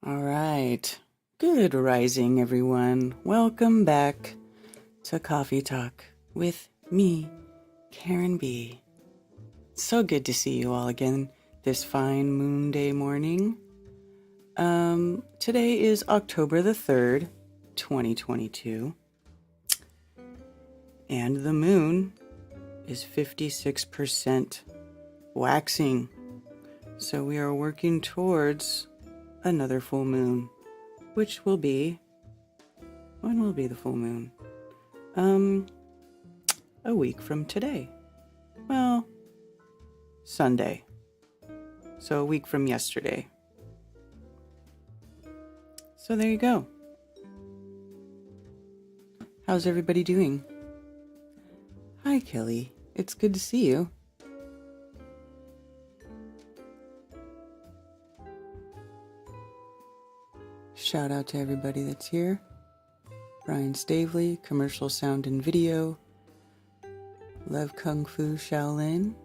All right. Good rising, everyone. Welcome back to Coffee Talk with me, Karen B. So good to see you all again this fine Moonday morning. Today is October the 3rd, 2022. And the moon is 56% waxing. So we are working towards another full moon, which will be, when will be the full moon? A week from today. Well, Sunday. So a week from yesterday. So there you go. How's everybody doing? Hi, Kelly. It's good to see you. Shout out to everybody that's here. Brian Stavely, Commercial Sound and Video. Lev Kung Fu Shaolin.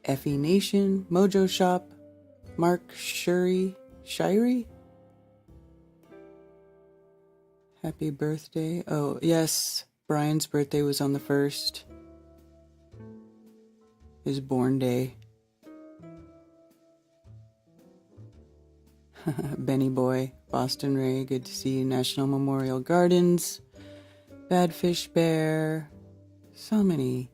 Effie Nation, Mojo Shop, Mark Shirey. Happy birthday. Oh, yes, Brian's birthday was on the 1st. His born day. Benny Boy, Boston Ray, good to see you. National Memorial Gardens, Badfish Bear, so many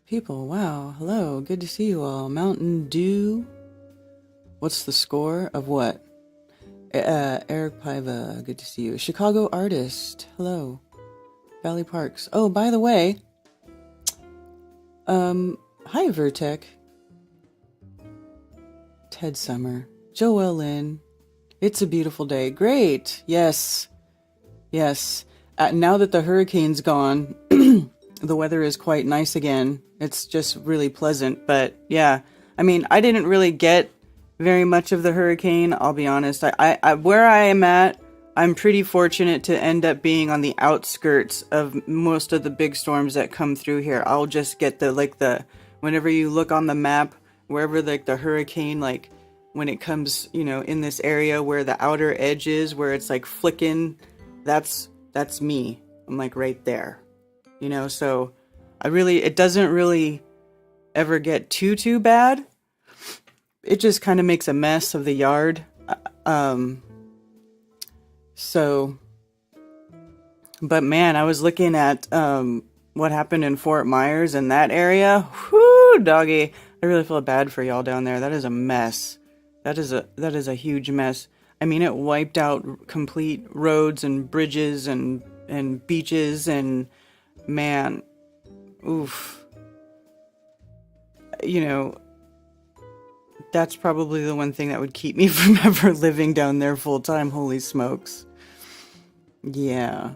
people. Wow, hello, good to see you all. Mountain Dew, what's the score of what? Eric Paiva, good to see you. Chicago Artist, hello. Valley Parks. Oh, by the way, hi Vertec. Ted Summer, Joelle Lynn. It's a beautiful day. Great. Yes. Now that the hurricane's gone, the weather is quite nice again. It's just really pleasant. But yeah, I mean, I didn't really get very much of the hurricane. I'll be honest. I where I am at, I'm pretty fortunate to end up being on the outskirts of most of the big storms that come through here. I'll just get whenever you look on the map, wherever the hurricane, when it comes, in this area where the outer edge is, where it's flicking, that's me. I'm right there, so it doesn't really ever get too bad. It just kind of makes a mess of the yard. But man, I was looking at, what happened in Fort Myers in that area. Whoo, doggy. I really feel bad for y'all down there. That is a mess. That is a huge mess. I mean, it wiped out complete roads and bridges and beaches and man, oof. That's probably the one thing that would keep me from ever living down there full time. Holy smokes. Yeah.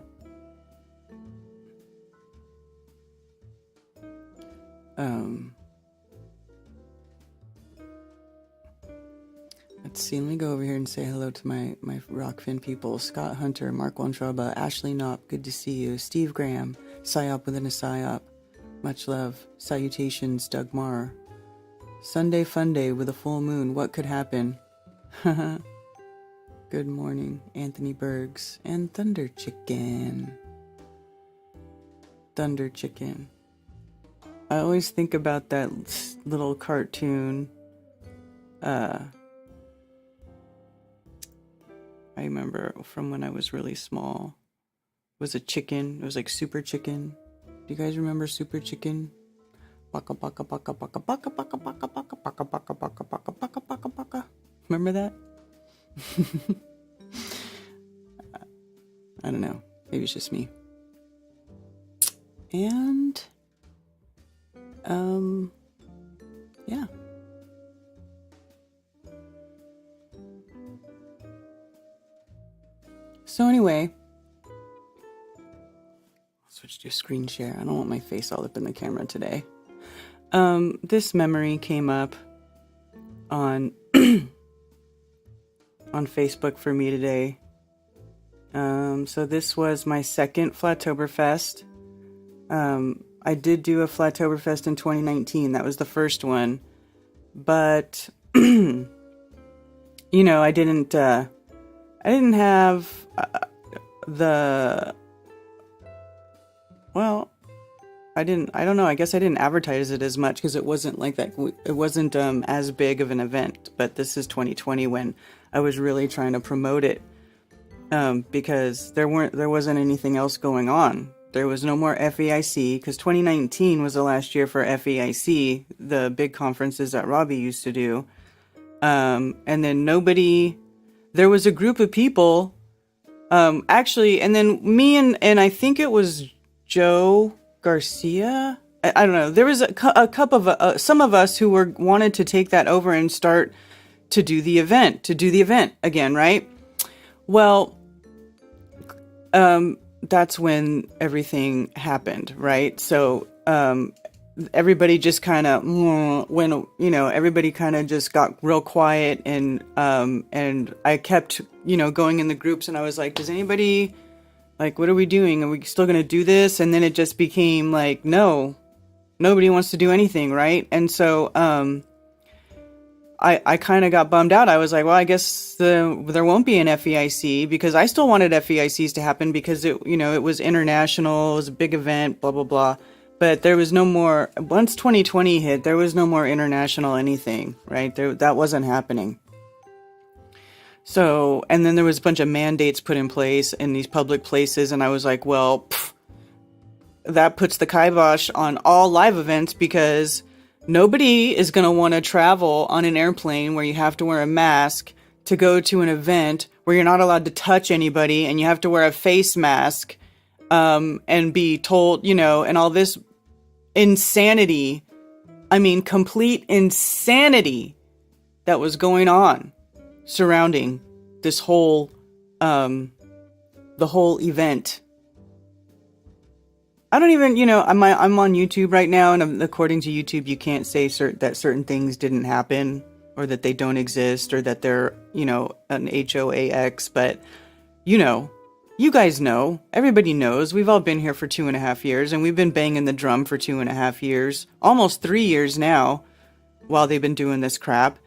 Let's see, let me go over here and say hello to my Rockfin people. Scott Hunter, Mark Wontraba, Ashley Knopp, good to see you. Steve Graham, Psyop within a Psyop. Much love. Salutations, Doug Marr. Sunday fun day with a full moon. What could happen? Good morning, Anthony Bergs and Thunder Chicken. Thunder Chicken. I always think about that little cartoon. I remember from when I was really small. It was a chicken. It was Super Chicken. Do you guys remember Super Chicken? Baka baka baka baka baka baka baka baka baka baka baka baka baka baka baka. Remember that? I don't know. Maybe it's just me. And yeah. So anyway, I'll switch to screen share. I don't want my face all up in the camera today. This memory came up on on Facebook for me today. So this was my second Flattoberfest. I did do a Flattoberfest in 2019. That was the first one. But you know, I didn't have the, well, I don't know, I guess I didn't advertise it as much because it wasn't like that, it wasn't as big of an event. But this is 2020 when I was really trying to promote it, because there wasn't anything else going on. There was no more FEIC, because 2019 was the last year for FEIC, the big conferences that Robbie used to do. And then there was a group of people, actually, and then me and I think it was Joe Garcia. I don't know. There was a couple of some of us who wanted to take that over and start to do the event again, right? Well, that's when everything happened, right? So, everybody just kind of everybody kind of just got real quiet, and I kept, going in the groups, and I was like, does anybody, like, what are we doing? Are we still going to do this? And then it just became like, no, nobody wants to do anything, right? And so, I kind of got bummed out. I was like, well, I guess there won't be an FEIC, because I still wanted FEICs to happen because it was international, it was a big event, blah, blah, blah. But there was no more, once 2020 hit, there was no more international anything, right? That wasn't happening. So, and then there was a bunch of mandates put in place in these public places. And I was like, well, that puts the kibosh on all live events, because nobody is going to want to travel on an airplane where you have to wear a mask to go to an event where you're not allowed to touch anybody and you have to wear a face mask, and be told, and all this insanity. I mean, complete insanity that was going on surrounding this whole, the whole event. I don't even, I'm on YouTube right now, and according to YouTube, you can't say that certain things didn't happen, or that they don't exist, or that they're, an HOAX, but, you guys know, everybody knows, we've all been here for 2.5 years, and we've been banging the drum for 2.5 years, almost 3 years now, while they've been doing this crap,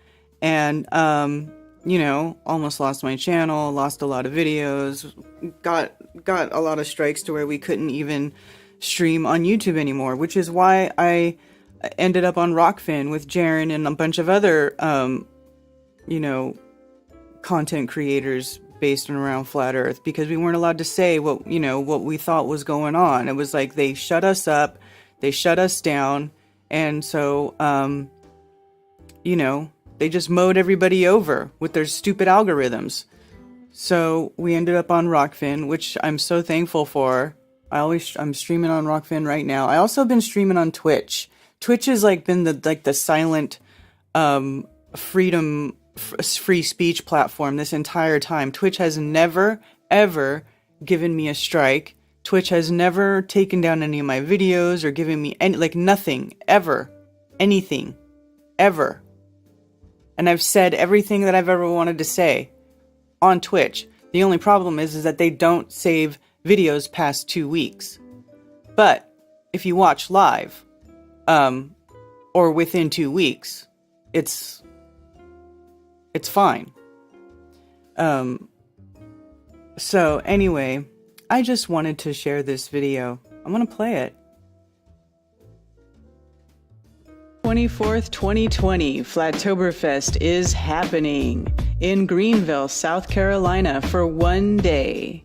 and, almost lost my channel, lost a lot of videos, got a lot of strikes to where we couldn't even stream on YouTube anymore, which is why I ended up on Rockfin with Jaren and a bunch of other, content creators based around Flat Earth, because we weren't allowed to say what we thought was going on. It was like they shut us up, they shut us down, and so, they just mowed everybody over with their stupid algorithms. So we ended up on Rockfin, which I'm so thankful for. I'm streaming on Rockfin right now. I also been streaming on Twitch. Twitch has been the silent free speech platform this entire time. Twitch has never ever given me a strike. Twitch has never taken down any of my videos or given me nothing ever, anything ever. And I've said everything that I've ever wanted to say on Twitch. The only problem is that they don't save videos past 2 weeks. But if you watch live, or within 2 weeks, it's fine. So anyway, I just wanted to share this video. I'm gonna play it. 24th, 2020, Flattoberfest is happening in Greenville, South Carolina for one day.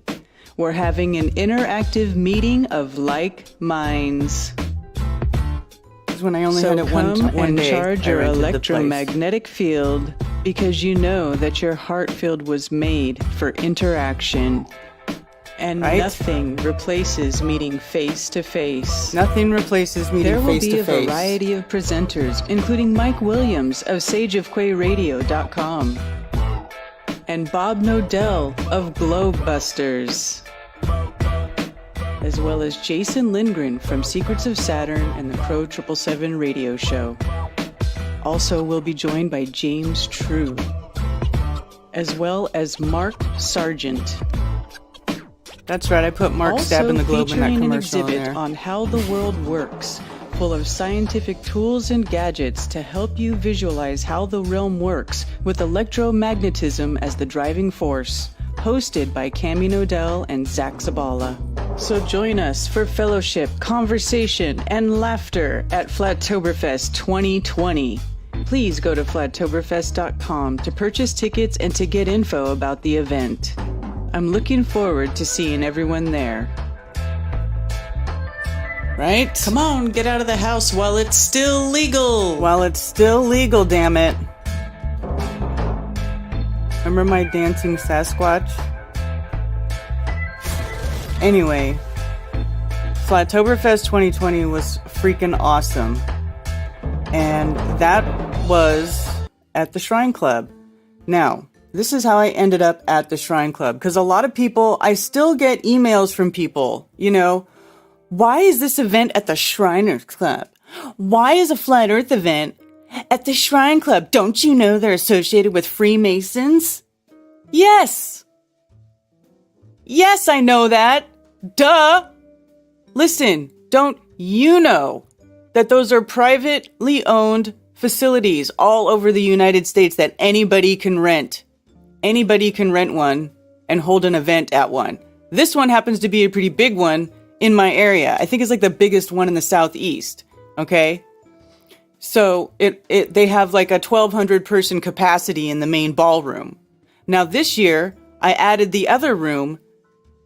We're having an interactive meeting of like minds. This is when I only had it one day. So come and charge your electromagnetic field, because you know that your heart field was made for interaction. And nothing replaces meeting face to face. Nothing replaces meeting face to face. There will be a variety of presenters, including Mike Williams of sageofquayradio.com and Bob Nodell of Globebusters, as well as Jason Lindgren from Secrets of Saturn and the Crow 777 radio show. Also, we'll be joined by James True, as well as Mark Sargent. That's right, I put Mark stabbing the globe in that commercial an exhibit on how the world works full of scientific tools and gadgets to help you visualize how the realm works with electromagnetism as the driving force. Hosted by Cami Nodell and Zach Zabala. So join us for fellowship, conversation, and laughter at Flattoberfest 2020. Please go to flattoberfest.com to purchase tickets and to get info about the event. I'm looking forward to seeing everyone there. Right? Come on, get out of the house while it's still legal. While it's still legal, damn it. Remember my dancing Sasquatch? Anyway, Flattoberfest 2020 was freaking awesome. And that was at the Shrine Club. Now, this is how I ended up at the Shrine Club. Because a lot of people, I still get emails from people, you know, why is this event at the Shriners Club? Why is a Flat Earth event at the Shrine Club? Don't you know they're associated with Freemasons? Yes! Yes, I know that. Duh! Listen, don't you know that those are privately owned facilities all over the United States that anybody can rent? Anybody can rent one and hold an event at one. This one happens to be a pretty big one in my area. I think it's like the biggest one in the Southeast. Okay? So they have like a 1,200 person capacity in the main ballroom. Now this year, I added the other room,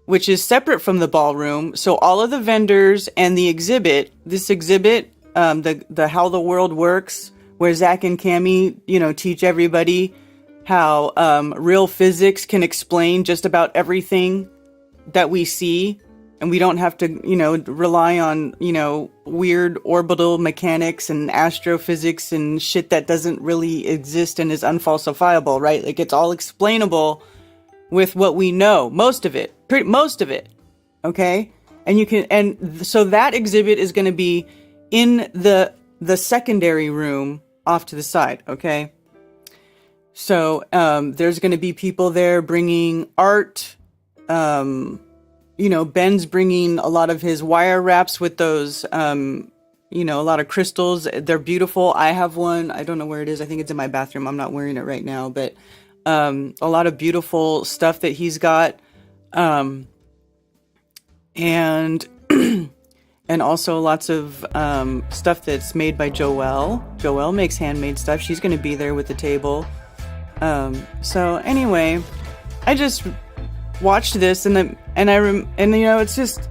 which is separate from the ballroom. So all of the vendors and the exhibit, the How the World Works, where Zach and Cami, you know, teach everybody how real physics can explain just about everything that we see. And we don't have to, you know, rely on, you know, weird orbital mechanics and astrophysics and shit that doesn't really exist and is unfalsifiable, right? Like, it's all explainable with what we know. Most of it. Okay? And so that exhibit is going to be in the secondary room off to the side, okay? So, there's going to be people there bringing art, you know, Ben's bringing a lot of his wire wraps with those, you know, a lot of crystals. They're beautiful. I have one. I don't know where it is. I think it's in my bathroom. I'm not wearing it right now, but a lot of beautiful stuff that he's got. And and also lots of stuff that's made by Joelle. Joelle makes handmade stuff. She's going to be there with the table. So anyway, I just watched this and you know, it's just,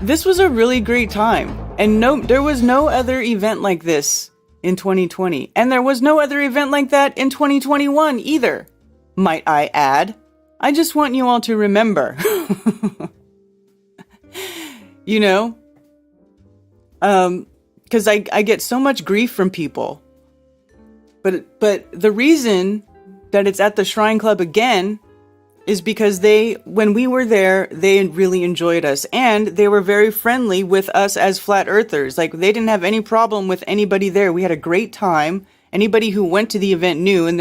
this was a really great time. And there was no other event like this in 2020. And there was no other event like that in 2021 either, might I add. I just want you all to remember. You know? Because I get so much grief from people. But the reason that it's at the Shrine Club again is because when we were there, they really enjoyed us. And they were very friendly with us as flat earthers. Like, they didn't have any problem with anybody there. We had a great time. Anybody who went to the event knew, and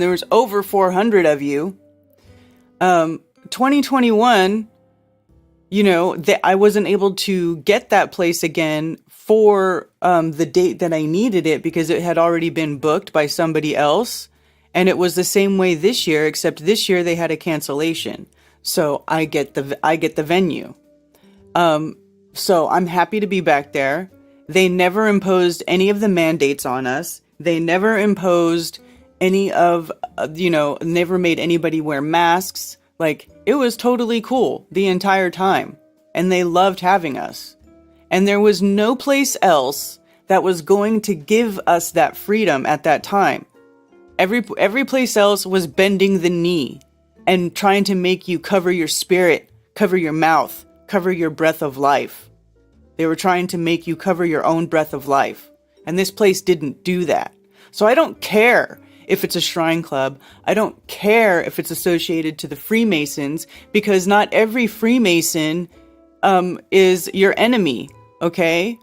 there was over 400 of you. 2021, you know, I wasn't able to get that place again for the date that I needed it because it had already been booked by somebody else. And it was the same way this year, except this year they had a cancellation. So I get the venue. So I'm happy to be back there. They never imposed any of the mandates on us. They never imposed any of, never made anybody wear masks. Like, it was totally cool the entire time. And they loved having us. And there was no place else that was going to give us that freedom at that time. Every place else was bending the knee and trying to make you cover your spirit, cover your mouth, cover your breath of life. They were trying to make you cover your own breath of life. And this place didn't do that. So I don't care if it's a shrine club. I don't care if it's associated to the Freemasons, because not every Freemason is your enemy, okay?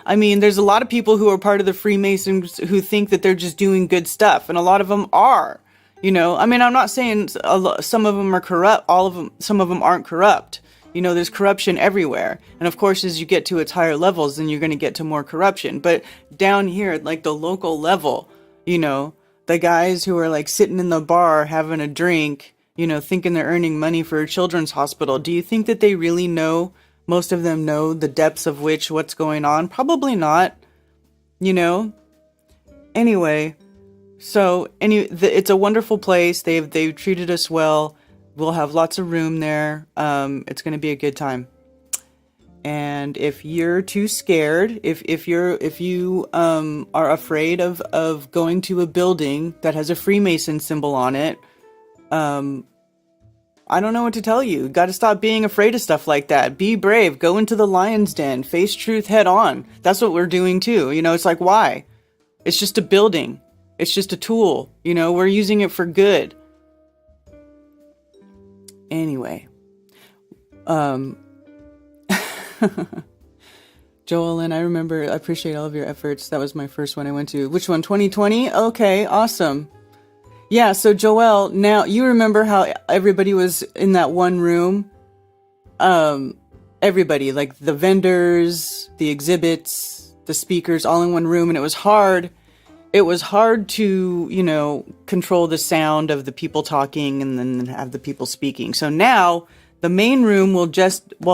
I mean, there's a lot of people who are part of the Freemasons who think that they're just doing good stuff, and a lot of them are, you know. I mean, I'm not saying some of them are corrupt, some of them aren't corrupt, You know, there's corruption everywhere. And of course, as you get to its higher levels, then you're going to get to more corruption. But down here, at like the local level, you know, the guys who are like sitting in the bar having a drink, you know, thinking they're earning money for a children's hospital. Do you think that they really know, most of them know the depths of what's going on? Probably not, you know? Anyway, so it's a wonderful place. They've treated us well. We'll have lots of room there. It's going to be a good time. And if you're too scared, if you are afraid of going to a building that has a Freemason symbol on it, I don't know what to tell you. Got to stop being afraid of stuff like that. Be brave. Go into the lion's den. Face truth head on. That's what we're doing too. You know, it's like, why? It's just a building. It's just a tool. You know, we're using it for good. Anyway. Joellen, I appreciate all of your efforts. That was my first one I went to. Which one? 2020? Okay, awesome. Yeah, so Joelle, now you remember how everybody was in that one room? Everybody, like the vendors, the exhibits, the speakers, all in one room, and it was hard. It was hard to, you know, control the sound of the people talking and then have the people speaking. So now the main room will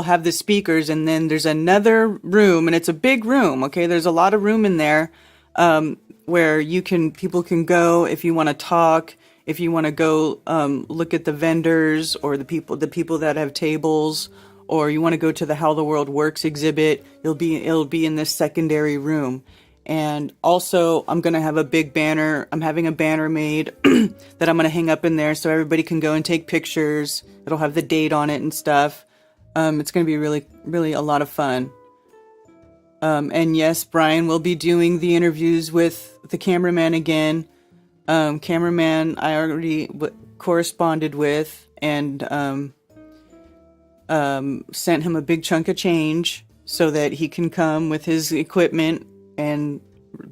have the speakers, and then there's another room, and it's a big room. Okay, there's a lot of room in there, where people can go if you want to talk, if you want to go look at the vendors or the people that have tables, or you want to go to the How the World Works exhibit. It'll be in this secondary room. And also, I'm going to have a big banner. I'm having a banner made that I'm going to hang up in there so everybody can go and take pictures. It'll have the date on it and stuff. It's going to be really, really a lot of fun. And yes, Brian will be doing the interviews with the cameraman again. Cameraman I already corresponded with and sent him a big chunk of change so that he can come with his equipment and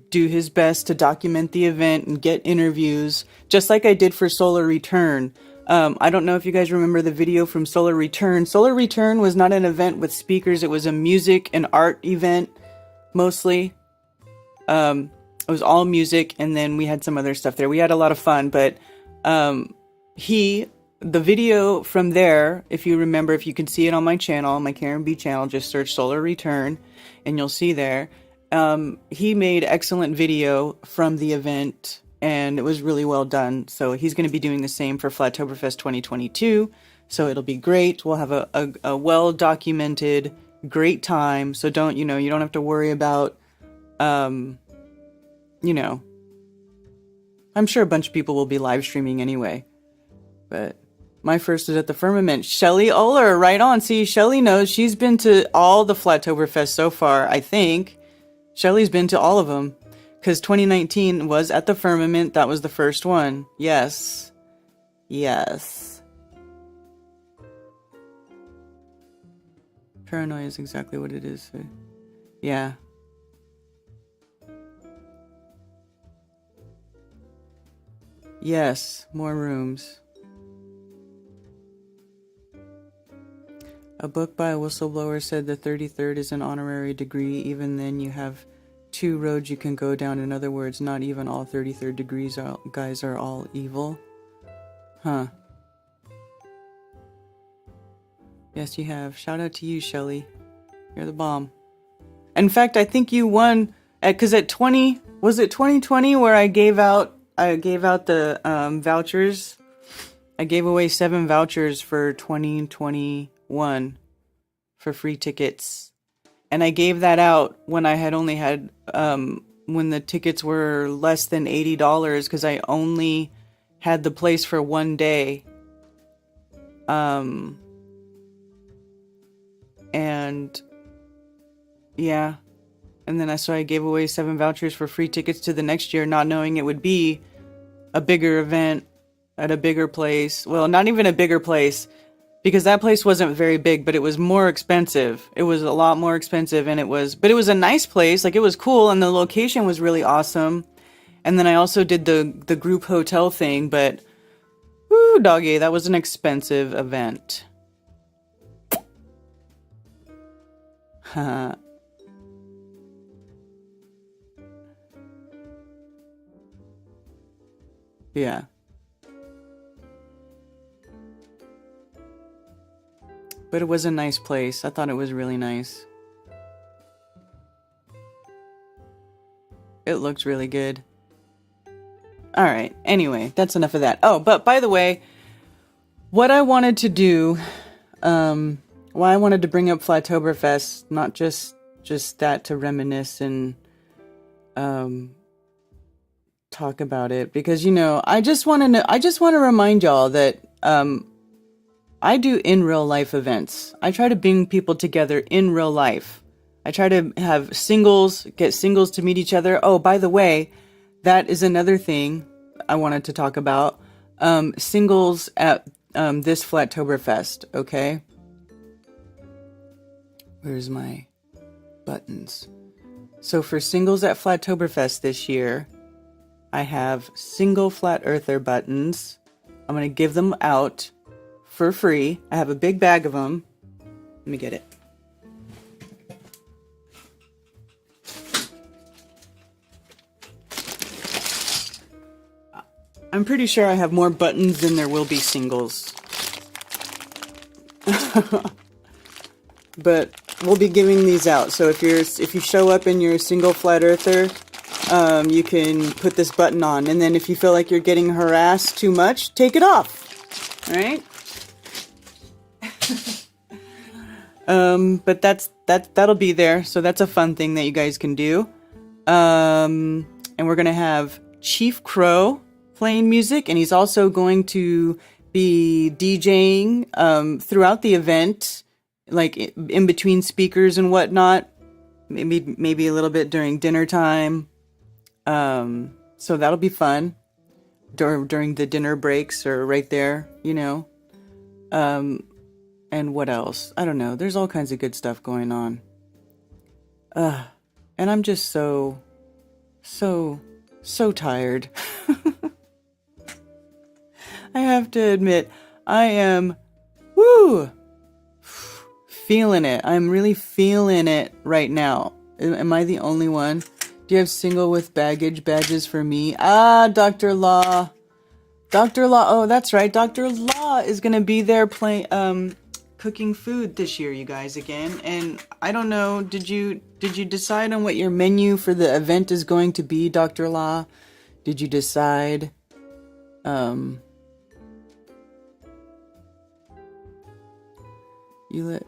do his best to document the event and get interviews, just like I did for Solar Return. I don't know if you guys remember the video from Solar Return. Solar Return was not an event with speakers. It was a music and art event, mostly. It was all music, and then we had some other stuff there. We had a lot of fun, but the video from there, if you remember, if you can see it on my channel, my Karen B channel, just search Solar Return, and you'll see there. He made excellent video from the event, and it was really well done. So he's going to be doing the same for Flattoberfest 2022. So it'll be great. We'll have a well-documented, great time. So you don't have to worry about, I'm sure a bunch of people will be live streaming anyway. But my first is at the Firmament. Shelly Oler, right on. See, Shelly knows. She's been to all the Flattoberfest so far, I think. Shelly's been to all of them, because 2019 was at the Firmament. That was the first one. Yes. Yes. Paranoia is exactly what it is. Yeah. Yes, more rooms. A book by a whistleblower said the 33rd is an honorary degree. Even then, you have two roads you can go down. In other words, not even all 33rd degrees guys are all evil. Huh. Yes, you have. Shout out to you, Shelly. You're the bomb. In fact, I think you won because at 20, was it 2020 where I gave out the vouchers? I gave away 7 vouchers for 2021 for free tickets. And I gave that out when I had only had, when the tickets were less than $80 because I only had the place for one day. And yeah. And then I gave away 7 vouchers for free tickets to the next year, not knowing it would be a bigger event at a bigger place. Well, not even a bigger place, because that place wasn't very big, but it was more expensive. It was a lot more expensive, but it was a nice place. Like, it was cool, and the location was really awesome. And then I also did the group hotel thing, but whoo, doggy, that was an expensive event. Yeah. But it was a nice place. I thought it was really nice. It looked really good. All right. Anyway, that's enough of that. Oh, but by the way, what I wanted to do, why I wanted to bring up Flattoberfest, not just that to reminisce and talk about it, because I just want to remind y'all that I do in real life events. I try to bring people together in real life. I try to have get singles to meet each other. Oh, by the way, that is another thing I wanted to talk about. Singles at this Flattoberfest, okay? Where's my buttons? So for singles at Flattoberfest this year, I have single Flat Earther buttons. I'm going to give them out for free. I have a big bag of them. Let me get it. I'm pretty sure I have more buttons than there will be singles. But we'll be giving these out. So if you show up in your single Flat Earther, you can put this button on, and then if you feel like you're getting harassed too much, take it off. All right? But that'll be there. So that's a fun thing that you guys can do. And we're gonna have Chief Crow playing music, and he's also going to be DJing throughout the event, like in between speakers and whatnot. Maybe a little bit during dinner time. So that'll be fun during the dinner breaks or right there, and what else? I don't know. There's all kinds of good stuff going on. And I'm just so tired. I have to admit, I am, feeling it. I'm really feeling it right now. Am I the only one? Do you have single with badges for me? Dr. Law. Dr. Law. Oh, that's right. Dr. Law is going to be there cooking food this year, you guys, again. And I don't know, did you decide on what your menu for the event is going to be, Dr. Law? Did you decide? You let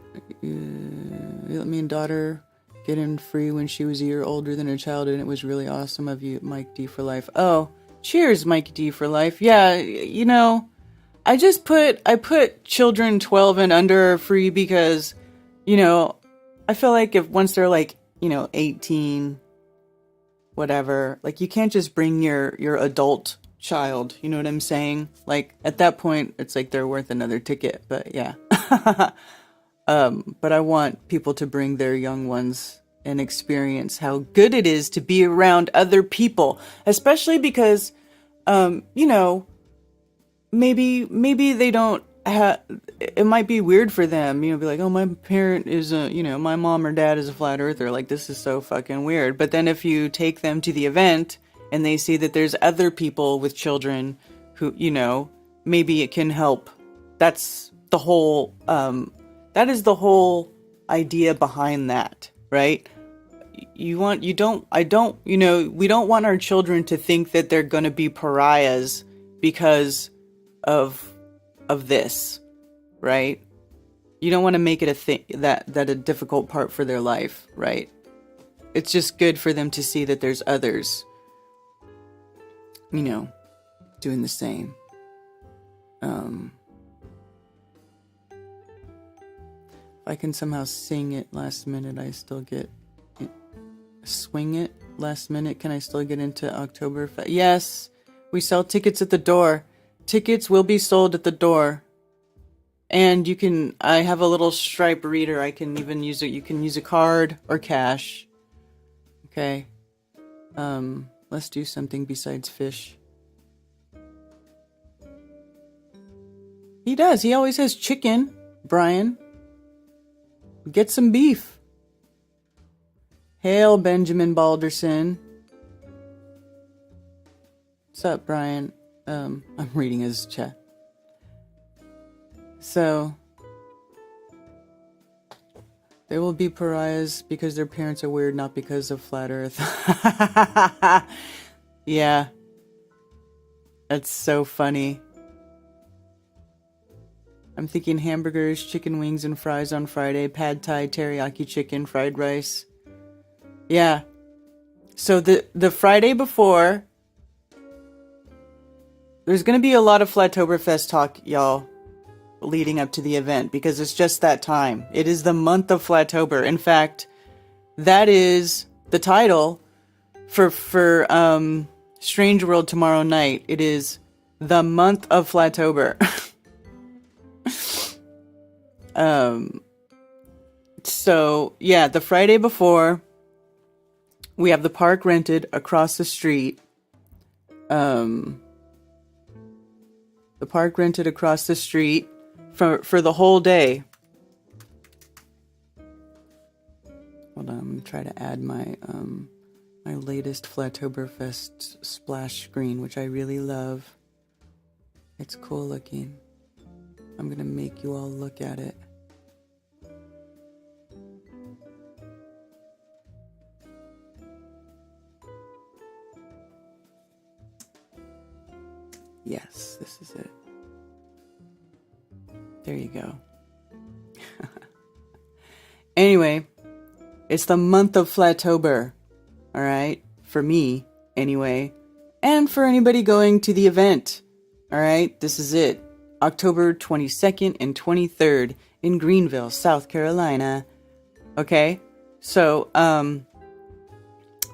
me and daughter get in free when she was a year older than her child, and it was really awesome of you, Mike D for life. Oh, cheers, Mike D for life. Yeah, I put children 12 and under free because, I feel like once they're 18, whatever, you can't just bring your adult child, you know what I'm saying? At that point, it's they're worth another ticket, but yeah. But I want people to bring their young ones and experience how good it is to be around other people, especially because, maybe they don't have, it might be weird for them, be like, oh, my parent is my mom or dad is a flat earther. This is so fucking weird. But then if you take them to the event and they see that there's other people with children who, maybe it can help. That's the whole, that is the whole idea behind that, right? We don't want our children to think that they're going to be pariahs because of this, right? You don't want to make it a thing that a difficult part for their life, right? It's just good for them to see that there's others, doing the same. If I can somehow sing it last minute, I still get it. Swing it last minute, can I still get into October? Yes, we sell tickets at the door. Tickets will be sold at the door. And I have a little Stripe reader. I can even use it. You can use a card or cash. Okay. Let's do something besides fish. He does. He always has chicken, Brian. Get some beef. Hail, Benjamin Balderson. What's up, Brian? I'm reading his chat. So, they will be pariahs because their parents are weird, not because of flat earth. Yeah. That's so funny. I'm thinking hamburgers, chicken wings, and fries on Friday. Pad Thai, teriyaki chicken, fried rice. Yeah. So the Friday before, there's going to be a lot of Flattoberfest talk, y'all, leading up to the event, because it's just that time. It is the month of Flattober. In fact, that is the title for Strange World tomorrow night. It is the month of Flattober. So yeah, the Friday before, we have the park rented across the street. The park rented across the street for the whole day. Hold on, I'm gonna try to add my my latest Flattoberfest splash screen, which I really love. It's cool looking. I'm gonna make you all look at it. Yes, this is it. There you go. Anyway, it's the month of Flattober. Alright? For me, anyway. And for anybody going to the event. Alright? This is it. October 22nd and 23rd in Greenville, South Carolina. Okay? So,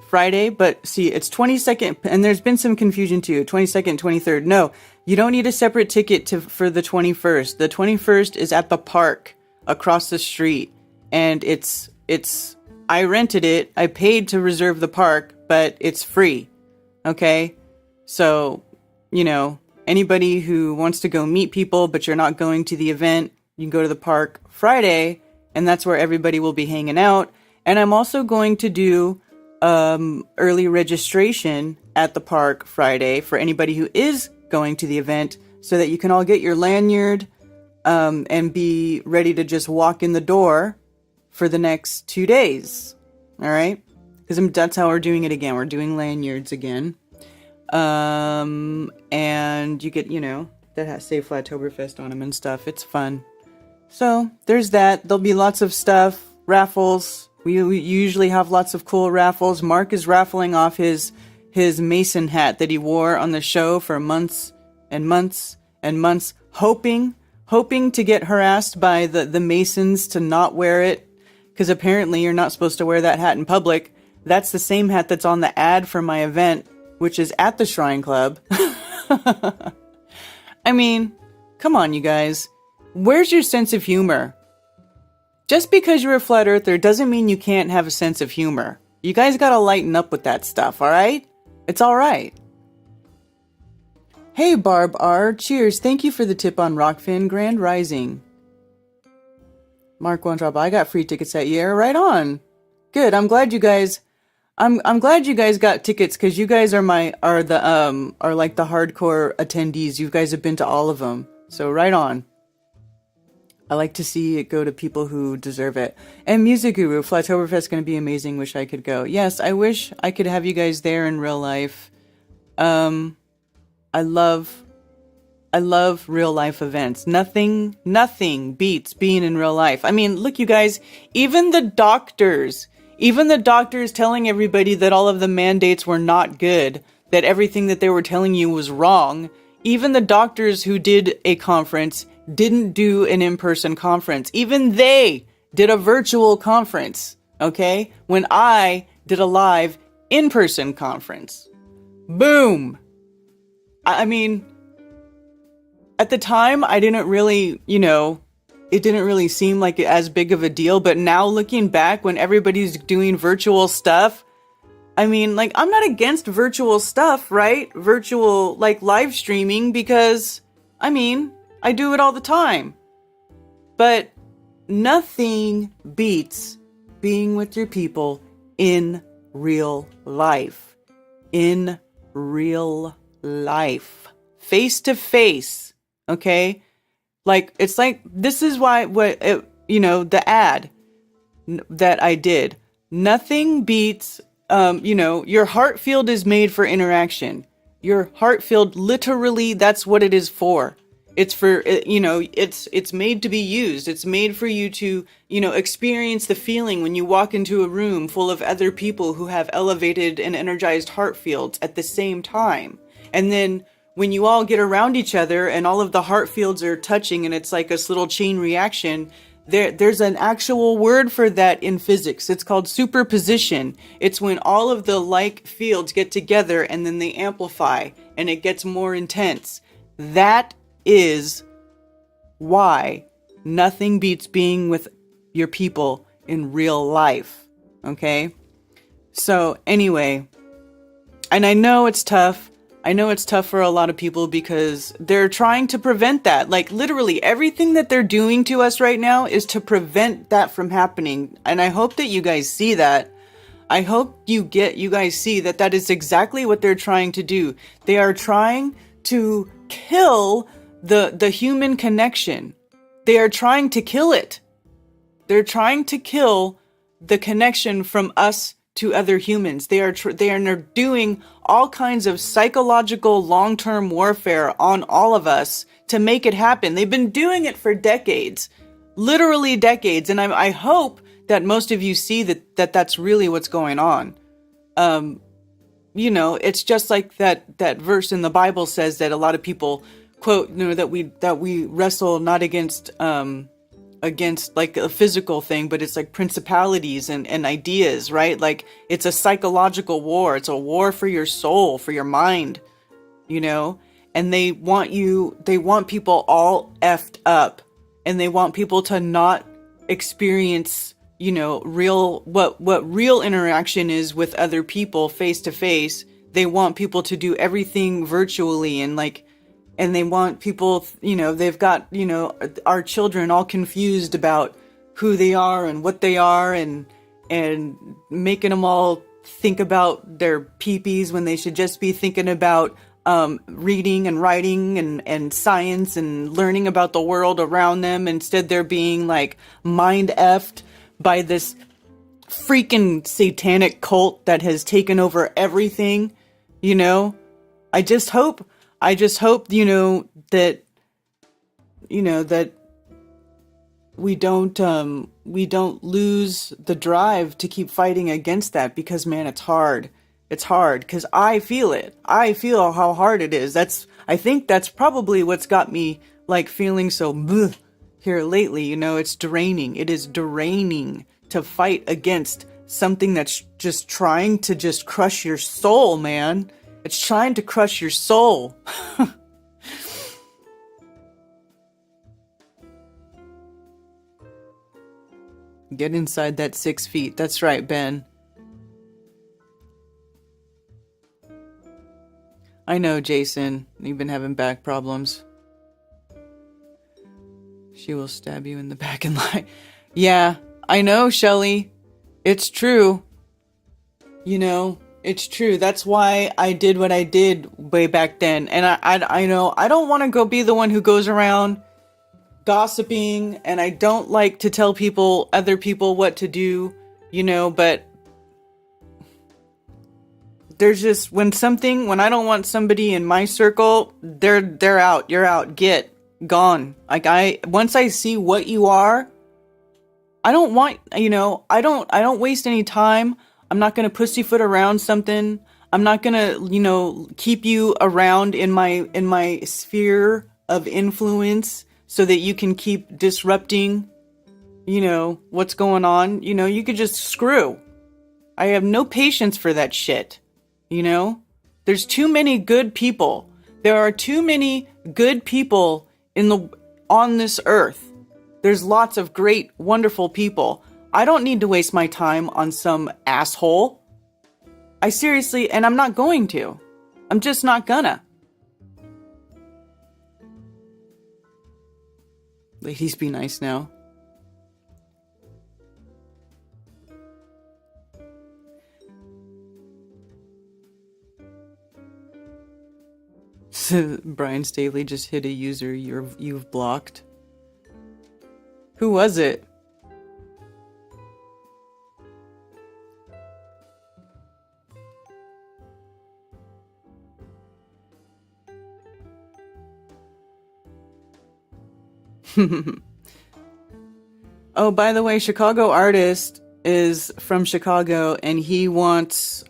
Friday, but see, it's 22nd, and there's been some confusion too. 22nd, 23rd. No, you don't need a separate ticket for the 21st. The 21st is at the park across the street, and I rented it. I paid to reserve the park, but it's free. Okay? So, you know, anybody who wants to go meet people, but you're not going to the event, you can go to the park Friday, and that's where everybody will be hanging out. And I'm also going to do early registration at the park Friday for anybody who is going to the event, so that you can all get your lanyard and be ready to just walk in the door for the next 2 days. All right? Because that's how we're doing it again. We're doing lanyards again. And you get, you know, that has say Flattoberfest on them and stuff. It's fun. So there's that. There'll be lots of stuff, raffles. We usually have lots of cool raffles. Mark is raffling off his Mason hat that he wore on the show for months and months and months, hoping to get harassed by the Masons to not wear it, because apparently you're not supposed to wear that hat in public. That's the same hat that's on the ad for my event, which is at the Shrine Club. I mean, come on, you guys. Where's your sense of humor? Just because you're a flat earther doesn't mean you can't have a sense of humor. You guys gotta lighten up with that stuff, alright? It's alright. Hey, Barb R. Cheers. Thank you for the tip on Rockfin. Grand Rising. Mark Wontrop, I got free tickets that year. Right on. Good. I'm glad you guys... I'm glad you guys got tickets, because you guys are like the hardcore attendees. You guys have been to all of them. So right on. I like to see it go to people who deserve it. And Music Guru, Flattoberfest is going to be amazing. Wish I could go. Yes, I wish I could have you guys there in real life. I love real life events. Nothing beats being in real life. I mean, look, you guys, even the doctors telling everybody that all of the mandates were not good, that everything that they were telling you was wrong. Even the doctors who did a conference didn't do an in-person conference. Even they did a virtual conference, okay? When I did a live in-person conference. Boom! I mean, at the time, I didn't really, it didn't really seem like as big of a deal, but now looking back when everybody's doing virtual stuff, I mean, like, I'm not against virtual stuff, right? Virtual, like, live streaming, because, I mean, I do it all the time. But nothing beats being with your people in real life. In real life. Face to face. Okay? Like, it's like, this is why, the ad that I did. Nothing beats, your heart field is made for interaction. Your heart field, literally, that's what it is for. It's for, it's made to be used. It's made for you to, experience the feeling when you walk into a room full of other people who have elevated and energized heart fields at the same time. And then when you all get around each other and all of the heart fields are touching and it's like this little chain reaction, there's an actual word for that in physics. It's called superposition. It's when all of the like fields get together and then they amplify and it gets more intense. That is why nothing beats being with your people in real life. Okay? So anyway, and I know it's tough. I know it's tough for a lot of people because they're trying to prevent that. Like, literally everything that they're doing to us right now is to prevent that from happening. And I hope that you guys see that. I hope you guys see that that is exactly what they're trying to do. They are trying to kill the human connection. They are trying to kill it. They're trying to kill the connection from us to other humans. They are doing all kinds of psychological long-term warfare on all of us to make it happen. They've been doing it for decades, literally decades. And I hope that most of you see that that's really what's going on. It's just like that verse in the Bible says that a lot of people quote, that we wrestle not against like a physical thing, but it's like principalities and ideas, right? Like, it's a psychological war. It's a war for your soul, for your mind, and they want people all effed up, and they want people to not experience, what real interaction is with other people face to face. They want people to do everything virtually and they want people, they've got, our children all confused about who they are and what they are and making them all think about their peepees when they should just be thinking about reading and writing and science and learning about the world around them. Instead, they're being like mind effed by this freaking satanic cult that has taken over everything, I just hope, that we don't lose the drive to keep fighting against that, because man, it's hard. It's hard because I feel it. I feel how hard it is. I think that's probably what's got me like feeling so bleh here lately. It's draining. It is draining to fight against something that's just trying to just crush your soul, man. It's trying to crush your soul. Get inside that 6 feet. That's right, Ben. I know, Jason. You've been having back problems. She will stab you in the back and lie. Yeah, I know, Shelly. It's true. It's true. That's why I did what I did way back then. And I know I don't want to go be the one who goes around gossiping, and I don't like to tell other people what to do, but there's just when I don't want somebody in my circle, they're out, you're out, gone. Like once I see what you are, I don't want, I don't waste any time. I'm not going to pussyfoot around something. I'm not going to, keep you around in my sphere of influence so that you can keep disrupting, what's going on. You could just screw. I have no patience for that shit. There's too many good people. There are too many good people on this earth. There's lots of great, wonderful people. I don't need to waste my time on some asshole. I seriously, and I'm not going to. I'm just not gonna. Ladies, be nice now. So Brian Staley just hit a user you've blocked. Who was it? Oh, by the way, Chicago Artist is from Chicago, and he wants,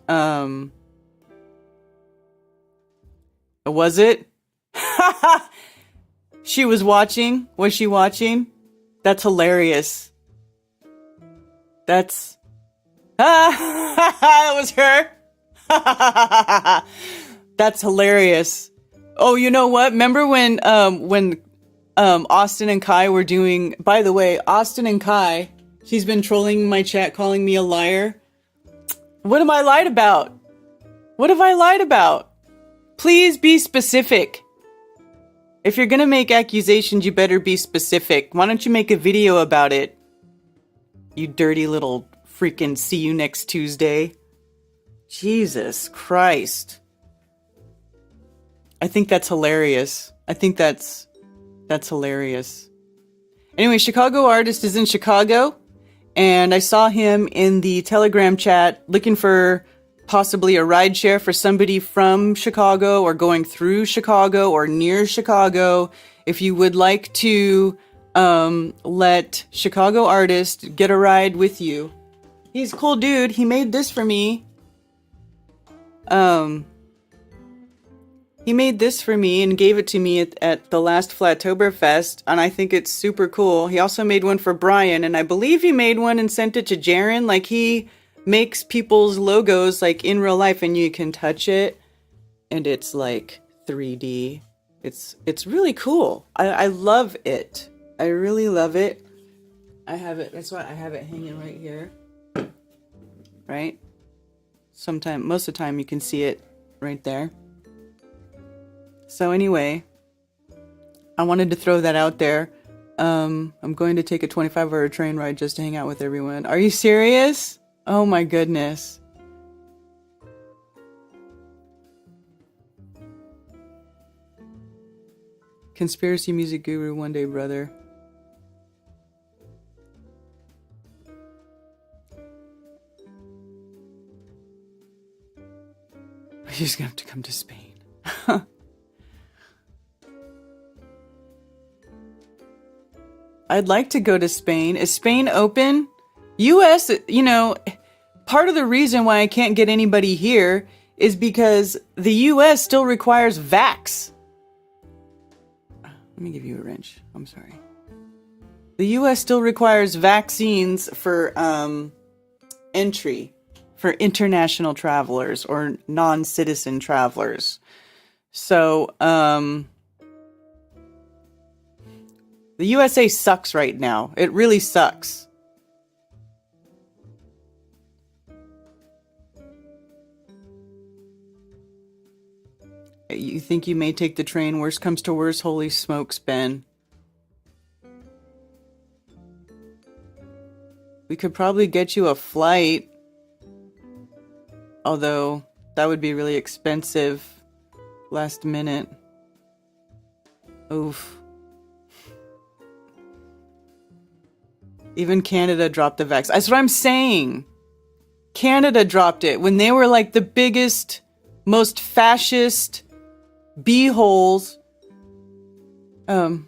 was it? She was watching? Was she watching? That's hilarious. That's, it was her. That's hilarious. Oh, you know what? Remember when Austin and Kai were doing, by the way, Austin and Kai, she's been trolling my chat, calling me a liar. What have I lied about? What have I lied about? Please be specific. If you're gonna make accusations, you better be specific. Why don't you make a video about it? You dirty little freaking see you next Tuesday. Jesus Christ. I think that's hilarious. I think that's hilarious. Anyway, Chicago Artist is in Chicago, and I saw him in the Telegram chat looking for possibly a ride share for somebody from Chicago or going through Chicago or near Chicago. If you would like to let Chicago Artist get a ride with you. He's a cool dude. He made this for me. He made this for me and gave it to me at the last Flattoberfest, and I think it's super cool. He also made one for Brian, and I believe he made one and sent it to Jaren. Like, he makes people's logos, like, in real life, and you can touch it, and it's, like, 3D. It's really cool. I love it. I really love it. I have it. That's why I have it hanging right here. Right? Most of the time you can see it right there. So anyway, I wanted to throw that out there. I'm going to take a 25-hour train ride just to hang out with everyone. Are you serious? Oh my goodness. Conspiracy music guru one day, brother. He's gonna have to come to Spain. I'd like to go to Spain. Is Spain open? US, you know, part of the reason why I can't get anybody here is because the US still requires vax. Let me give you a wrench. I'm sorry. The US still requires vaccines for entry for international travelers or non-citizen travelers. So, the USA sucks right now. It really sucks. You think you may take the train? Worst comes to worst, holy smokes, Ben. We could probably get you a flight. Although, that would be really expensive. Last minute. Oof. Even Canada dropped the vax. That's what I'm saying. Canada dropped it when they were like the biggest, most fascist b-holes. Cano.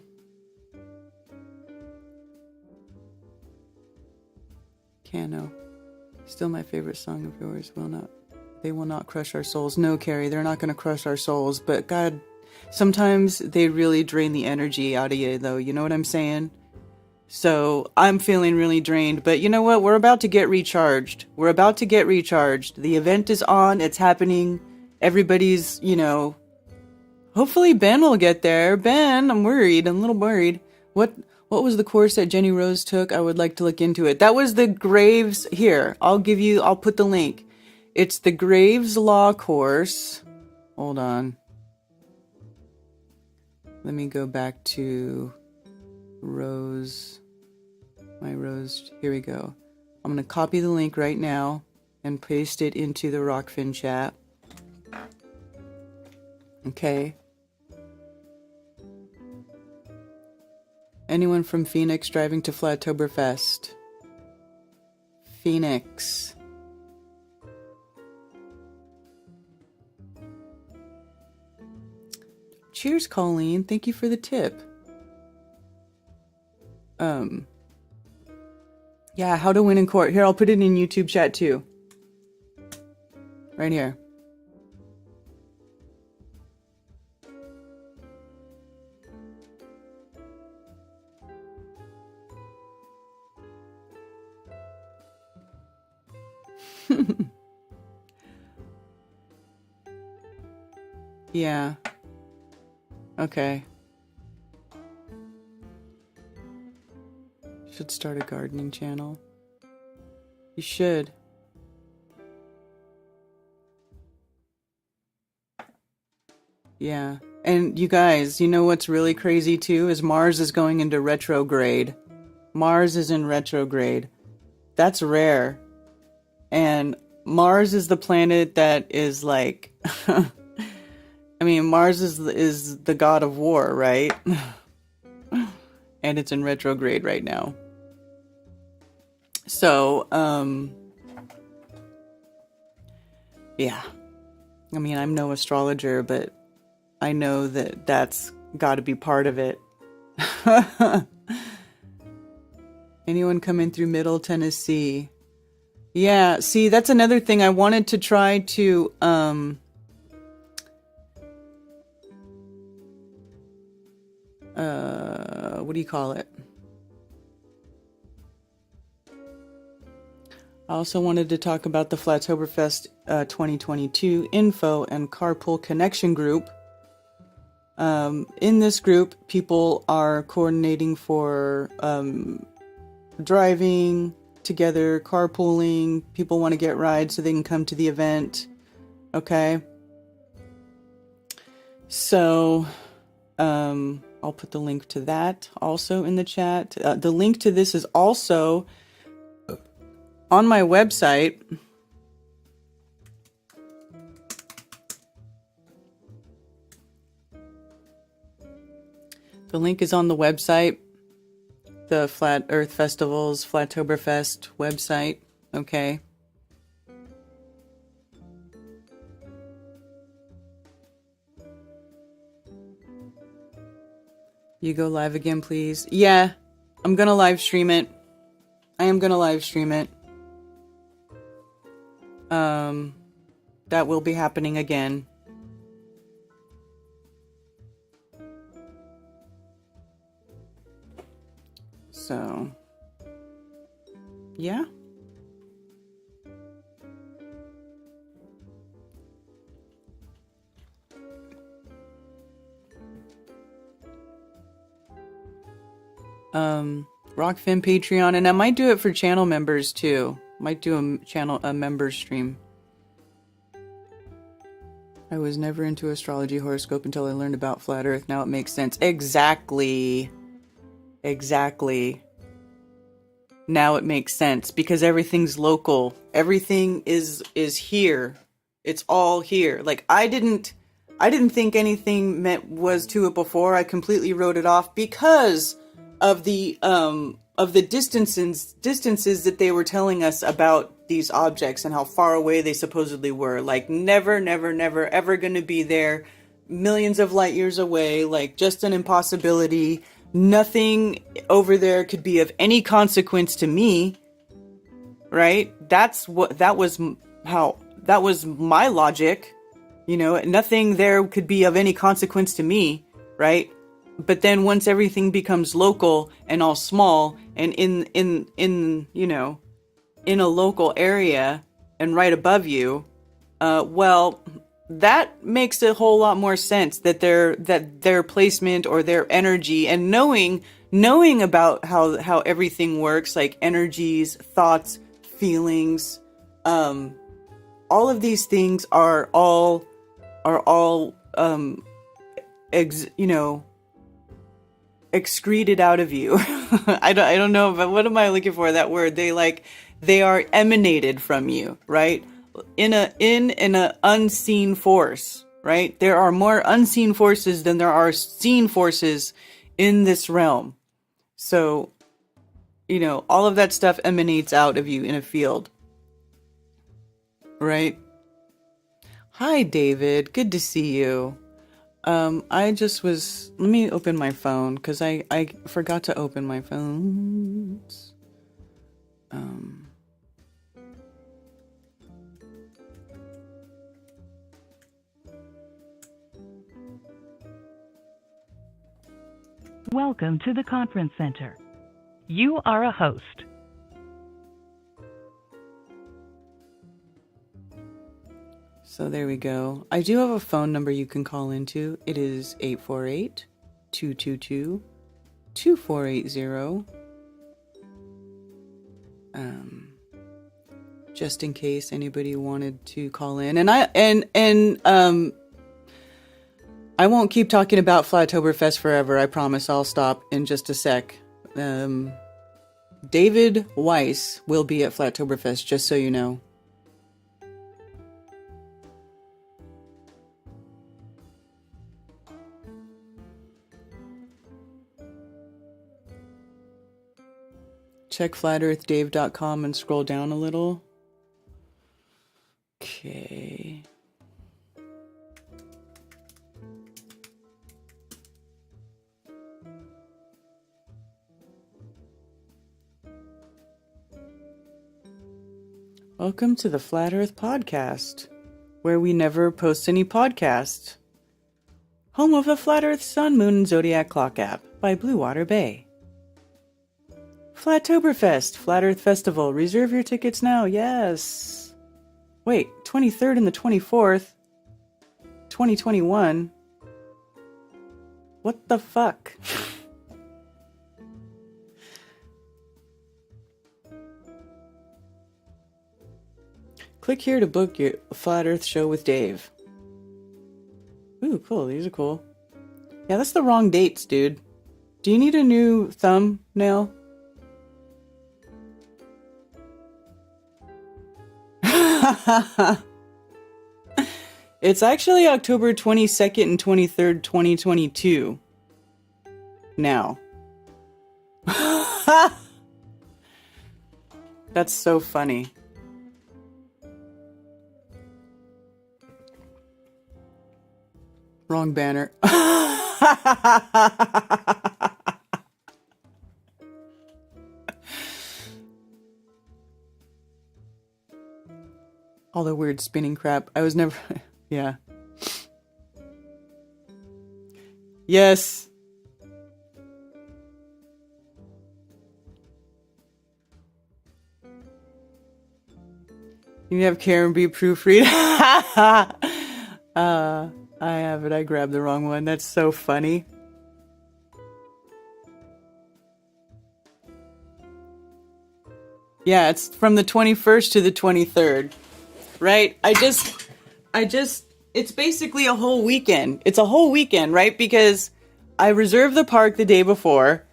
Still my favorite song of yours. They will not crush our souls. No, Carrie, they're not going to crush our souls. But God, sometimes they really drain the energy out of you, though. You know what I'm saying? So I'm feeling really drained, but you know what? We're about to get recharged. We're about to get recharged. The event is on. It's happening. Everybody's, you know, hopefully Ben will get there. Ben, I'm worried. I'm a little worried. What was the course that Jenny Rose took? I would like to look into it. That was the Graves. Here, I'll put the link. It's the Graves Law course. Hold on. Let me go back to Rose. My Rose. Here we go. I'm going to copy the link right now and paste it into the Rockfin chat. Okay. Anyone from Phoenix driving to Flattoberfest? Phoenix. Cheers, Colleen. Thank you for the tip. Yeah, how to win in court. Here, I'll put it in YouTube chat too. Right here. Yeah. Okay. Should start a gardening channel. You should. Yeah. And you guys, you know what's really crazy too is Mars is going into retrograde. Mars is in retrograde. That's rare. And Mars is the planet that is like I mean, Mars is the god of war, right? And it's in retrograde right now. So, yeah. I mean, I'm no astrologer, but I know that that's got to be part of it. Anyone coming through Middle Tennessee? Yeah, see, that's another thing I wanted to try to, what do you call it? I also wanted to talk about the Flattoberfest 2022 info and carpool connection group. In this group, people are coordinating for driving together, carpooling. People want to get rides so they can come to the event. Okay. So, I'll put the link to that also in the chat. The link to this is also on my website. The link is on the website, the Flat Earth Festival's Flattoberfest website. Okay. You go live again, please. Yeah, I'm gonna live stream it. I am gonna live stream it. That will be happening again. So, yeah. Rockfin Patreon, and I might do it for channel members too. Might do a member stream. I was never into astrology horoscope until I learned about flat earth. Now it makes sense. Exactly. Now it makes sense because everything's local. Everything is here. It's all here. Like I didn't think anything was to it before. I completely wrote it off because of the distances that they were telling us about these objects and how far away they supposedly were. Like never ever going to be there. Millions of light years away. Like just an impossibility. Nothing over there could be of any consequence to me. Right? That was my logic. You know, nothing there could be of any consequence to me. Right? But then once everything becomes local and all small and in you know, in a local area and right above you, well, that makes a whole lot more sense that their placement or their energy and knowing about how everything works, like energies, thoughts, feelings, all of these things are all you know, excreted out of you. I don't know, but what am I looking for? That word. They are emanated from you, right? In an unseen force, right? There are more unseen forces than there are seen forces in this realm. So, all of that stuff emanates out of you in a field, right? Hi, David. Good to see you. Let me open my phone because I forgot to open my phones. Welcome to the conference center. You are a host. So there we go. I do have a phone number you can call into. It is 848-222-2480. Just in case anybody wanted to call in. And I won't keep talking about Flattoberfest forever. I promise I'll stop in just a sec. David Weiss will be at Flattoberfest, just so you know. Check flatearthdave.com and scroll down a little. Okay. Welcome to the Flat Earth Podcast, where we never post any podcast. Home of the Flat Earth Sun, Moon, and Zodiac Clock app by Blue Water Bay. Flattoberfest, Flat Earth Festival. Reserve your tickets now, yes. Wait, 23rd and the 24th, 2021. What the fuck? Click here to book your Flat Earth show with Dave. Ooh, cool. These are cool. Yeah, that's the wrong dates, dude. Do you need a new thumbnail? It's actually October 22nd and 23rd, 2022. Now. That's so funny. Wrong banner. All the weird spinning crap. I was never... Yeah. Yes. You have Karen be proofread. I have it. I grabbed the wrong one. That's so funny. Yeah, it's from the 21st to the 23rd. Right? It's basically a whole weekend. It's a whole weekend, right? Because I reserved the park the day before.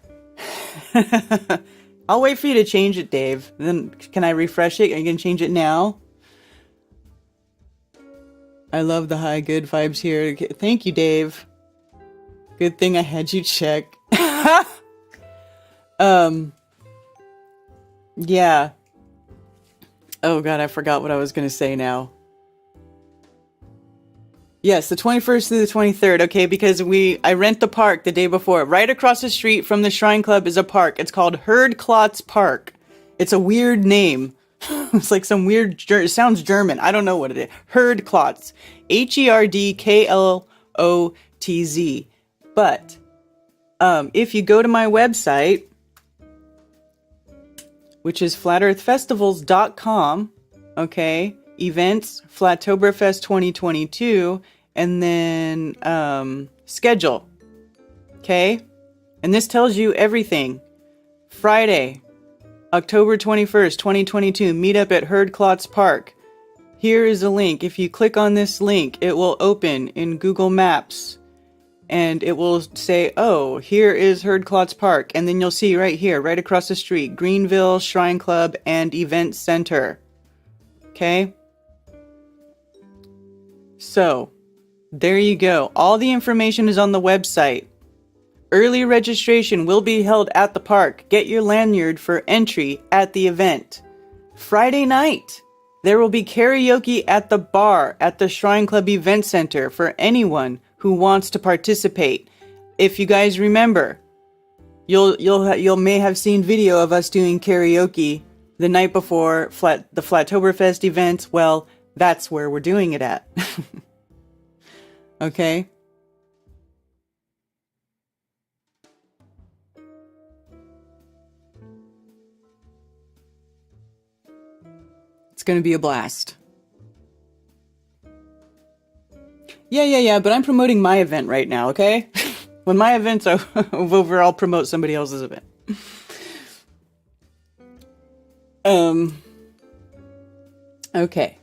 I'll wait for you to change it, Dave. Then can I refresh it? Are you going to change it now? I love the high good vibes here. Thank you, Dave. Good thing I had you check. Yeah. Oh god, I forgot what I was going to say now. Yes, the 21st to the 23rd, okay, because I rent the park the day before. Right across the street from the Shrine Club is a park. It's called Herdklotz Park. It's a weird name. It's like some weird, it sounds German. I don't know what it is. Herdklotz. Herdklotz. But, if you go to my website, which is flatearthfestivals.com, okay, events, Flattoberfest 2022, and then, schedule, okay? And this tells you everything. Friday, October 21st, 2022, meet up at Herdklotz Park. Here is a link. If you click on this link, it will open in Google Maps. And it will say, oh, here is Herdklotz Park. And then you'll see right here, right across the street, Greenville Shrine Club and Event Center. Okay? So, there you go. All the information is on the website. Early registration will be held at the park. Get your lanyard for entry at the event. Friday night, there will be karaoke at the bar at the Shrine Club Event Center for anyone who wants to participate. If you guys remember, you'll may have seen video of us doing karaoke the night before the Flattoberfest event. Well, that's where we're doing it at. Okay? It's going to be a blast. Yeah, but I'm promoting my event right now, okay? When my event's over, I'll promote somebody else's event. Okay.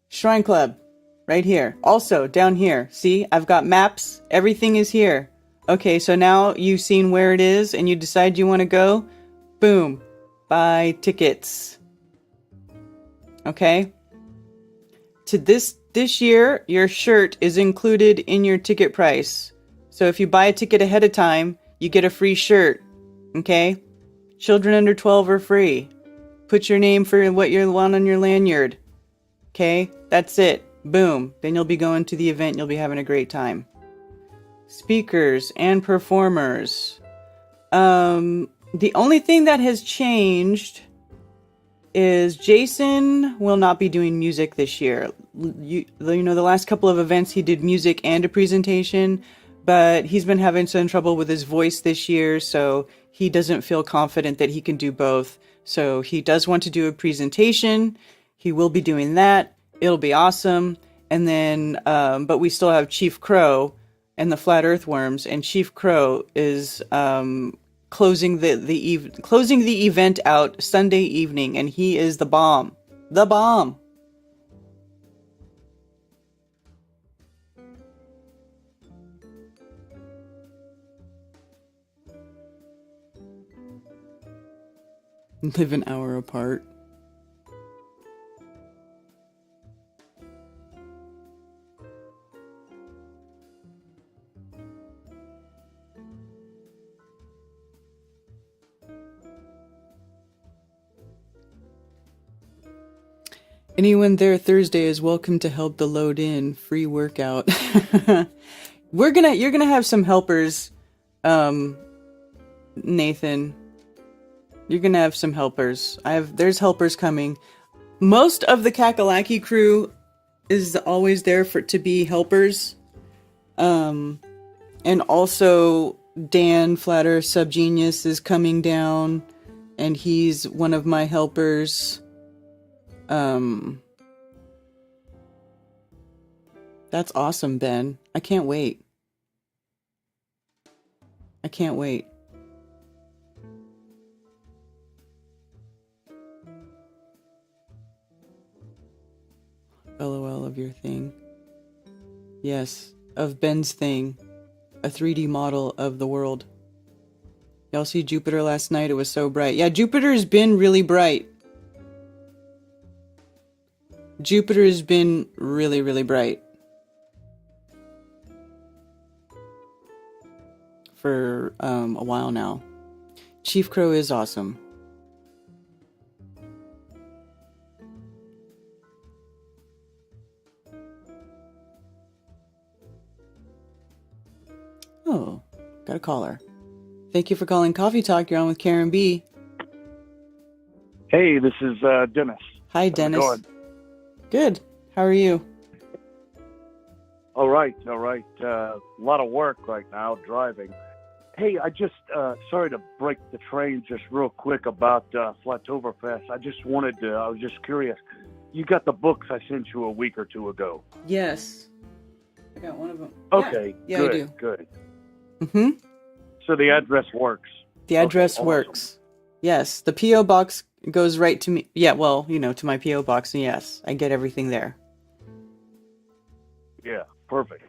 Shrine Club, right here. Also, down here. See, I've got maps. Everything is here. Okay, so now you've seen where it is and you decide you want to go. Boom. Buy tickets. Okay? To this year, your shirt is included in your ticket price. So if you buy a ticket ahead of time, you get a free shirt. Okay? Children under 12 are free. Put your name for what you want on your lanyard. Okay? That's it. Boom. Then you'll be going to the event. You'll be having a great time. Speakers and performers. The only thing that has changed is Jason will not be doing music this year. You know, the last couple of events he did music and a presentation, but he's been having some trouble with his voice this year, so he doesn't feel confident that he can do both. So he does want to do a presentation. He will be doing that. It'll be awesome. And then, but we still have Chief Crow and the Flat Earthworms, and Chief Crow is closing the event out Sunday evening, and he is the bomb. The bomb. Live an hour apart. Anyone there Thursday is welcome to help the load in. Free workout. You're gonna have some helpers, Nathan. You're gonna have some helpers. There's helpers coming. Most of the Kakalaki crew is always there to be helpers. And also Dan Flatter Subgenius is coming down, and he's one of my helpers. That's awesome, Ben. I can't wait. I can't wait. LOL of your thing. Yes, of Ben's thing. A 3D model of the world. Y'all see Jupiter last night? It was so bright. Yeah, Jupiter's been really bright. Jupiter has been really, really bright. For a while now. Chief Crow is awesome. Oh, got a caller. Thank you for calling Coffee Talk. You're on with Karen B. Hey, this is Dennis. Hi, Dennis. How's it going? Good. How are you? All right. A lot of work right now, driving. Hey, I just, sorry to break the train just real quick about Flattoberfest. I was just curious. You got the books I sent you a week or two ago? Yes. I got one of them. Okay. Yeah, good, I do. Good. Mm-hmm. So the address works? The address works. Awesome. Yes. The P.O. box goes right to me. Yeah, well, to my P.O. box. And yes, I get everything there. Yeah, perfect.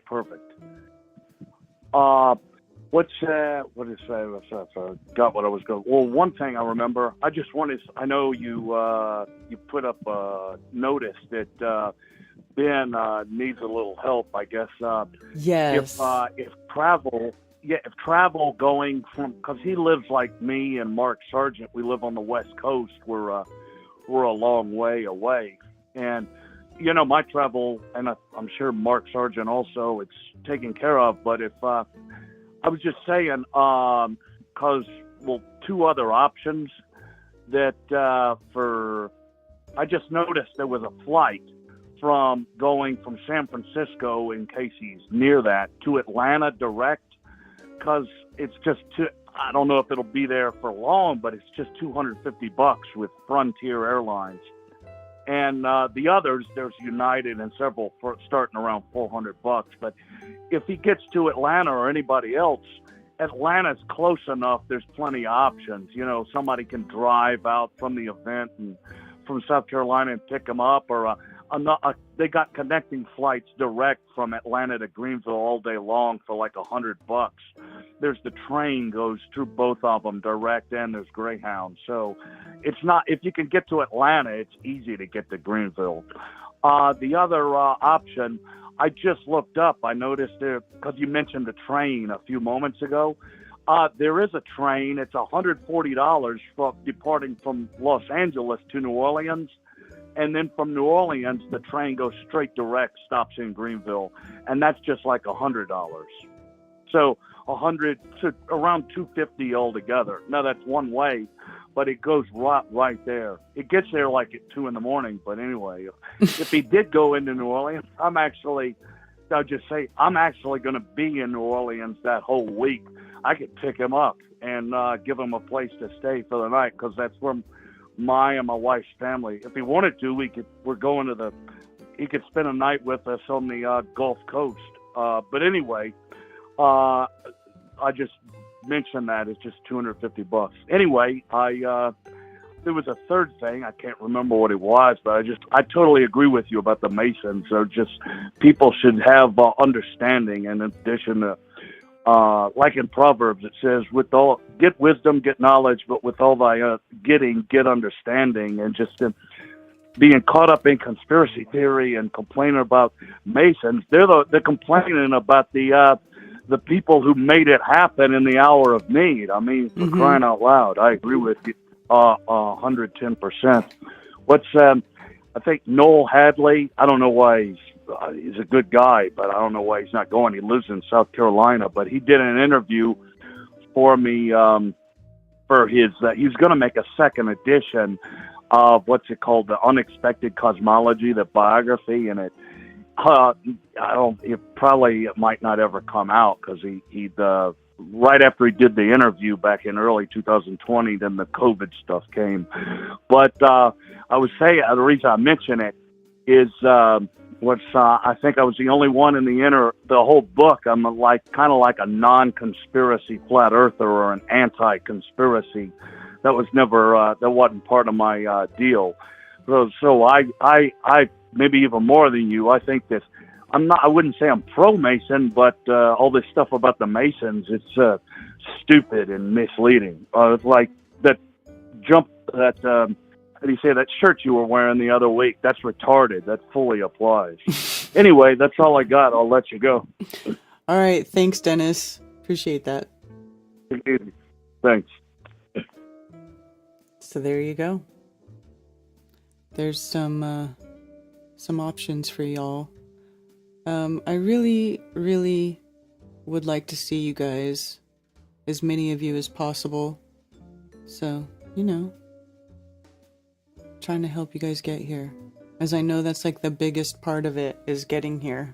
What is that? I forgot what I was going. Well, one thing I remember, I know you put up a notice that Ben needs a little help. I guess. Yes. If travel yeah, if travel going from, because he lives like me and Mark Sargent, we live on the West Coast. We're a long way away, and my travel, and I'm sure Mark Sargent also, it's taken care of. But if I was just saying, because two other options that I just noticed there was a flight from going from San Francisco, in case he's near that, to Atlanta direct, because it's just I don't know if it'll be there for long, but it's just $250 with Frontier Airlines. And the others, there's United and several starting around $400. But if he gets to Atlanta or anybody else, Atlanta's close enough. There's plenty of options. Somebody can drive out from the event and from South Carolina and pick them up, or they got connecting flights direct from Atlanta to Greenville all day long for like $100. There's the train goes through both of them direct, and there's Greyhound. So it's not, if you can get to Atlanta, it's easy to get to Greenville. The other option, I just looked up. I noticed there, because you mentioned the train a few moments ago. There is a train. It's $140 for departing from Los Angeles to New Orleans. And then from New Orleans, the train goes straight direct, stops in Greenville. And that's just like $100. So around $250 altogether. Now that's one way, but it goes right there. It gets there like at 2 a.m. But anyway, if he did go into New Orleans, I'm actually going to be in New Orleans that whole week. I could pick him up and give him a place to stay for the night, because that's where my and my wife's family. If he wanted to, he could spend a night with us on the Gulf Coast. But anyway, I just mentioned that it's just $250. Anyway, there was a third thing. I can't remember what it was, but I totally agree with you about the Masons. They're just, people should have understanding, in addition to, like in Proverbs, it says, get wisdom, get knowledge, but with all thy getting, get understanding. And just being caught up in conspiracy theory and complaining about Masons, they're complaining about the people who made it happen in the hour of need. I mean, for crying out loud, I agree with you 110%. I think Noel Hadley, I don't know why he's a good guy, but I don't know why he's not going. He lives in South Carolina, but he did an interview for me for his, he's going to make a second edition of what's it called, The Unexpected Cosmology, the biography, and it might not ever come out, because he right after he did the interview back in early 2020, then the COVID stuff came. But I would say the reason I mention it is I think I was the only one in the whole book. I'm kind of like a non-conspiracy flat earther or an anti-conspiracy. That was never that wasn't part of my deal. So I maybe even more than you. I think that I wouldn't say I'm pro-Mason, but all this stuff about the Masons, it's stupid and misleading. It's like that how do you say, that shirt you were wearing the other week? That's retarded. That fully applies. Anyway, that's all I got. I'll let you go. All right. Thanks, Dennis. Appreciate that. Thanks. So there you go. There's some options for y'all. I really, really would like to see you guys, as many of you as possible. So, trying to help you guys get here, as I know that's like the biggest part of it, is getting here.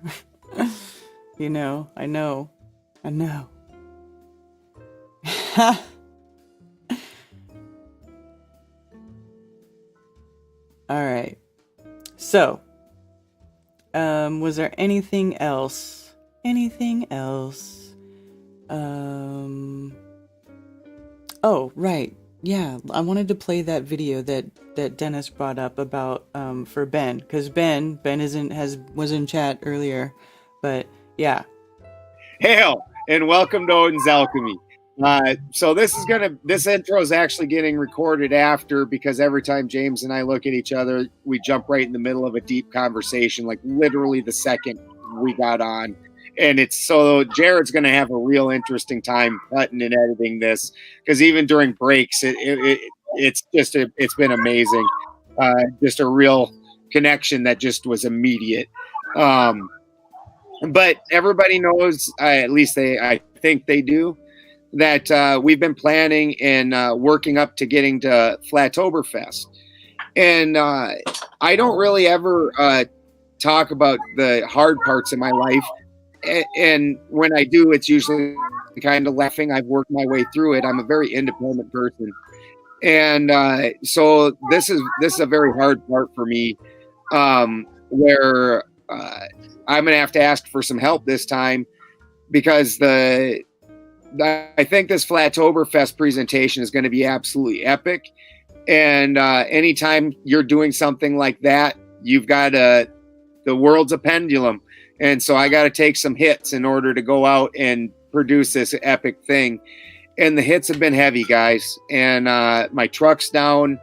I know. All right. So, was there anything else? Oh, right. Yeah, I wanted to play that video that Dennis brought up about for Ben, because Ben was in chat earlier, but yeah. Hail and welcome to Odin's Alchemy. So this intro is actually getting recorded after, because every time James and I look at each other, we jump right in the middle of a deep conversation, like literally the second we got on. And it's so Jared's going to have a real interesting time cutting and editing this, because even during breaks, it's been amazing. Just a real connection that just was immediate. But everybody knows, at least I think they do, that we've been planning and working up to getting to Flatoberfest. And I don't really ever talk about the hard parts of my life. And when I do, it's usually kind of laughing. I've worked my way through it. I'm a very independent person. And so this is a very hard part for me, where I'm going to have for some help this time, because I think this Flatoberfest presentation is going to be absolutely epic. And anytime you're doing something like that, you've got the world's a pendulum. And so I got to take some hits in order to go out and produce this epic thing. And the hits have been heavy, guys. And my truck's down.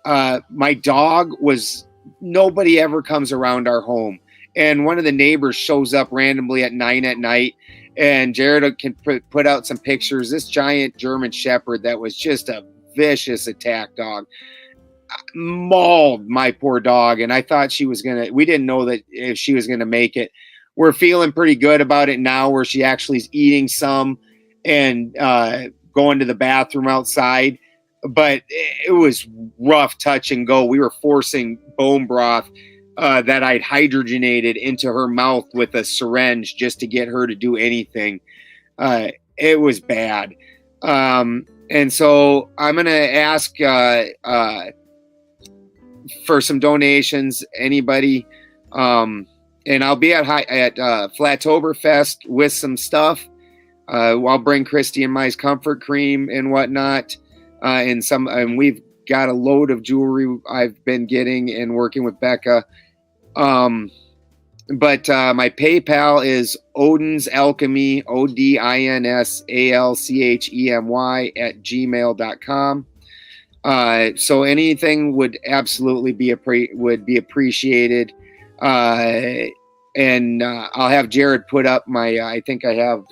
My dog nobody ever comes around our home. And one of the neighbors shows up randomly at 9 at night. And Jared can put out some pictures. This giant German Shepherd that was just a vicious attack dog mauled my poor dog. And I thought we didn't know that if she was going to make it. We're feeling pretty good about it now, where she actually is eating some and going to the bathroom outside. But it was rough touch and go. We were forcing bone broth that I'd hydrogenated into her mouth with a syringe just to get her to do anything. It was bad. And so I'm going to ask for some donations, anybody. And I'll be at Flatoberfest with some stuff. I'll bring Christy and Mai's comfort cream and whatnot. And we've got a load of jewelry I've been getting and working with Becca. But my PayPal is Odin's Alchemy, ODINSALCHEMY @gmail.com. So anything would absolutely be appreciated. And I'll have Jared put up my, I think I have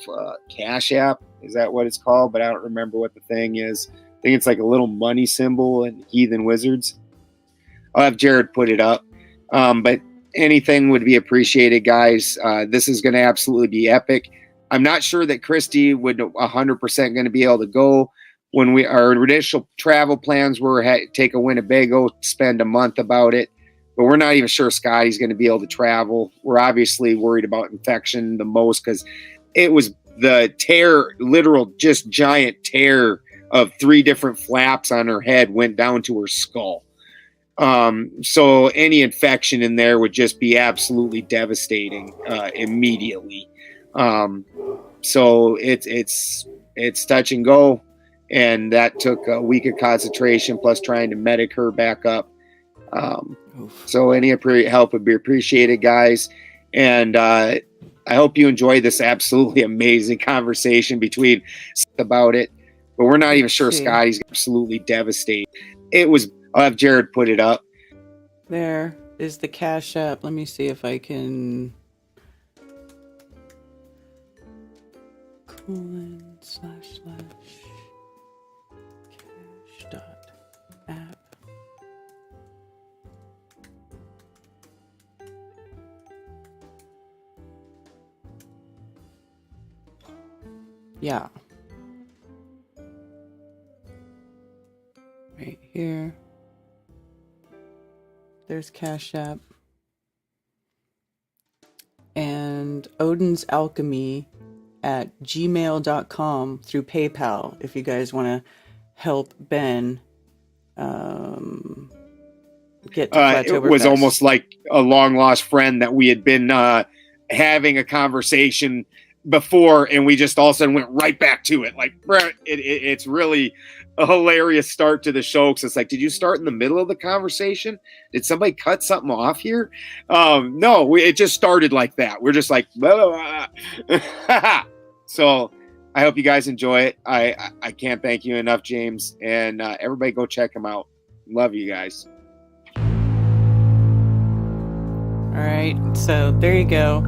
Cash App. Is that what it's called? But I don't remember what the thing is. I think it's like a little money symbol and Heathen Wizards. I'll have Jared put it up. But anything would be appreciated, guys. This is going to absolutely be epic. I'm not sure that Christy would 100% going to be able to go. When our initial travel plans were take a Winnebago, spend a month about it. But we're not even sure Scotty's going to be able to travel. We're obviously worried about infection the most, because it was the literal just giant tear of 3 different flaps on her head went down to her skull. So any infection in there would just be absolutely devastating immediately. So it's touch and go. And that took a week of concentration plus trying to medic her back up. So any help would be appreciated, guys. And I hope you enjoy this absolutely amazing conversation between about it. But we're not even sure Scotty's absolutely devastated. I'll have Jared put it up. There is the Cash App. Let me see if I can... //cash.app. Yeah. Right here. There's Cash App. And Odin's Alchemy @gmail.com through PayPal if you guys want to help Ben get to Flatoberfest. It was almost like a long lost friend that we had been having a conversation before, and we just all of a sudden went right back to it. Like, it's really a hilarious start to the show, because it's like, did you start in the middle of the conversation? Did somebody cut something off here? No, it just started like that. We're just like, blah, blah, blah. So I hope you guys enjoy it. I can't thank you enough, James, and everybody go check him out. Love you guys. All right, so there you go.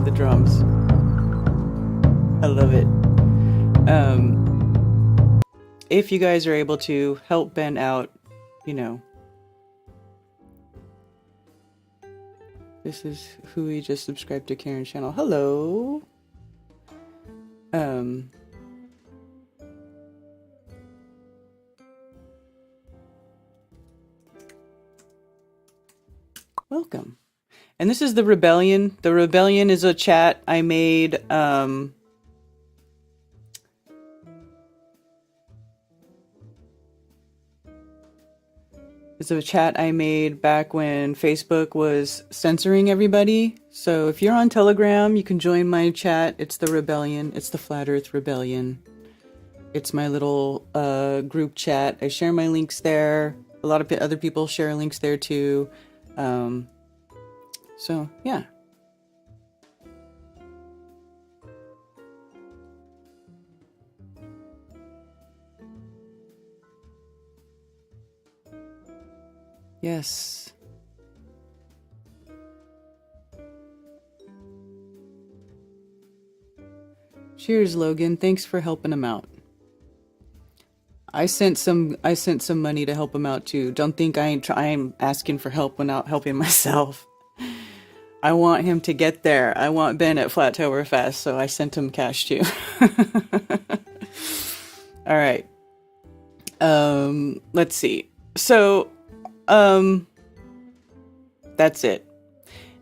love the drums. I love it. If you guys are able to help Ben out, you know, this is who we just subscribed to Karen's channel. Hello. Welcome. And this is the Rebellion. The Rebellion is a chat I made, it's a chat I made back when Facebook was censoring everybody. So if you're on Telegram, you can join my chat. It's the Rebellion. It's the Flat Earth Rebellion. It's my little group chat. I share my links there. A lot of other people share links there too. So yeah. Yes. Cheers, Logan. Thanks for helping him out. I sent some money to help him out too. Don't think I'm asking for help without helping myself. I want him to get there. I want Ben at Flattoberfest, so I sent him cash too. All right. Let's see. So, that's it.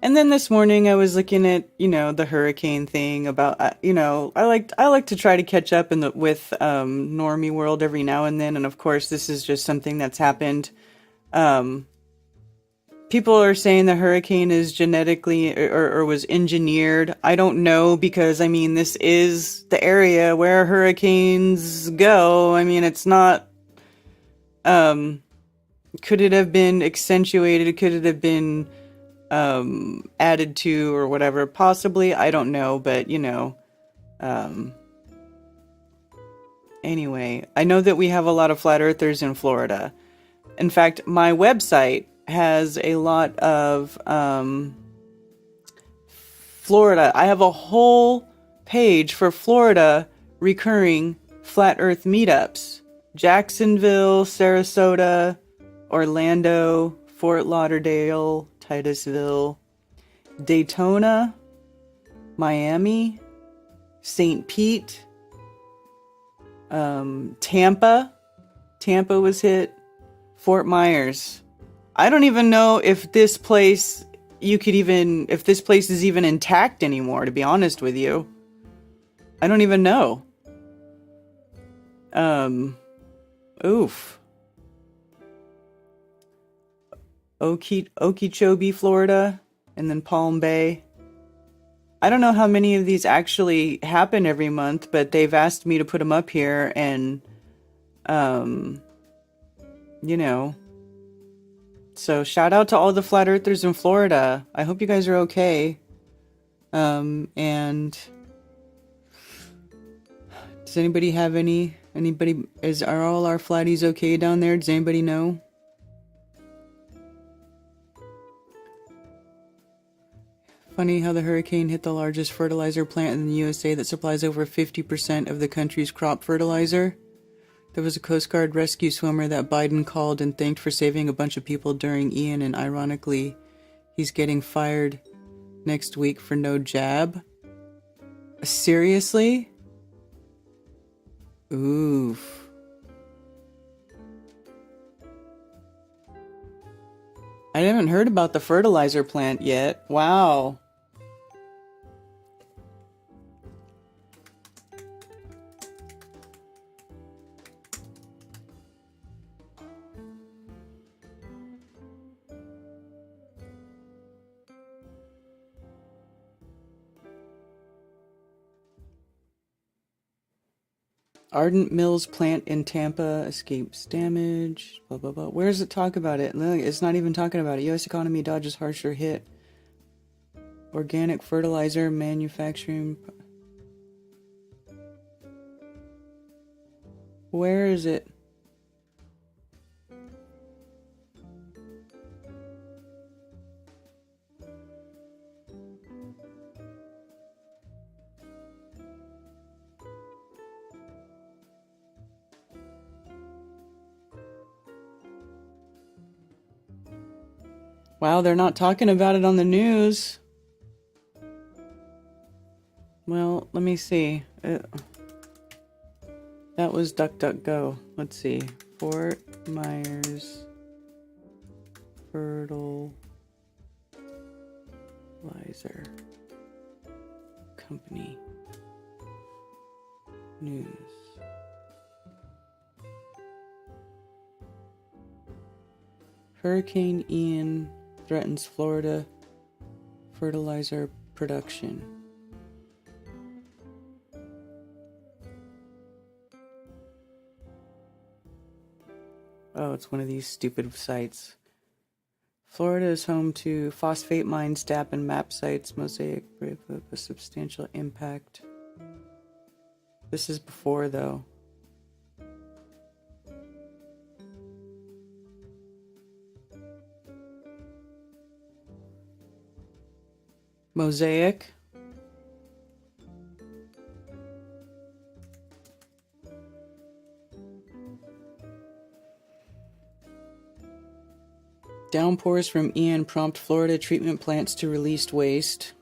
And then this morning I was looking at, you know, the hurricane thing about, you know, I like to try to catch up with Normie World every now and then. And of course, this is just something that's happened. People are saying the hurricane is genetically or was engineered. I don't know, because I mean, this is the area where hurricanes go. I mean, it's not, could it have been accentuated? Could it have been added to or whatever? Possibly. I don't know, but you know, anyway, I know that we have a lot of flat earthers in Florida. In fact, my website has a lot of Florida. I have a whole page for Florida recurring flat earth meetups. Jacksonville, Sarasota, Orlando, Fort Lauderdale, Titusville, Daytona, Miami, St. Pete, Tampa. Tampa was hit. Fort Myers. I don't even know if this place if this place is even intact anymore, to be honest with you. I don't even know. Oof. Okeechobee, Florida, and then Palm Bay. I don't know how many of these actually happen every month, but they've asked me to put them up here, and you know, so shout out to all the flat earthers in Florida. I hope you guys are okay. And does anybody have are all our flatties okay down there? Does anybody know? Funny how the hurricane hit the largest fertilizer plant in the USA that supplies over 50% of the country's crop fertilizer. There was a Coast Guard rescue swimmer that Biden called and thanked for saving a bunch of people during Ian, and ironically, he's getting fired next week for no jab. Seriously? Oof. I haven't heard about the fertilizer plant yet. Wow. Ardent Mills plant in Tampa escapes damage. Blah, blah, blah. Where does it talk about it? Look, it's not even talking about it. U.S. economy dodges harsher hit. Organic fertilizer manufacturing. Where is it? Wow, they're not talking about it on the news. Well, let me see. That was DuckDuckGo. Let's see. Fort Myers Fertilizer Company News. Hurricane Ian threatens Florida fertilizer production. Oh, it's one of these stupid sites. Florida is home to phosphate mines, DAP, and MAP sites. Mosaic brave up a substantial impact. This is before, though. Mosaic. Downpours from Ian prompt Florida treatment plants to release waste.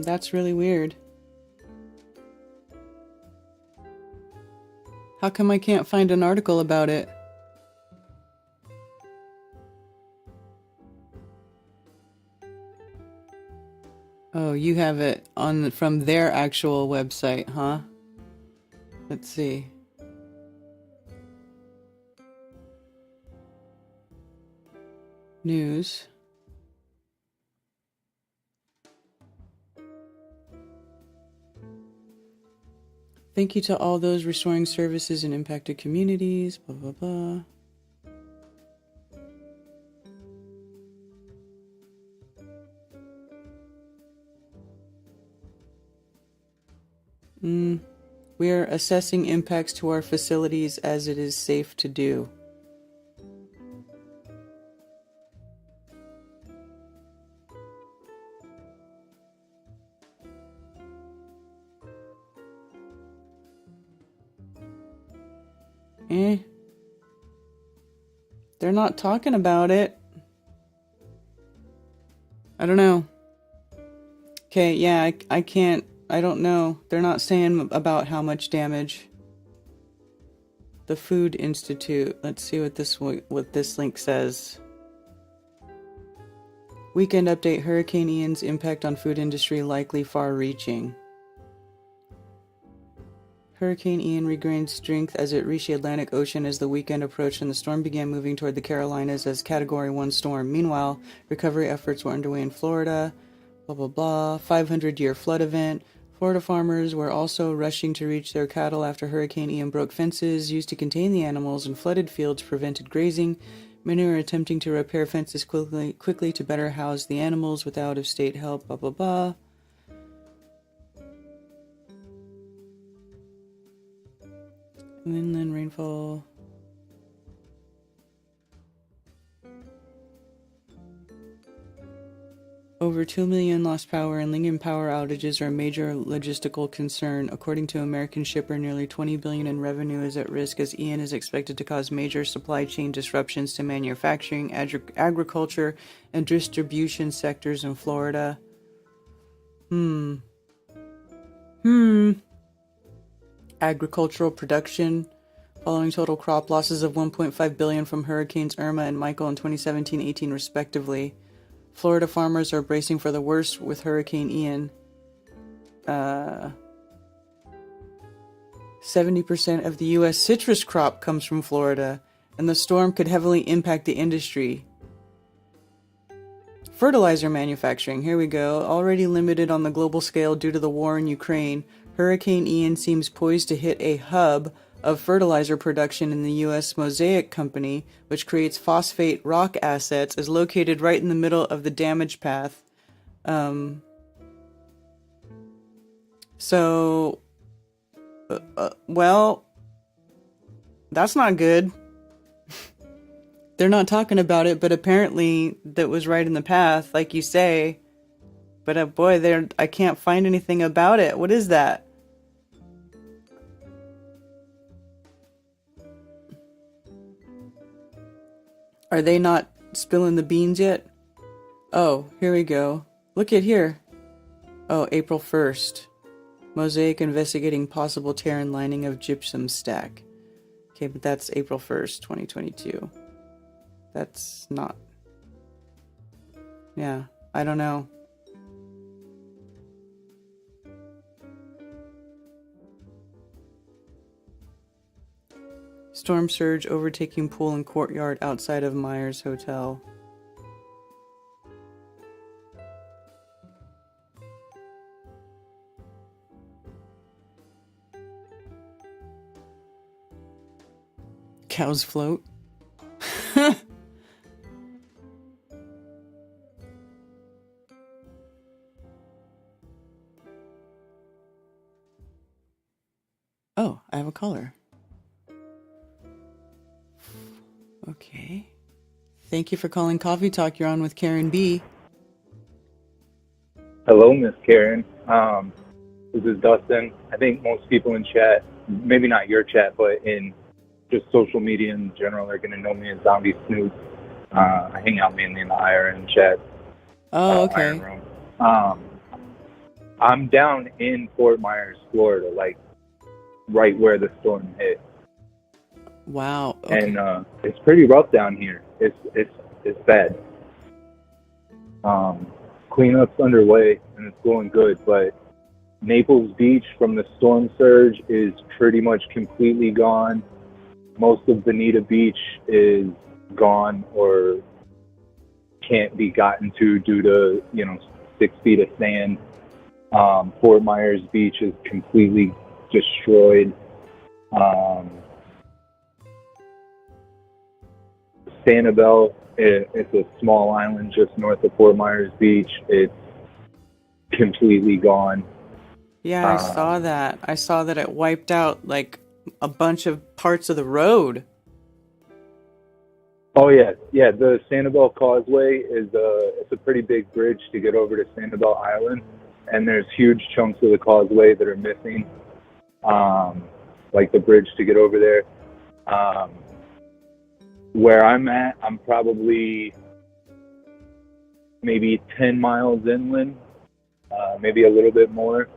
That's really weird. How come I can't find an article about it? Oh, you have it on from their actual website, huh? Let's see. News. Thank you to all those restoring services in impacted communities, blah, blah, blah. We are assessing impacts to our facilities as it is safe to do. They're not talking about it. I don't know. Okay, yeah, I can't. I don't know. They're not saying about how much damage. The Food Institute. Let's see what this link says. Weekend update: Hurricane Ian's impact on food industry likely far-reaching. Hurricane Ian regained strength as it reached the Atlantic Ocean as the weekend approached and the storm began moving toward the Carolinas as Category 1 storm. Meanwhile, recovery efforts were underway in Florida. Blah, blah, blah. 500-year flood event. Florida farmers were also rushing to reach their cattle after Hurricane Ian broke fences used to contain the animals and flooded fields prevented grazing. Many are attempting to repair fences quickly to better house the animals with out-of-state help. Blah, blah, blah. Inland rainfall. Over 2 million lost power and lingering power outages are a major logistical concern. According to American shipper, nearly $20 billion in revenue is at risk as Ian is expected to cause major supply chain disruptions to manufacturing, agriculture, and distribution sectors in Florida. Agricultural production. Following total crop losses of $1.5 billion from Hurricanes Irma and Michael in 2017-18 respectively. Florida farmers are bracing for the worst with Hurricane Ian. 70% of the U.S. citrus crop comes from Florida, and the storm could heavily impact the industry. Fertilizer manufacturing, here we go. Already limited on the global scale due to the war in Ukraine, Hurricane Ian seems poised to hit a hub of fertilizer production in the U.S. Mosaic Company, which creates phosphate rock assets, is located right in the middle of the damage path. Well, that's not good. they're not talking about it, but apparently that was right in the path, like you say. But boy, I can't find anything about it. What is that? Are they not spilling the beans yet? Oh, here we go. Look at here. Oh, April 1st. Mosaic investigating possible tear and lining of gypsum stack. Okay, but that's April 1st, 2022. That's not... Yeah, I don't know. Storm surge overtaking pool and courtyard outside of Myers Hotel. Cows float. Oh, I have a caller. Okay. Thank you for calling Coffee Talk. You're on with Karen B. Hello, Miss Karen. This is Dustin. I think most people in chat, maybe not your chat, but in just social media in general, are going to know me as Zombie Snoop. I hang out mainly in the IRN chat. Oh, okay. IRN room. I'm down in Fort Myers, Florida, like right where the storm hit. Wow. Okay. And it's pretty rough down here. It's bad. Cleanup's underway and it's going good, but Naples Beach from the storm surge is pretty much completely gone. Most of Bonita Beach is gone or can't be gotten to due to 6 feet of sand. Fort Myers Beach is completely destroyed. Sanibel, it's a small island just north of Fort Myers Beach. It's completely gone. Yeah, I saw that. I saw that it wiped out like a bunch of parts of the road. Oh yeah. The Sanibel Causeway it's a pretty big bridge to get over to Sanibel Island, and there's huge chunks of the causeway that are missing, like the bridge to get over there. Where I'm at, I'm probably maybe 10 miles inland, maybe a little bit more.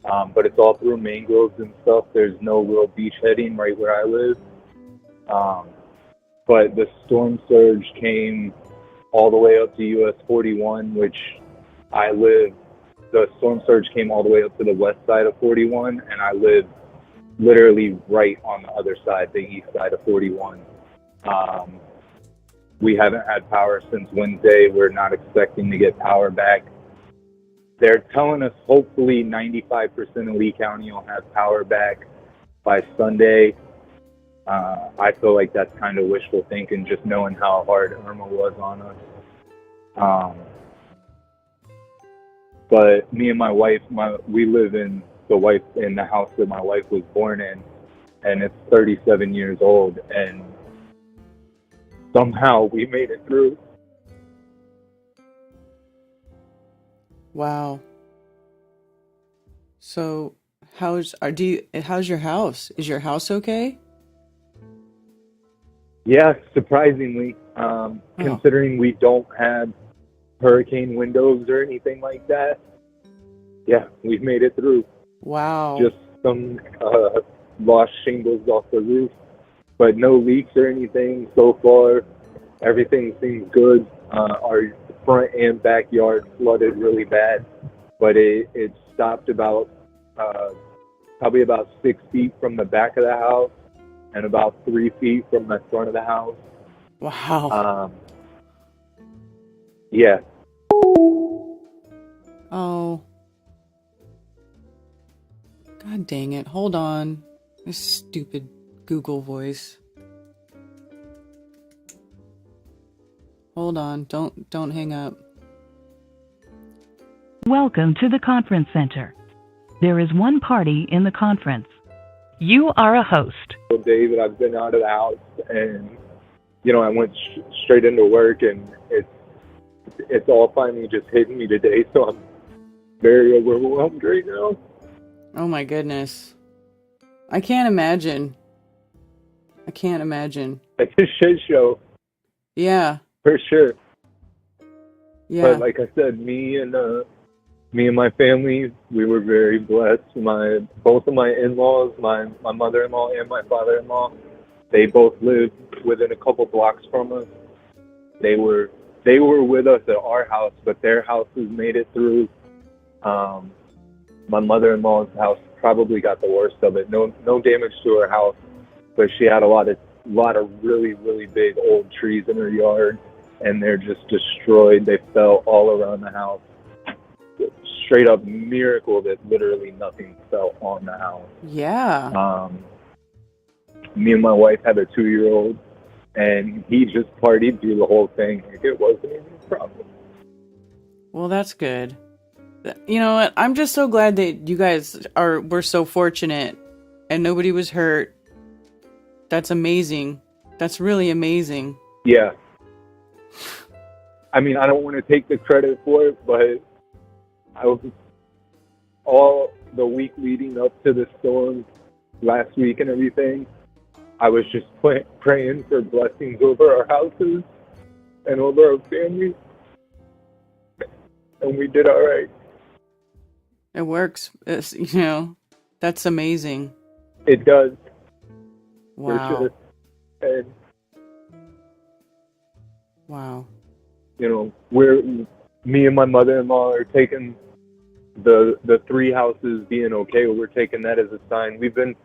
But it's all through mangroves and stuff. There's no real beach heading right where I live. But the storm surge came all the way up to US 41, which I live. The storm surge came all the way up to the west side of 41, and I live literally right on the other side, the east side of 41. We haven't had power since Wednesday. We're not expecting to get power back. They're telling us hopefully 95% of Lee County will have power back by Sunday. I feel like that's kind of wishful thinking, just knowing how hard Irma was on us. But me and my wife, we live in the house that my wife was born in, and it's 37 years old, and somehow we made it through. Wow. So, how's your house? Is your house okay? Yeah, surprisingly, considering we don't have hurricane windows or anything like that. Yeah, we've made it through. Wow. Just some lost shingles off the roof, but no leaks or anything so far. Everything seems good. Our front and backyard flooded really bad, but it stopped about probably about 6 feet from the back of the house and about 3 feet from the front of the house. Wow. Yeah. Oh. God dang it. Hold on. This stupid Google voice. Hold on. Don't hang up. Welcome to the conference center. There is one party in the conference. You are a host. Day that I've been out of the house, and I went straight into work, and it's all finally just hitting me today. So I'm very overwhelmed right now. Oh my goodness. I can't imagine. I can't imagine. It's a shit show Yeah. for sure. Yeah. But like I said, me and my family, we were very blessed. Both of my in-laws, my mother-in-law and my father-in-law, they both lived within a couple blocks from us. They were with us at our house, but their houses made it through. My mother-in-law's house probably got the worst of it. No damage to her house, but she had a lot of really, really big old trees in her yard, and they're just destroyed. They fell all around the house. Straight up miracle that literally nothing fell on the house. Yeah. Me and my wife had a 2-year-old, and he just partied through the whole thing. Like, it wasn't even a problem. Well, that's good. You know what? I'm just so glad that you guys were so fortunate and nobody was hurt. That's amazing. That's really amazing. Yeah. I mean, I don't want to take the credit for it, but I was all the week leading up to the storm last week and everything, I was just praying for blessings over our houses and over our families, and we did all right. It works. That's amazing. It does. Wow. For sure. And, wow. Me and my mother-in-law are taking the 3 houses being okay. We're taking that as a sign. We've been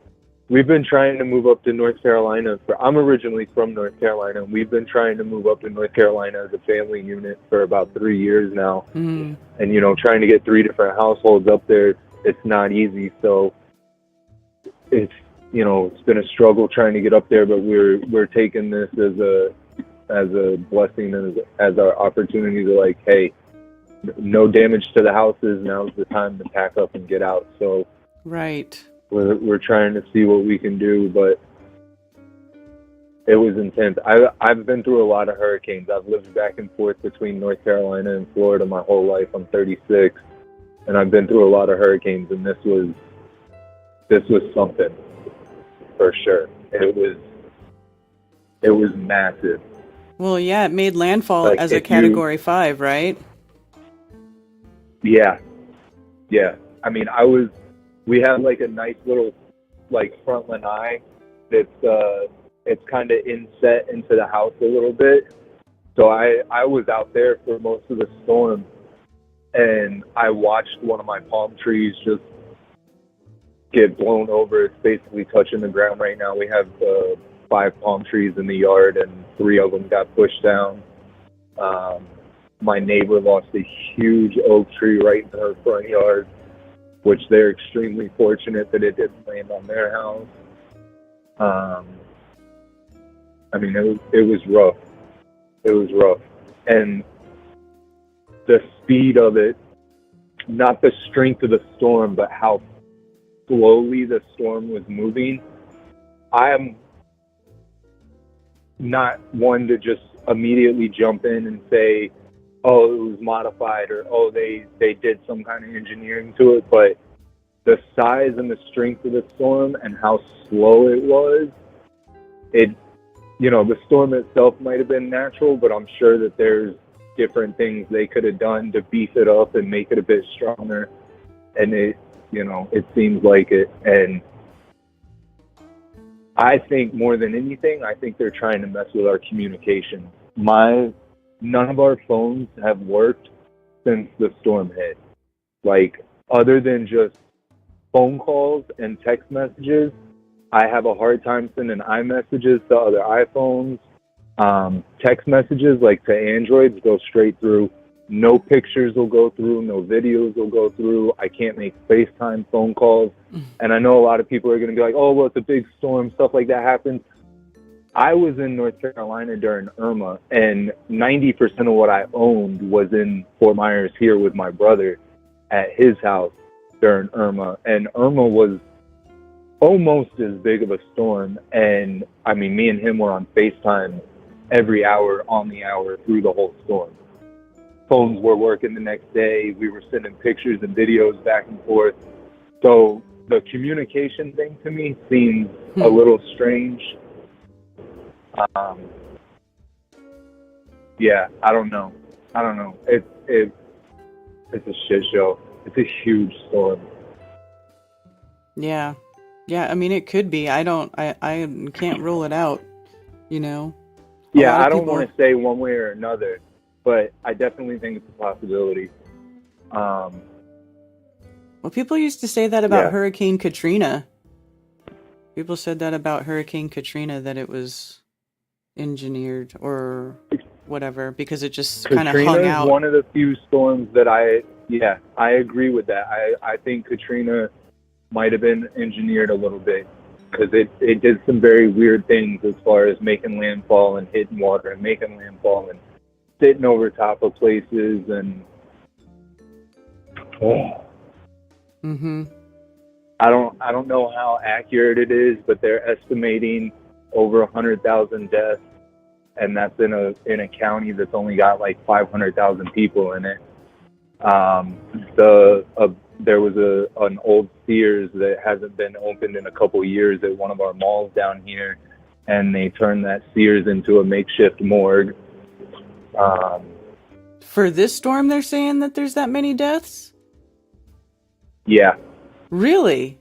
trying to move up to North Carolina. I'm originally from North Carolina, and we've been trying to move up to North Carolina as a family unit for about 3 years now. Mm-hmm. And, trying to get 3 different households up there, it's not easy. So it's been a struggle trying to get up there, but we're taking this as a blessing and as our opportunity to, like, hey, no damage to the houses. Now's the time to pack up and get out. So right. We're trying to see what we can do, but it was intense. I've been through a lot of hurricanes. I've lived back and forth between North Carolina and Florida my whole life. I'm 36, and I've been through a lot of hurricanes, and this was something for sure. It was massive. Well, yeah, it made landfall as a Category 5, right? Yeah. I mean, we have like a nice little like front lanai it's kind of inset into the house a little bit. So I was out there for most of the storm, and I watched one of my palm trees just get blown over. It's basically touching the ground right now. We have 5 palm trees in the yard, and 3 of them got pushed down. My neighbor lost a huge oak tree right in her front yard, which they're extremely fortunate that it didn't land on their house. I mean, it was rough. It was rough. And the speed of it, not the strength of the storm, but how slowly the storm was moving. I am not one to just immediately jump in and say, oh, it was modified, or oh, they did some kind of engineering to it. But the size and the strength of the storm and how slow it was, the storm itself might have been natural, but I'm sure that there's different things they could have done to beef it up and make it a bit stronger. And it seems like it. And I think more than anything, I think they're trying to mess with our communication. None of our phones have worked since the storm hit. Like, other than just phone calls and text messages, I have a hard time sending iMessages to other iPhones. Text messages, like to Androids, go straight through. No pictures will go through. No videos will go through. I can't make FaceTime phone calls. And I know a lot of people are going to be like, oh, well, it's a big storm. Stuff like that happens. I was in North Carolina during Irma, and 90% of what I owned was in Fort Myers here with my brother at his house during Irma. And Irma was almost as big of a storm. And I mean, me and him were on FaceTime every hour on the hour through the whole storm. Phones were working the next day. We were sending pictures and videos back and forth. So the communication thing to me seems a little strange. Yeah, I don't know. It's a shit show. It's a huge storm. Yeah. Yeah, I mean, it could be. I can't rule it out, you know? Yeah, I don't want to say one way or another, but I definitely think it's a possibility. Well, people used to say that about Hurricane Katrina. People said that about Hurricane Katrina, that it was engineered or whatever, because it just kind of hung out. Katrina is one of the few storms that I agree with that. I think Katrina might have been engineered a little bit, because it did some very weird things as far as making landfall and hitting water and making landfall and sitting over top of places and I don't know how accurate it is, but they're estimating over 100,000 deaths, and that's in a county that's only got like 500,000 people in it. There was an old Sears that hasn't been opened in a couple years at one of our malls down here, and they turned that Sears into a makeshift morgue. For this storm, they're saying that there's that many deaths? Yeah. Really?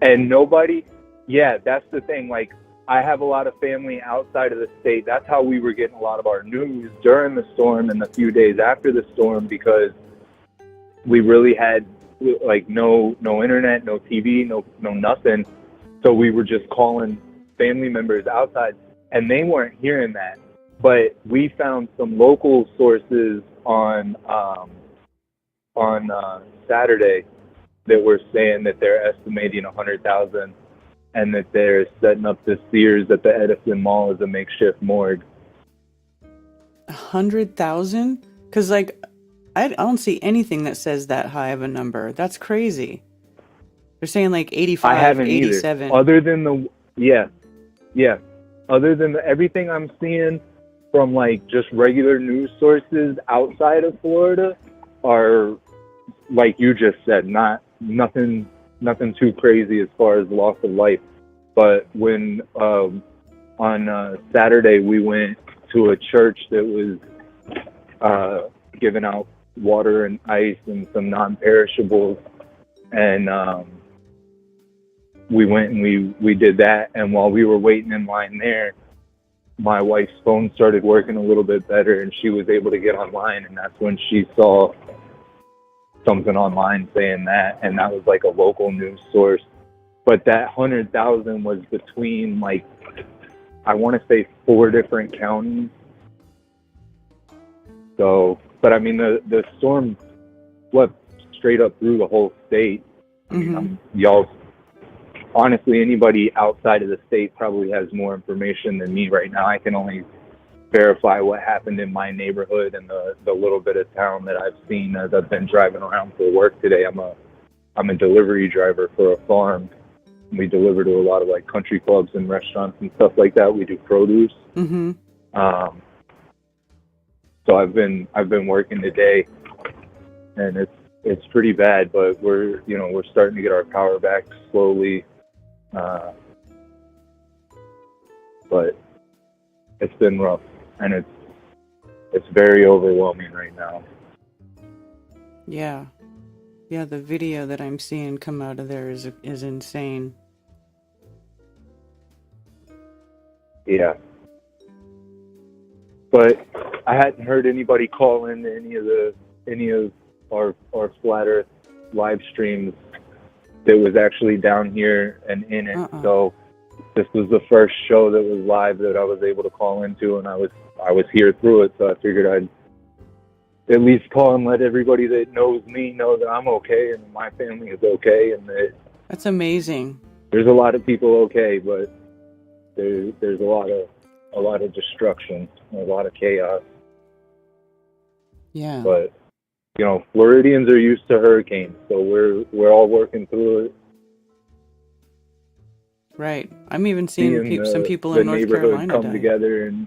And that's the thing. Like, I have a lot of family outside of the state. That's how we were getting a lot of our news during the storm and the few days after the storm, because we really had like no internet, no TV, no nothing. So we were just calling family members outside, and they weren't hearing that. But we found some local sources on Saturday that were saying that they're estimating 100,000, and that they're setting up the Sears at the Edison Mall as a makeshift morgue. 100,000? Because like, I don't see anything that says that high of a number. That's crazy. They're saying like 85, I haven't 87. Either. Other than other than everything I'm seeing from like just regular news sources outside of Florida are, like you just said, nothing too crazy as far as loss of life. But when on Saturday we went to a church that was giving out water and ice and some non-perishables, and we went and we did that. And while we were waiting in line there, my wife's phone started working a little bit better, and she was able to get online, and that's when she saw something online saying that, and that was like a local news source. But that 100,000 was between, like, I want to say 4 different counties. So, but I mean, the storm swept straight up through the whole state. I mean, y'all, honestly, anybody outside of the state probably has more information than me right now. I can only verify what happened in my neighborhood and the little bit of town that I've seen as I've been driving around for work today. I'm a delivery driver for a farm. We deliver to a lot of like country clubs and restaurants and stuff like that. We do produce. So I've been working today, and it's pretty bad, but we're starting to get our power back slowly. But it's been rough, and it's very overwhelming right now. Yeah. Yeah, the video that I'm seeing come out of there is insane. Yeah. But I hadn't heard anybody call in any of our Flat Earth live streams that was actually down here and in it. So this was the first show that was live that I was able to call into, and I was here through it, so I figured I'd at least call and let everybody that knows me know that I'm okay and my family is okay, and that that's amazing. There's a lot of people okay, but there's a lot of destruction, a lot of chaos. Yeah. But Floridians are used to hurricanes, so we're all working through it. Right. I'm even seeing some people in North Carolina come together, and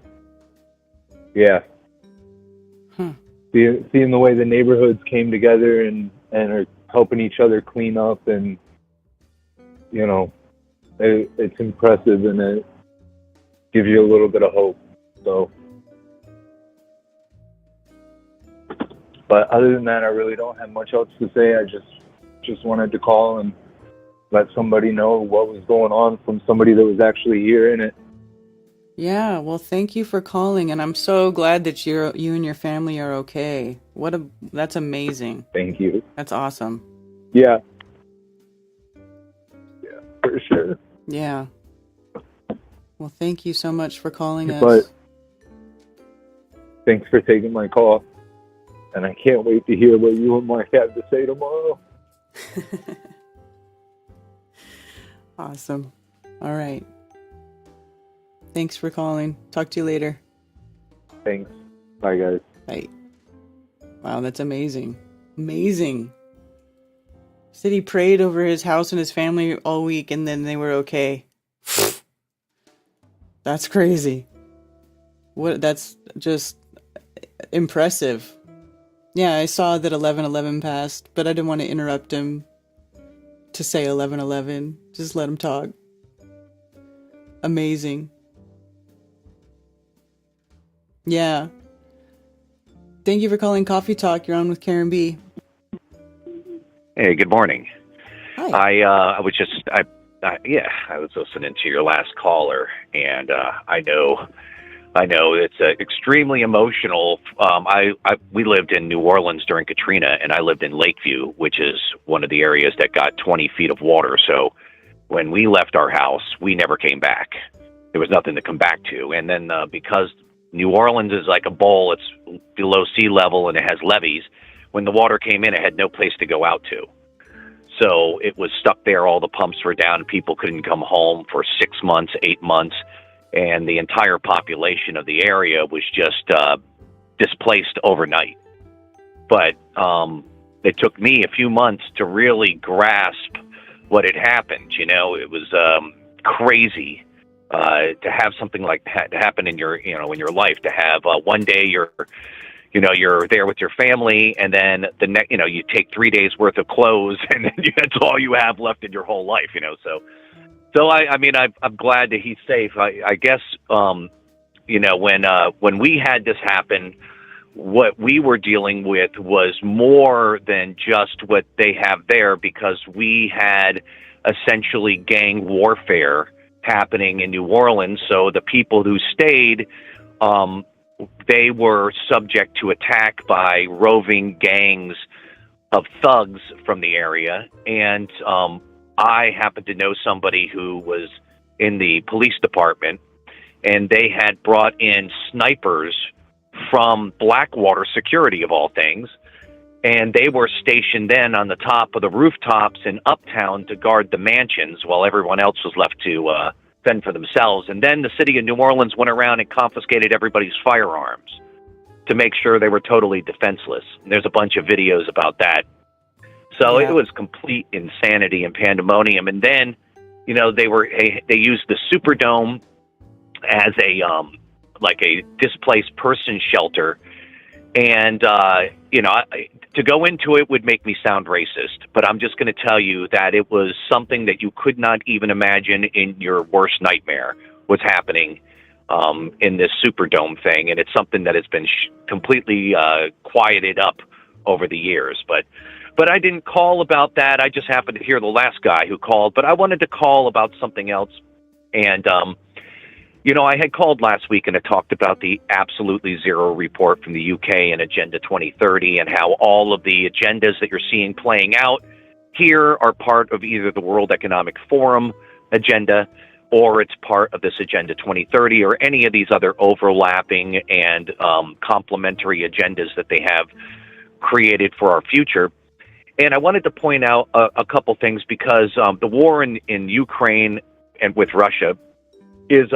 Yeah. Huh. Seeing the way the neighborhoods came together and are helping each other clean up, and it's impressive, and it gives you a little bit of hope. So, but other than that, I really don't have much else to say. I just wanted to call and let somebody know what was going on from somebody that was actually here in it. Yeah, well, thank you for calling, and I'm so glad that you and your family are okay. That's amazing. Thank you. That's awesome. Yeah. Yeah, for sure. Yeah. Well, thank you so much for calling us. But thanks for taking my call, and I can't wait to hear what you and Mark have to say tomorrow. Awesome. All right. Thanks for calling. Talk to you later. Thanks. Bye, guys. Bye. Wow, that's amazing. Amazing. Said he prayed over his house and his family all week, and then they were okay. That's crazy. That's just impressive. Yeah, I saw that 11:11 passed, but I didn't want to interrupt him to say 11:11. Just let him talk. Amazing. Yeah. Thank you for calling Coffee Talk. You're on with Karen B. Hey, good morning. Hi. I was listening to your last caller, and I know it's extremely emotional. We lived in New Orleans during Katrina, and I lived in Lakeview, which is one of the areas that got 20 feet of water. So when we left our house, we never came back. There was nothing to come back to. And then because New Orleans is like a bowl, it's below sea level and it has levees. When the water came in, it had no place to go out to. So it was stuck there. All the pumps were down. People couldn't come home for 6 months, 8 months. And the entire population of the area was just displaced overnight. But it took me a few months to really grasp what had happened. It was crazy to have something like that happen in your life. To have one day you're there with your family, and then the next, you take 3 days worth of clothes, and then that's all you have left in your whole life. So I'm glad that he's safe. I guess when we had this happen, what we were dealing with was more than just what they have there, because we had essentially gang warfare happening in New Orleans. So the people who stayed, they were subject to attack by roving gangs of thugs from the area. And I happened to know somebody who was in the police department, and they had brought in snipers from Blackwater Security, of all things, and they were stationed then on the top of the rooftops in Uptown to guard the mansions while everyone else was left to fend for themselves. And then the city of New Orleans went around and confiscated everybody's firearms to make sure they were totally defenseless. And there's a bunch of videos about that. So Yeah. It was complete insanity and pandemonium. And then, they used the Superdome as a displaced person shelter. And, to go into it would make me sound racist, but I'm just going to tell you that it was something that you could not even imagine in your worst nightmare was happening in this Superdome thing. And it's something that has been completely quieted up over the years. But I didn't call about that. I just happened to hear the last guy who called, but I wanted to call about something else. And, I had called last week and I talked about the Absolutely Zero report from the UK and Agenda 2030, and how all of the agendas that you're seeing playing out here are part of either the World Economic Forum agenda, or it's part of this Agenda 2030, or any of these other overlapping and complementary agendas that they have created for our future. And I wanted to point out a couple things, because the war in Ukraine and with Russia is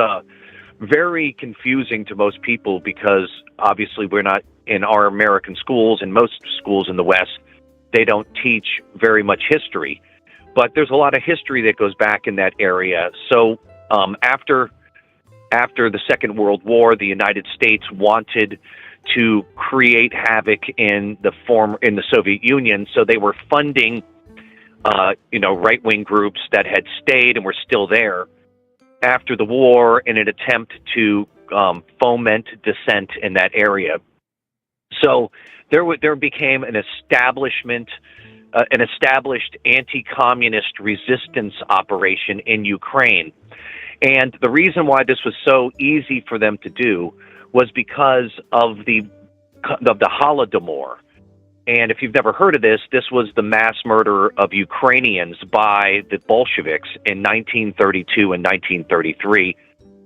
very confusing to most people, because obviously we're not in our American schools, and most schools in the West, they don't teach very much history. But there's a lot of history that goes back in that area. So after after the Second World War, the United States wanted to create havoc in the Soviet Union, so they were funding, right-wing groups that had stayed and were still there after the war in an attempt to foment dissent in that area. So there became an established anti-communist resistance operation in Ukraine. And the reason why this was so easy for them to do was because of the Holodomor. And if you've never heard of this, this was the mass murder of Ukrainians by the Bolsheviks in 1932 and 1933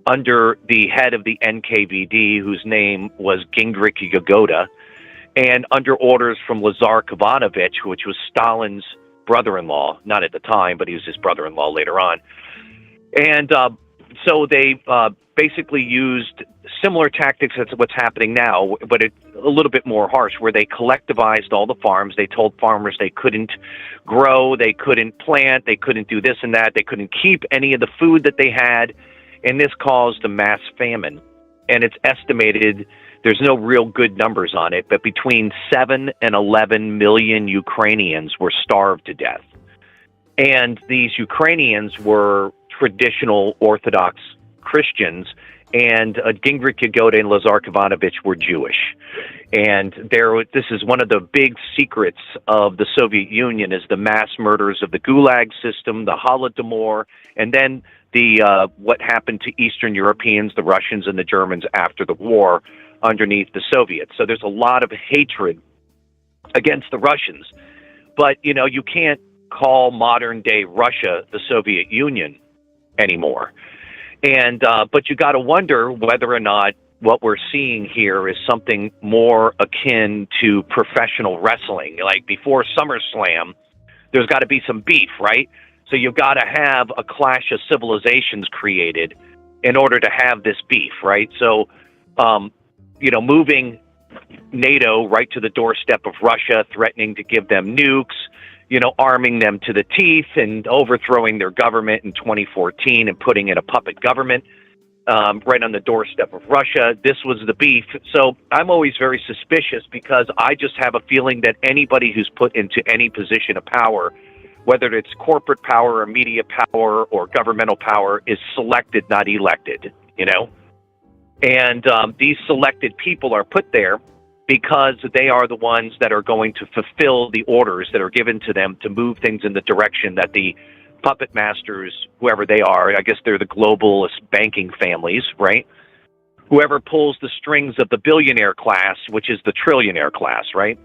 under the head of the NKVD, whose name was Gingrich Yagoda, and under orders from Lazar Kavanovich, which was Stalin's brother-in-law, not at the time, but he was his brother-in-law later on. And so they basically used similar tactics as what's happening now, but a little bit more harsh, where they collectivized all the farms. They told farmers they couldn't grow, they couldn't plant, they couldn't do this and that, they couldn't keep any of the food that they had, and this caused a mass famine. And it's estimated, there's no real good numbers on it, but between 7 and 11 million Ukrainians were starved to death. And these Ukrainians were traditional Orthodox Christians, and Gingrich Yagoda and Lazar Kavanovich were Jewish. And this is one of the big secrets of the Soviet Union, is the mass murders of the Gulag system, the Holodomor, and then what happened to Eastern Europeans, the Russians and the Germans after the war underneath the Soviets. So there's a lot of hatred against the Russians. But, you can't call modern day Russia the Soviet Union anymore. And but you got to wonder whether or not what we're seeing here is something more akin to professional wrestling. Like before SummerSlam, there's got to be some beef, right? So you've got to have a clash of civilizations created in order to have this beef, right? So, moving NATO right to the doorstep of Russia, threatening to give them nukes, arming them to the teeth and overthrowing their government in 2014 and putting in a puppet government right on the doorstep of Russia. This was the beef. So I'm always very suspicious, because I just have a feeling that anybody who's put into any position of power, whether it's corporate power or media power or governmental power, is selected, not elected, And these selected people are put there because they are the ones that are going to fulfill the orders that are given to them to move things in the direction that the puppet masters, whoever they are, I guess they're the globalist banking families, right? Whoever pulls the strings of the billionaire class, which is the trillionaire class, right?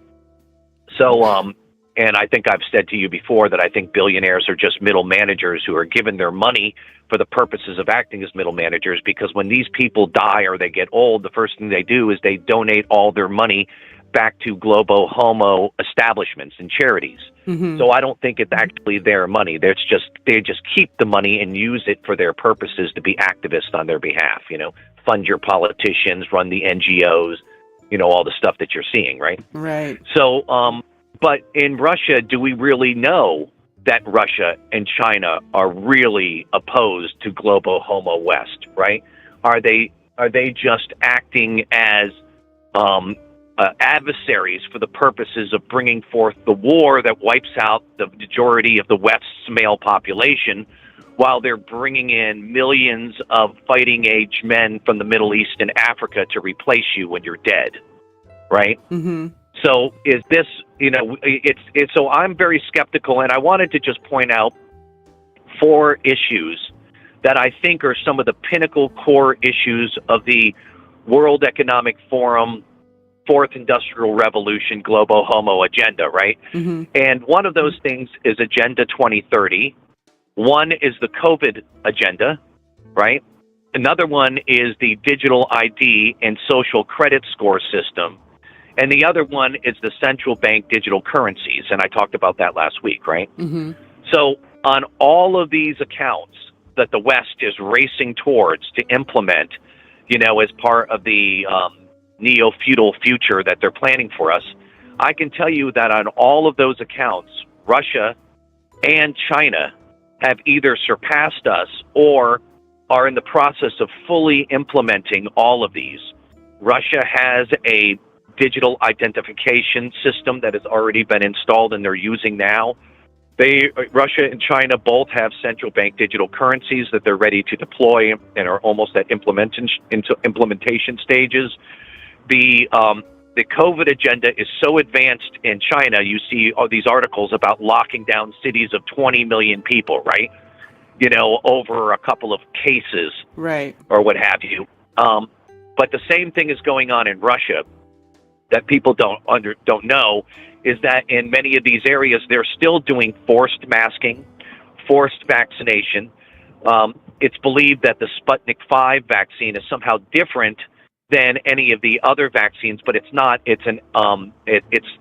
So, and I think I've said to you before that I think billionaires are just middle managers who are given their money for the purposes of acting as middle managers, because when these people die or they get old, the first thing they do is they donate all their money back to globo homo establishments and charities. Mm-hmm. So I don't think it's actually their money. They just keep the money and use it for their purposes to be activists on their behalf, fund your politicians, run the NGOs, all the stuff that you're seeing, right? Right. So, but in Russia, do we really know that Russia and China are really opposed to Globo Homo West, right? Are they just acting as adversaries for the purposes of bringing forth the war that wipes out the majority of the West's male population, while they're bringing in millions of fighting-age men from the Middle East and Africa to replace you when you're dead, right? Mm-hmm. So is this, so I'm very skeptical, and I wanted to just point out 4 issues that I think are some of the pinnacle core issues of the World Economic Forum, Fourth Industrial Revolution, Globo Homo agenda, right? Mm-hmm. And one of those things is Agenda 2030. One is the COVID agenda, right? Another one is the digital ID and social credit score system. And the other one is the central bank digital currencies. And I talked about that last week, right? Mm-hmm. So on all of these accounts that the West is racing towards to implement, as part of the neo-feudal future that they're planning for us, I can tell you that on all of those accounts, Russia and China have either surpassed us or are in the process of fully implementing all of these. Russia has a digital identification system that has already been installed and they're using now. Russia and China both have central bank digital currencies that they're ready to deploy and are almost at implementation stages. The COVID agenda is so advanced in China. You see all these articles about locking down cities of 20 million people, right? You know, over a couple of cases, Right. or what have you. But the same thing is going on in Russia that people don't know, is that in many of these areas they're still doing forced masking, forced vaccination. It's believed that the Sputnik 5 vaccine is somehow different than any of the other vaccines, but it's not. It's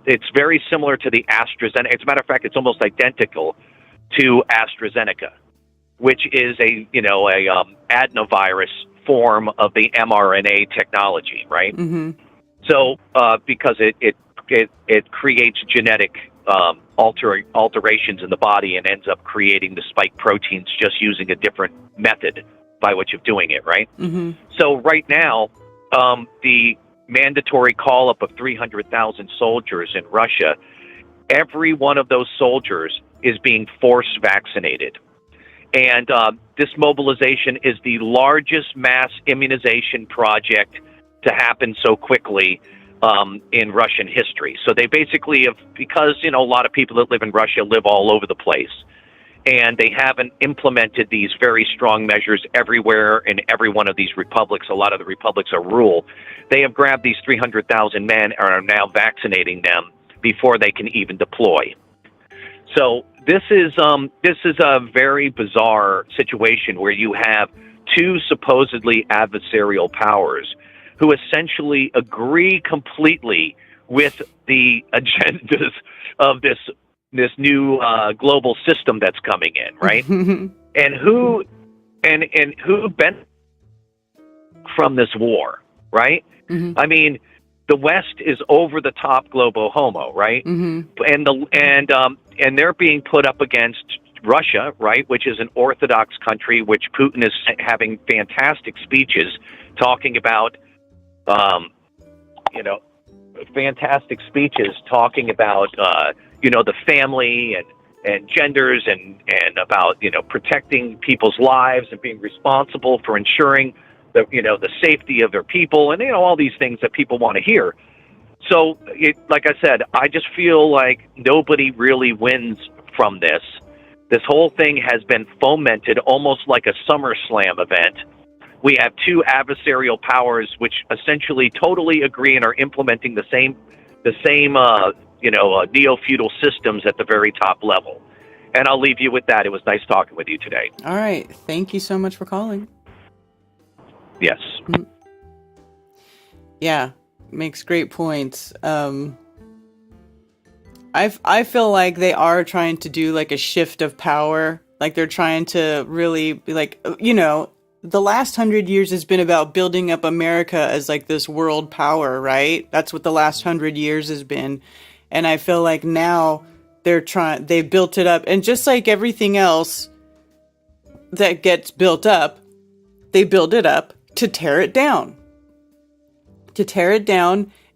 it's very similar to the AstraZeneca. As a matter of fact, it's almost identical to AstraZeneca, which is a adenovirus form of the mRNA technology, right? Mm-hmm. So because it creates genetic alterations in the body and ends up creating the spike proteins just using a different method by which of doing it, right? Mm-hmm. So right now, the mandatory call-up of 300,000 soldiers in Russia, every one of those soldiers is being force vaccinated. And this mobilization is the largest mass immunization project to happen so quickly in Russian history. So they basically have, because, a lot of people that live in Russia live all over the place, and they haven't implemented these very strong measures everywhere in every one of these republics. A lot of the republics are rural. They have grabbed these 300,000 men and are now vaccinating them before they can even deploy. So this is a very bizarre situation where you have two supposedly adversarial powers who essentially agree completely with the agendas of this new global system that's coming in, right? and who benefits from this war, right? Mm-hmm. I mean, the West is over the top globo homo, right? Mm-hmm. And they're being put up against Russia, right, which is an orthodox country, which Putin is having fantastic speeches talking about, fantastic speeches talking about, the family and genders and about, protecting people's lives and being responsible for ensuring the safety of their people and, all these things that people want to hear. So, like I said, I just feel like nobody really wins from this. This whole thing has been fomented almost like a SummerSlam event. We have two adversarial powers which essentially totally agree and are implementing the same neo-feudal systems at the very top level. And I'll leave you with that. It was nice talking with you today. All right. Thank you so much for calling. Yes. Mm-hmm. Yeah, makes great points. I feel like they are trying to do like a shift of power. Like they're trying to really be like, the last 100 years has been about building up America as like this world power, right? That's what the last 100 years has been. And I feel like now they built it up. And just like everything else that gets built up, they build it up to tear it down.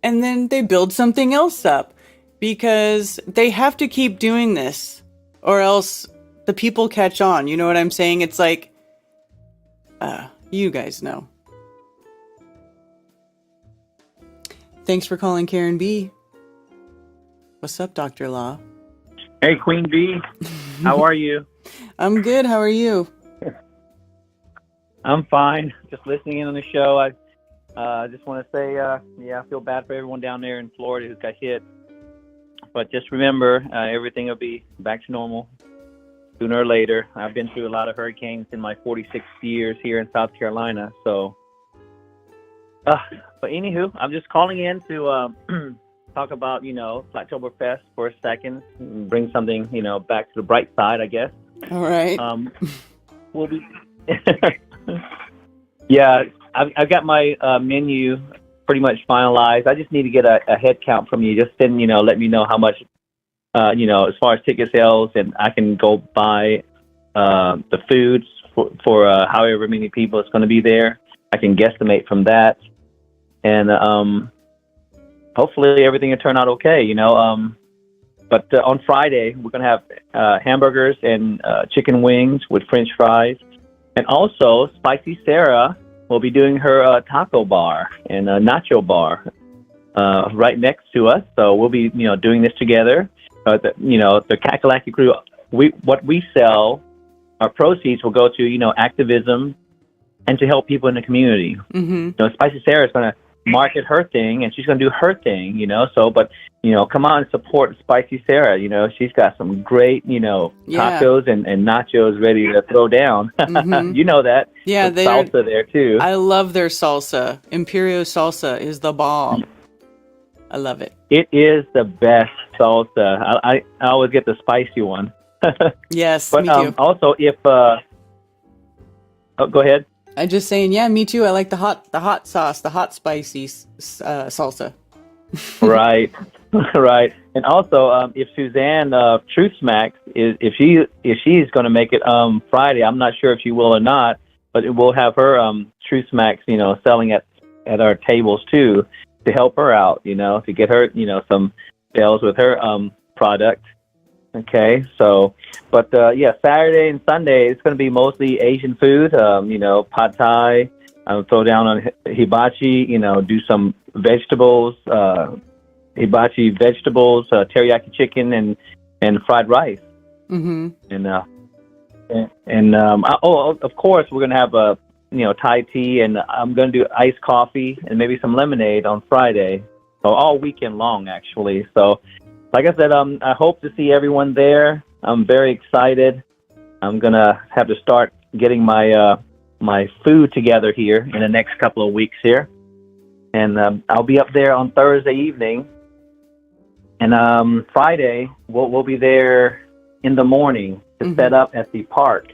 And then they build something else up because they have to keep doing this or else the people catch on. You know what I'm saying? It's like, you guys know. Thanks for calling Karen B. What's up, Dr. Law? Hey, Queen B. How are you? I'm good. How are you? I'm fine. Just listening in on the show. I just want to say, I feel bad for everyone down there in Florida who got hit. But just remember, everything will be back to normal sooner or later. I've been through a lot of hurricanes in my 46 years here in South Carolina. So, but anywho, I'm just calling in to talk about, Flattoberfest for a second, and bring something, back to the bright side, I guess. All right. We'll be. Yeah, I've got my menu pretty much finalized. I just need to get a head count from you. Just send, let me know how much, as far as ticket sales, and I can go buy the foods for however many people it's going to be there. I can guesstimate from that, and hopefully everything will turn out okay. But on Friday we're going to have hamburgers and chicken wings with French fries, and also Spicy Sarah will be doing her taco bar and nacho bar right next to us. So we'll be doing this together. The Kakalaki Crew. What we sell, our proceeds will go to activism and to help people in the community. Mm-hmm. Spicy Sarah is going to market her thing, and she's going to do her thing. But come on and support Spicy Sarah. She's got some great tacos and nachos ready to throw down. Mm-hmm. You know that. Yeah, there's salsa there too. I love their salsa. Imperio salsa is the bomb. I love it. It is the best salsa. I always get the spicy one. Yes, but me too. Also, if go ahead. I'm just saying, yeah, me too. I like the hot sauce, the hot spicy salsa. Right, right. And also, if Suzanne Truth Smacks if she's going to make it Friday, I'm not sure if she will or not, but we'll have her Truth Smacks, selling at our tables too, to help her out, to get her, some sales with her product. Okay, so, but Saturday and Sunday it's going to be mostly Asian food. Pad Thai. I'll throw down on hibachi. Do some vegetables, hibachi vegetables, teriyaki chicken, and fried rice. Mm-hmm. Of course we're going to have Thai tea, and I'm going to do iced coffee and maybe some lemonade on Friday. So all weekend long, actually. So. Like I said, I hope to see everyone there. I'm very excited. I'm going to have to start getting my my food together here in the next couple of weeks here. And I'll be up there on Thursday evening. And Friday, we'll be there in the morning to set up at the park.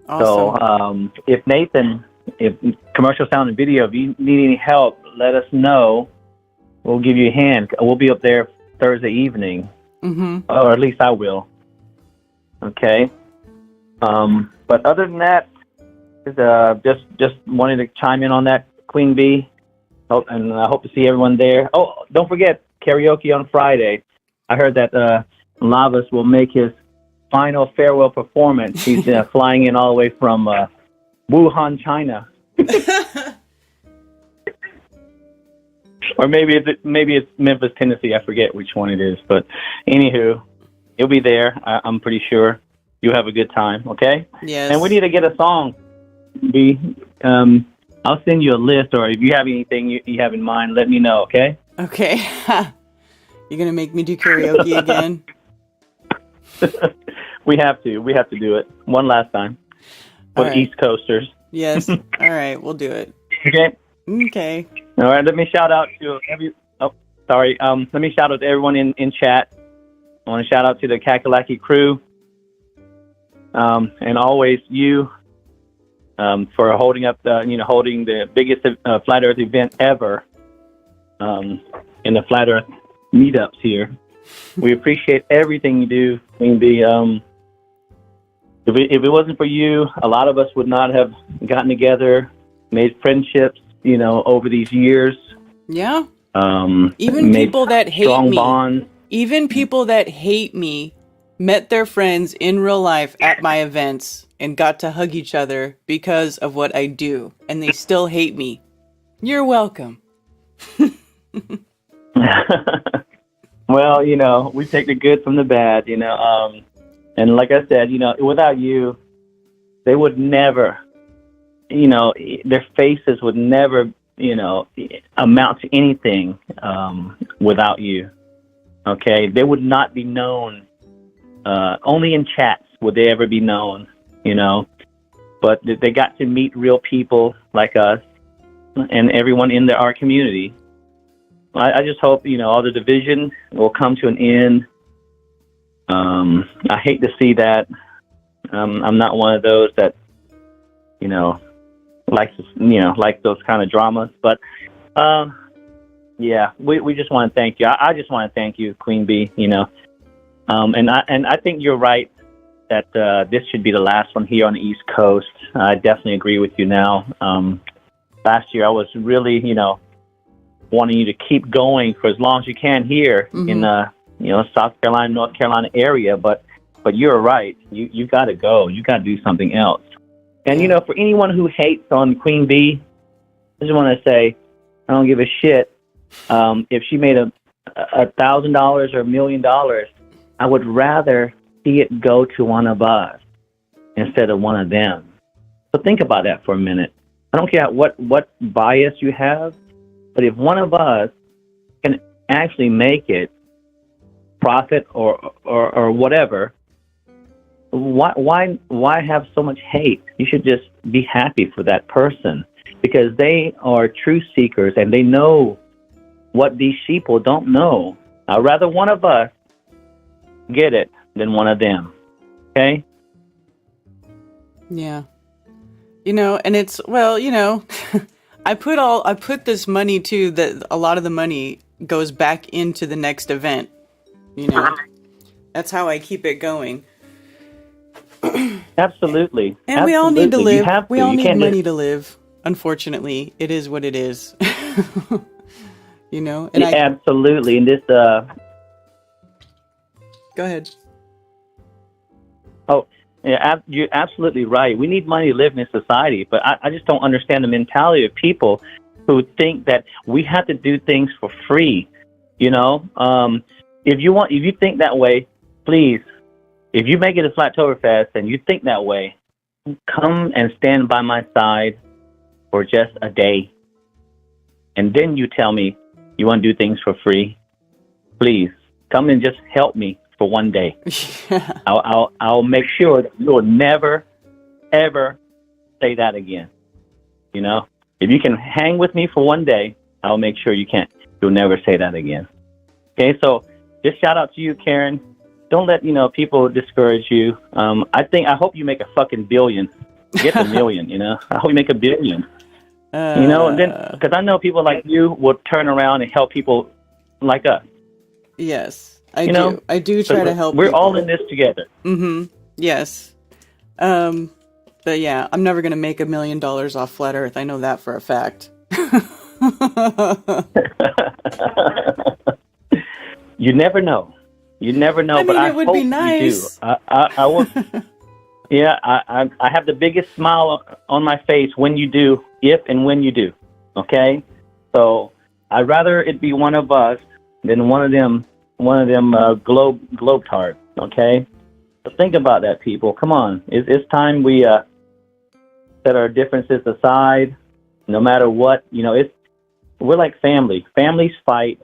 Awesome. So if Nathan, if Commercial Sound and Video, if you need any help, let us know. We'll give you a hand. We'll be up there Thursday evening, or at least I will. Okay. But other than that, just wanted to chime in on that, Queen Bee. And I hope to see everyone there. Oh, don't forget karaoke on Friday. I heard that Lavas will make his final farewell performance. He's flying in all the way from Wuhan, China. Or maybe it's Memphis, Tennessee. I forget which one it is. But anywho, you'll be there. I'm pretty sure you'll have a good time. Okay? Yes. And we need to get a song. I'll send you a list, or if you have anything you have in mind, let me know. Okay? Okay. You're gonna make me do karaoke again? We have to do it one last time for the East Coasters. Yes. All right, we'll do it. Okay. Okay. All right. Let me shout out to let me shout out to everyone in chat. I want to shout out to the Kakalaki Crew, and always you, for holding the biggest Flat Earth event ever, in the Flat Earth meetups here. We appreciate everything you do. I mean, if it wasn't for you, a lot of us would not have gotten together, made friendships, over these years. Yeah. Even people that hate me, bonds. Even people that hate me met their friends in real life at my events and got to hug each other because of what I do, and they still hate me. You're welcome. Well, we take the good from the bad, and like I said, without you, they would never, their faces would never, amount to anything without you. Okay, they would not be known. Only in chats would they ever be known, But they got to meet real people like us and everyone in our community. I just hope, all the division will come to an end. I hate to see that. I'm not one of those that, like those kind of dramas. But, yeah, we just want to thank you. I just want to thank you, Queen Bee, And I think you're right. that this should be the last one here on the East Coast. I definitely agree with you now. Last year, I was really, wanting you to keep going for as long as you can here in South Carolina, North Carolina area. But you're right. You got to go. You got to do something else. And for anyone who hates on Queen Bee, I just want to say, I don't give a shit. If she made $1,000 or $1 million, I would rather see it go to one of us instead of one of them. So think about that for a minute. I don't care what bias you have, but if one of us can actually make it profit or whatever, why have so much hate? You should just be happy for that person, because they are truth seekers and they know what these sheeple don't know. I'd rather one of us get it than one of them. Okay? Yeah. And it's, I put this money too, that a lot of the money goes back into the next event. That's how I keep it going. Absolutely. And we all need to live. We all need money just... to live. Unfortunately, it is what it is. And absolutely. And this, go ahead. Oh, yeah, you're absolutely right. We need money to live in this society, but I just don't understand the mentality of people who think that we have to do things for free. If you think that way, please, if you make it a Flattoberfest and you think that way, come and stand by my side for just a day. And then you tell me you want to do things for free. Please, come and just help me for one day. Yeah. I'll make sure that you will never, ever say that again. If you can hang with me for one day, I'll make sure you'll never say that again. Okay, so just shout out to you, Karen. Don't let people discourage you. I hope you make a fucking billion. Get a million. I hope you make $1 billion. And then because I know people like you will turn around and help people like us. Yes, I do. I do try to help. We're people. all in this together. Mm-hmm. Yes. But yeah, I'm never gonna make $1 million off Flat Earth. I know that for a fact. You never know. I mean, it would be nice. You do. I will. Yeah, I have the biggest smile on my face when you do, if and when you do. Okay, so I'd rather it be one of us than one of them globetards. Okay, so think about that, people. Come on, it's time we set our differences aside. No matter what, we're like family. Families fight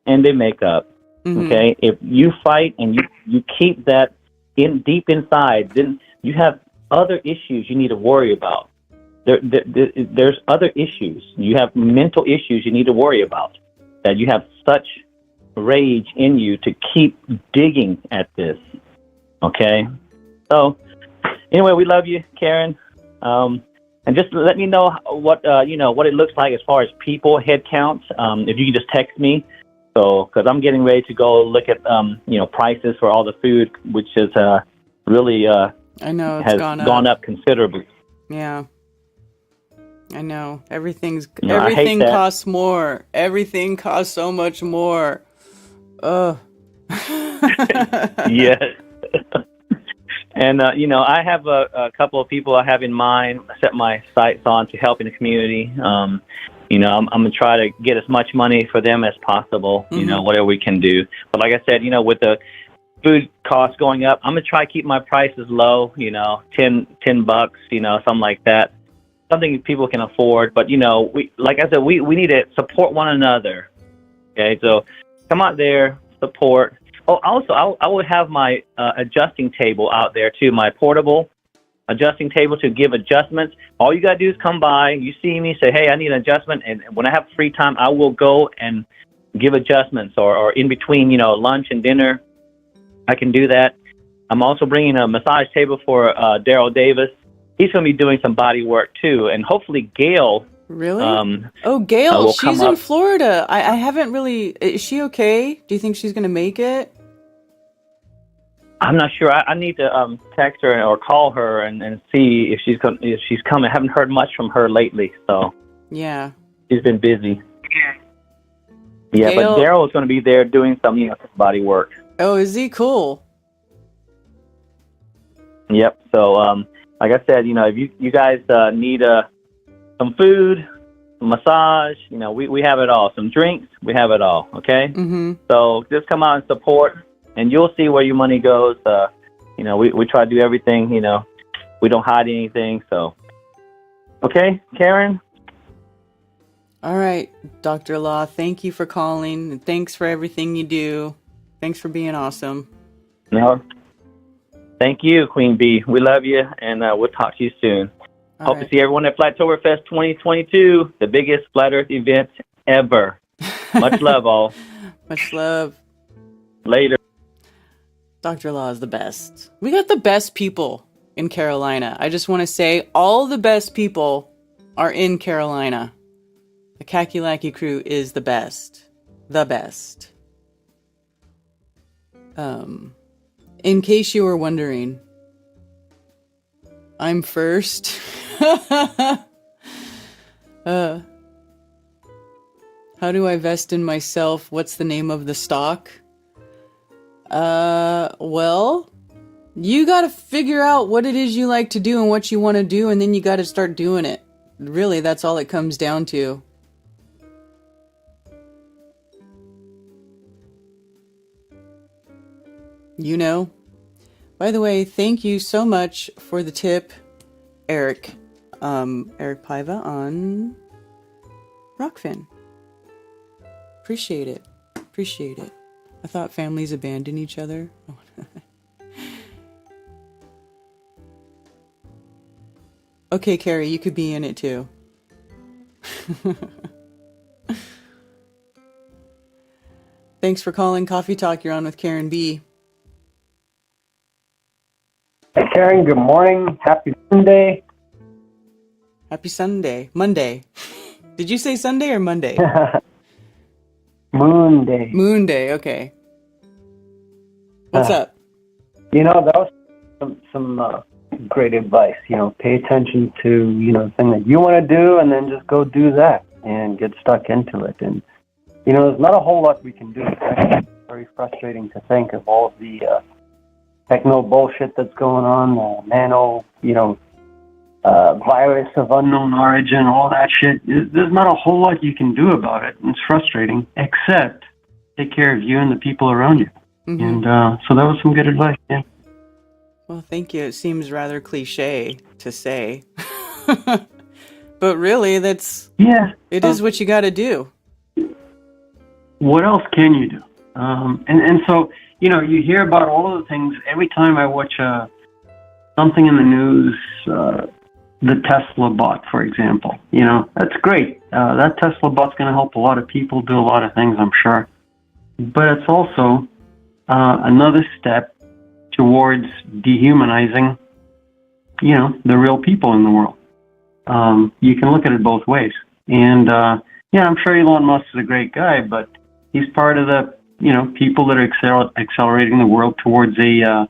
and they make up. Mm-hmm. Okay, if you fight and you keep that deep inside, then you have other issues you need to worry about. There's other issues. You have mental issues you need to worry about. That you have such rage in you to keep digging at this. Okay, so anyway, we love you, Karen. And just let me know what it looks like as far as people head counts. If you can just text me. So, because I'm getting ready to go look at prices for all the food, which is really I know has gone up considerably. Yeah, I know everything costs more. Everything costs so much more. Ugh. Yes. And I have a couple of people I have in mind. I set my sights on to help in the community. I'm gonna try to get as much money for them as possible. Mm-hmm. Whatever we can do. But like I said, with the food costs going up, I'm gonna try to keep my prices low. $10, something like that. Something people can afford. But we, like I said, we need to support one another. Okay, so come out there, support. Oh, also, I will have my adjusting table out there too. My portable adjusting table to give adjustments. All you got to do is come by. You see me, say, hey, I need an adjustment. And when I have free time, I will go and give adjustments or in between, lunch and dinner. I can do that. I'm also bringing a massage table for Daryl Davis. He's going to be doing some body work too. And hopefully Gail. Really? Gail, she's in Florida. I haven't really. Is she okay? Do you think she's going to make it? I'm not sure. I need to text her or call her and see if she's coming. I haven't heard much from her lately, so Yeah. she's been busy. Yeah, Gail- but Daryl is going to be there doing some body work. Oh, is he cool? Yep. So, like I said, if you guys need some food, a massage, we have it all. Some drinks, we have it all. Okay. Mm-hmm. So just come out and support, and you'll see where your money goes. We try to do everything. We don't hide anything. So, okay, Karen. All right, Dr. Law, thank you for calling, and thanks for everything you do. Thanks for being awesome. No. Thank you, Queen Bee. We love you, and we'll talk to you soon. All Hope to see everyone at Flattoberfest 2022, the biggest Flat Earth event ever. Much love, all. Much love. Later. Dr. Law is the best. We got the best people in Carolina. I just want to say all the best people are in Carolina. The Kakalaki crew is the best. The best. In case you were wondering, I'm first. How do I vest in myself? What's the name of the stock? Well, you gotta figure out what it is you like to do and what you want to do, and then you gotta start doing it. Really, that's all it comes down to. By the way, thank you so much for the tip, Eric. Eric Paiva on Rockfin. Appreciate it. I thought families abandon each other. Okay, Carrie, you could be in it too. Thanks for calling Coffee Talk. You're on with Karen B. Hey, Karen, good morning. Happy Monday. Happy Sunday. Monday. Did you say Sunday or Monday? Moonday. Moonday, okay. What's up? That was some great advice. Pay attention to, the thing that you want to do, and then just go do that and get stuck into it. And, there's not a whole lot we can do. It's actually very frustrating to think of all of the techno bullshit that's going on, nano, virus of unknown origin, all that shit. There's not a whole lot you can do about it. And it's frustrating, except take care of you and the people around you. Mm-hmm. And so that was some good advice, yeah. Well, thank you. It seems rather cliche to say. But really, it is what you got to do. What else can you do? And so, you hear about all of the things. Every time I watch something in the news, the Tesla bot, for example, that's great. That Tesla bot's going to help a lot of people do a lot of things, I'm sure. But it's also another step towards dehumanizing, the real people in the world. You can look at it both ways. And, I'm sure Elon Musk is a great guy, but he's part of the, people that are accelerating the world towards a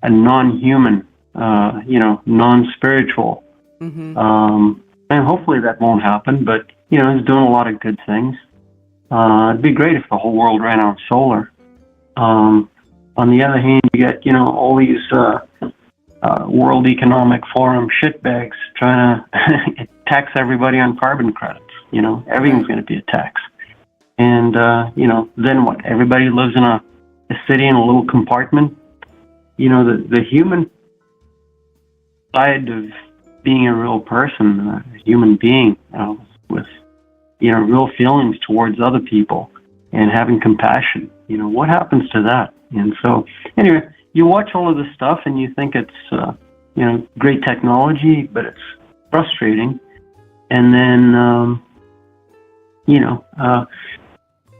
non-human, non-spiritual. Mm-hmm. And hopefully that won't happen, but, he's doing a lot of good things. It'd be great if the whole world ran on solar. On the other hand, you get, all these World Economic Forum shitbags trying to tax everybody on carbon credits. Everything's going to be a tax. And, then what? Everybody lives in a city in a little compartment. The human side of being a real person, a human being, with, real feelings towards other people and having compassion. What happens to that? And so, anyway, you watch all of this stuff and you think it's, great technology, but it's frustrating. And then,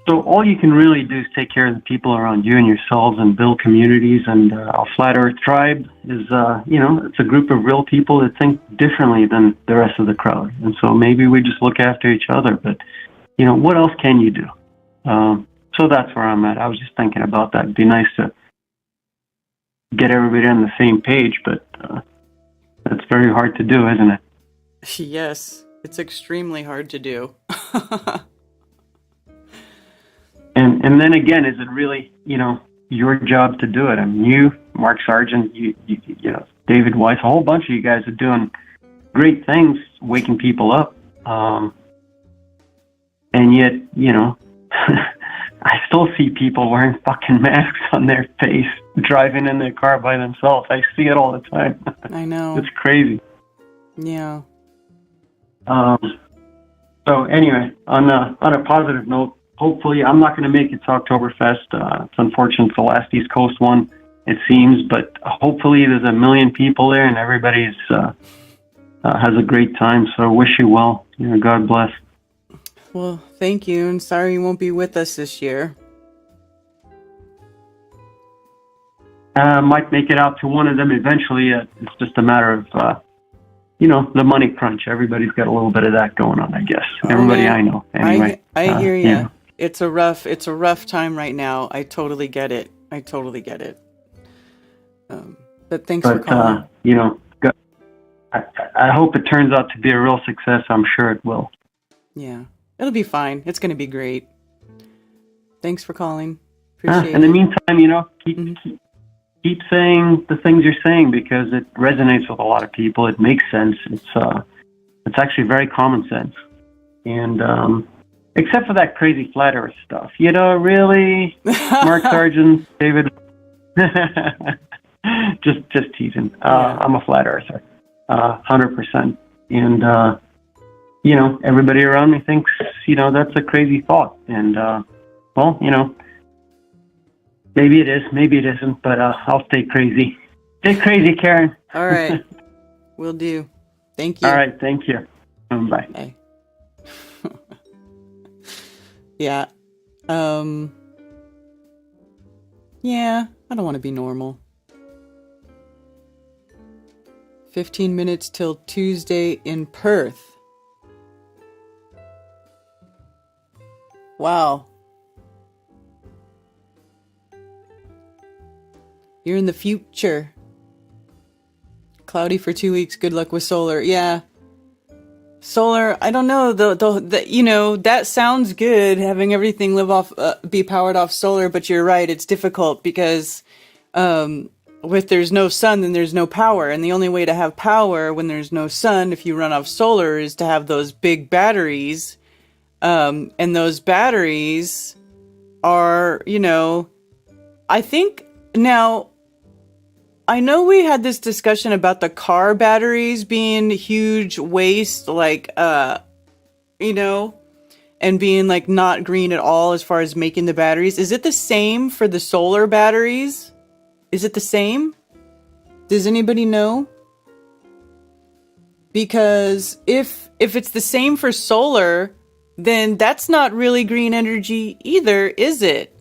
so all you can really do is take care of the people around you and yourselves and build communities. And our Flat Earth Tribe is, it's a group of real people that think differently than the rest of the crowd. And so maybe we just look after each other. But, what else can you do? So that's where I'm at. I was just thinking about that. It'd be nice to get everybody on the same page, but that's very hard to do, isn't it? Yes, it's extremely hard to do. And then again, is it really, your job to do it? I mean, you, Mark Sargent, you know, David Weiss, a whole bunch of you guys are doing great things, waking people up. And yet, I still see people wearing fucking masks on their face, driving in their car by themselves. I see it all the time. I know. It's crazy. Yeah. So anyway, on a positive note, hopefully I'm not going to make it to Oktoberfest. It's unfortunate it's the last East Coast one, it seems, but hopefully there's 1 million people there and everybody's has a great time. So I wish you well. God bless. Well, thank you, and sorry you won't be with us this year. Might make it out to one of them eventually. It's just a matter of, the money crunch. Everybody's got a little bit of that going on, I guess. Everybody yeah. I know. Anyway, I hear you. Yeah. It's a rough time right now. I totally get it. But thanks for calling. I hope it turns out to be a real success. I'm sure it will. Yeah, it'll be fine. It's going to be great. Thanks for calling. Appreciate it. In the meantime, keep saying the things you're saying because it resonates with a lot of people. It makes sense. It's actually very common sense. And except for that crazy flat earth stuff. Really? Mark Sargent, David. just teasing. I'm a flat earther. 100%. And, everybody around me thinks, that's a crazy thought. And, maybe it is, maybe it isn't, but I'll stay crazy. Stay crazy, Karen. All right. Will do. Thank you. All right. Thank you. Bye. Bye. Yeah. Yeah, I don't want to be normal. 15 minutes till Tuesday in Perth. Wow. You're in the future. Cloudy for 2 weeks. Good luck with solar. Yeah. Solar, I don't know. That sounds good, having everything be powered off solar, but you're right. It's difficult because if there's no sun, then there's no power. And the only way to have power when there's no sun, if you run off solar, is to have those big batteries. And those batteries are, I think now, I know we had this discussion about the car batteries being huge waste, and being not green at all as far as making the batteries. Is it the same for the solar batteries? Is it the same? Does anybody know? Because if it's the same for solar, then that's not really green energy either, is it?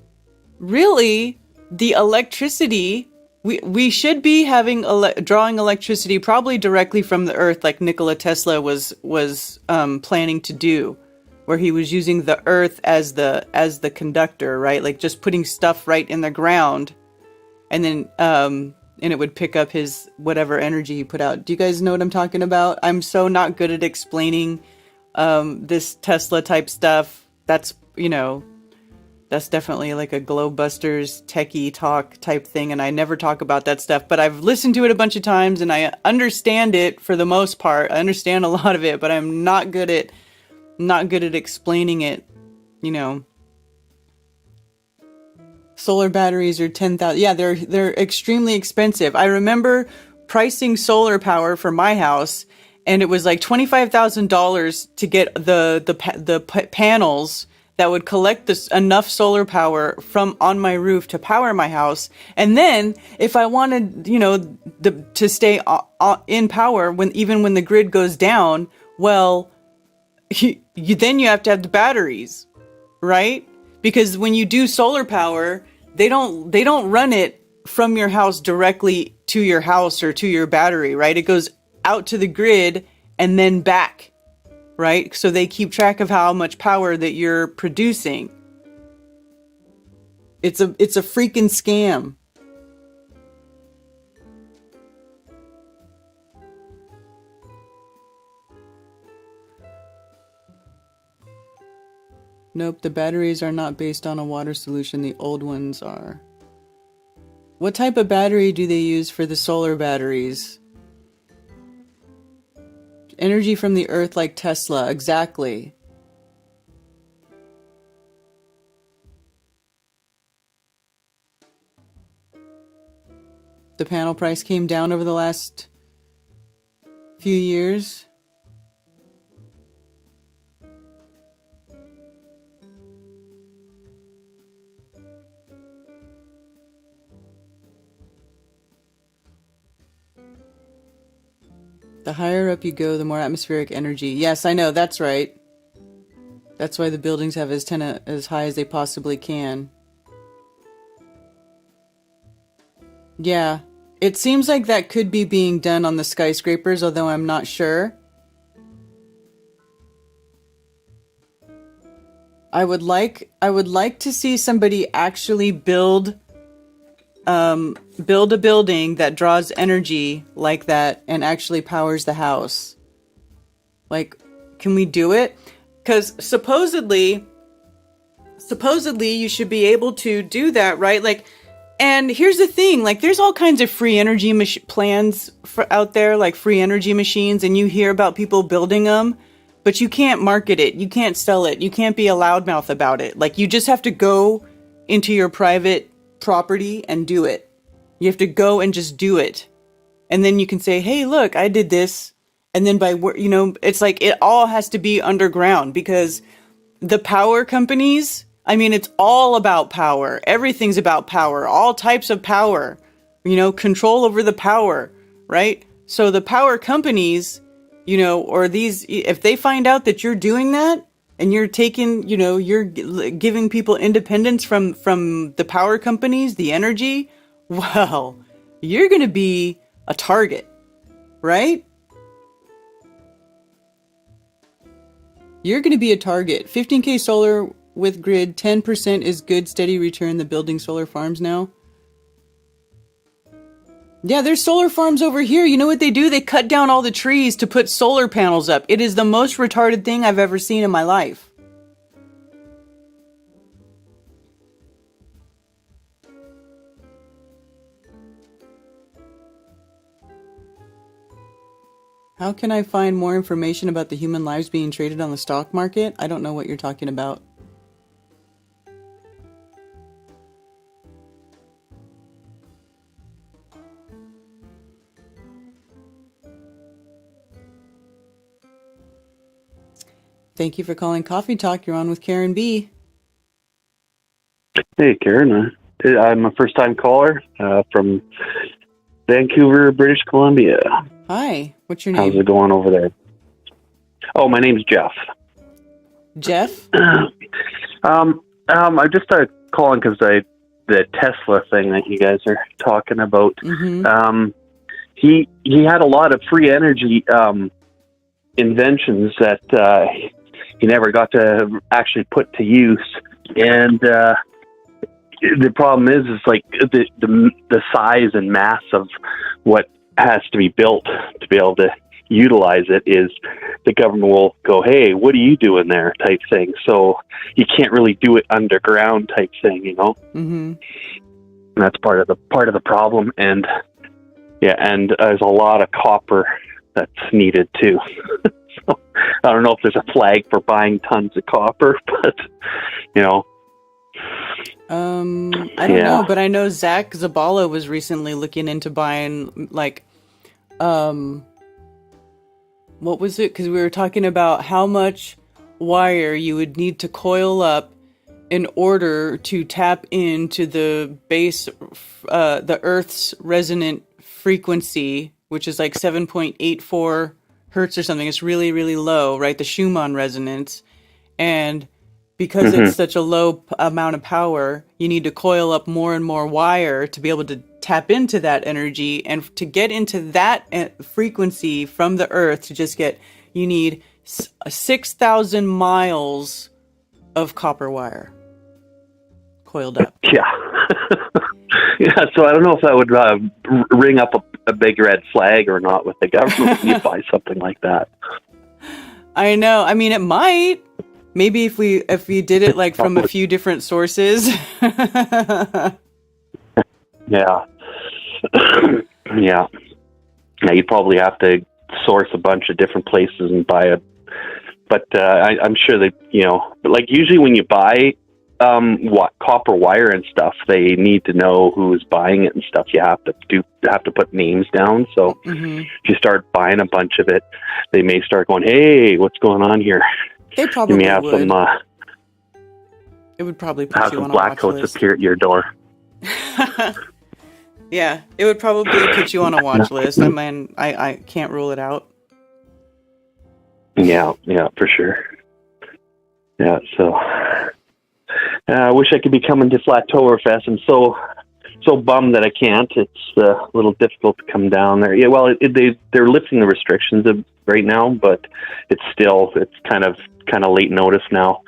Really, the electricity, we should be having drawing electricity probably directly from the earth, like Nikola Tesla was planning to do, where he was using the earth as the conductor, right? Like just putting stuff right in the ground, and then and it would pick up his whatever energy he put out. Do you guys know what I'm talking about? I'm so not good at explaining this Tesla type stuff. That's definitely like a Globebusters techie talk type thing, and I never talk about that stuff, but I've listened to it a bunch of times and I understand it for the most part. I understand a lot of it, but I'm not good at explaining it. Solar batteries are 10,000. Yeah, they're extremely expensive. I remember pricing solar power for my house, and it was like $25,000 to get the panels that would collect enough solar power from on my roof to power my house. And then if I wanted, to stay in power even when the grid goes down, well, then you have to have the batteries, right? Because when you do solar power, they don't run it from your house directly to your house or to your battery, right? It goes out to the grid and then back. Right? So they keep track of how much power that you're producing. It's a freaking scam. Nope, the batteries are not based on a water solution. The old ones are. What type of battery do they use for the solar batteries? Energy from the earth like Tesla, exactly. The panel price came down over the last few years. The higher up you go, the more atmospheric energy. Yes, I know, that's right. That's why the buildings have as high as they possibly can. Yeah, it seems like that could be being done on the skyscrapers, although I'm not sure. I would like to see somebody actually build a building that draws energy like that and actually powers the house. Like, can we do it? Because supposedly you should be able to do that, right? Like, and here's the thing, like, there's all kinds of free energy plans out there, like free energy machines, and you hear about people building them, but you can't market it, you can't sell it, you can't be a loudmouth about it. Like, you just have to go into your private property and do it. You have to go and just do it. And then you can say, hey, look, I did this. And then it's like it all has to be underground because the power companies, I mean, it's all about power. Everything's about power, all types of power, control over the power, right? So the power companies, or these, if they find out that you're doing that and you're taking, you're giving people independence from the power companies, the energy, well, you're going to be a target, right? You're going to be a target. 15K solar with grid, 10% is good, steady return. The building solar farms now. Yeah, there's solar farms over here. You know what they do? They cut down all the trees to put solar panels up. It is the most retarded thing I've ever seen in my life. How can I find more information about the human lives being traded on the stock market? I don't know what you're talking about. Thank you for calling Coffee Talk. You're on with Karen B. Hey, Karen. I'm a first-time caller from Vancouver, British Columbia. Hi. What's your name? How's it going over there? Oh, my name's Jeff. Jeff? I just started calling because the Tesla thing that you guys are talking about. Mm-hmm. He had a lot of free energy inventions that he never got to actually put to use, and the problem is like the size and mass of what has to be built to be able to utilize it is the government will go, hey, what are you doing there type thing. So you can't really do it underground type thing, Mm-hmm. And that's part of the problem. And yeah, and there's a lot of copper that's needed too. So I don't know if there's a flag for buying tons of copper, but I don't know, but I know Zach Zabala was recently looking into buying, like, what was it? Because we were talking about how much wire you would need to coil up in order to tap into the the Earth's resonant frequency, which is like 7.84 hertz or something. It's really, really low, right? The Schumann resonance. And because it's such a low amount of power, you need to coil up more and more wire to be able to tap into that energy. And to get into that frequency from the Earth, you need 6,000 miles of copper wire coiled up. Yeah. Yeah, so I don't know if that would ring up a big red flag or not with the government when you buy something like that. I know. I mean, it might. Maybe if we did it like from a few different sources. Yeah. Yeah. Yeah, you'd probably have to source a bunch of different places and buy it. But I'm sure that, but like usually when you buy copper wire and stuff, they need to know who's buying it and stuff. You have to put names down. So if you start buying a bunch of it, they may start going, "Hey, what's going on here?" They probably you may have would. some. It would probably put have you some on a black watch coats list. appear at your door. Yeah, it would probably put you on a watch list. I mean, I can't rule it out. Yeah, for sure. Yeah, so I wish I could be coming to Flattoberfest. I'm so bummed that I can't. It's a little difficult to come down there. Yeah, well, they're lifting the restrictions right now, but it's kind of late notice now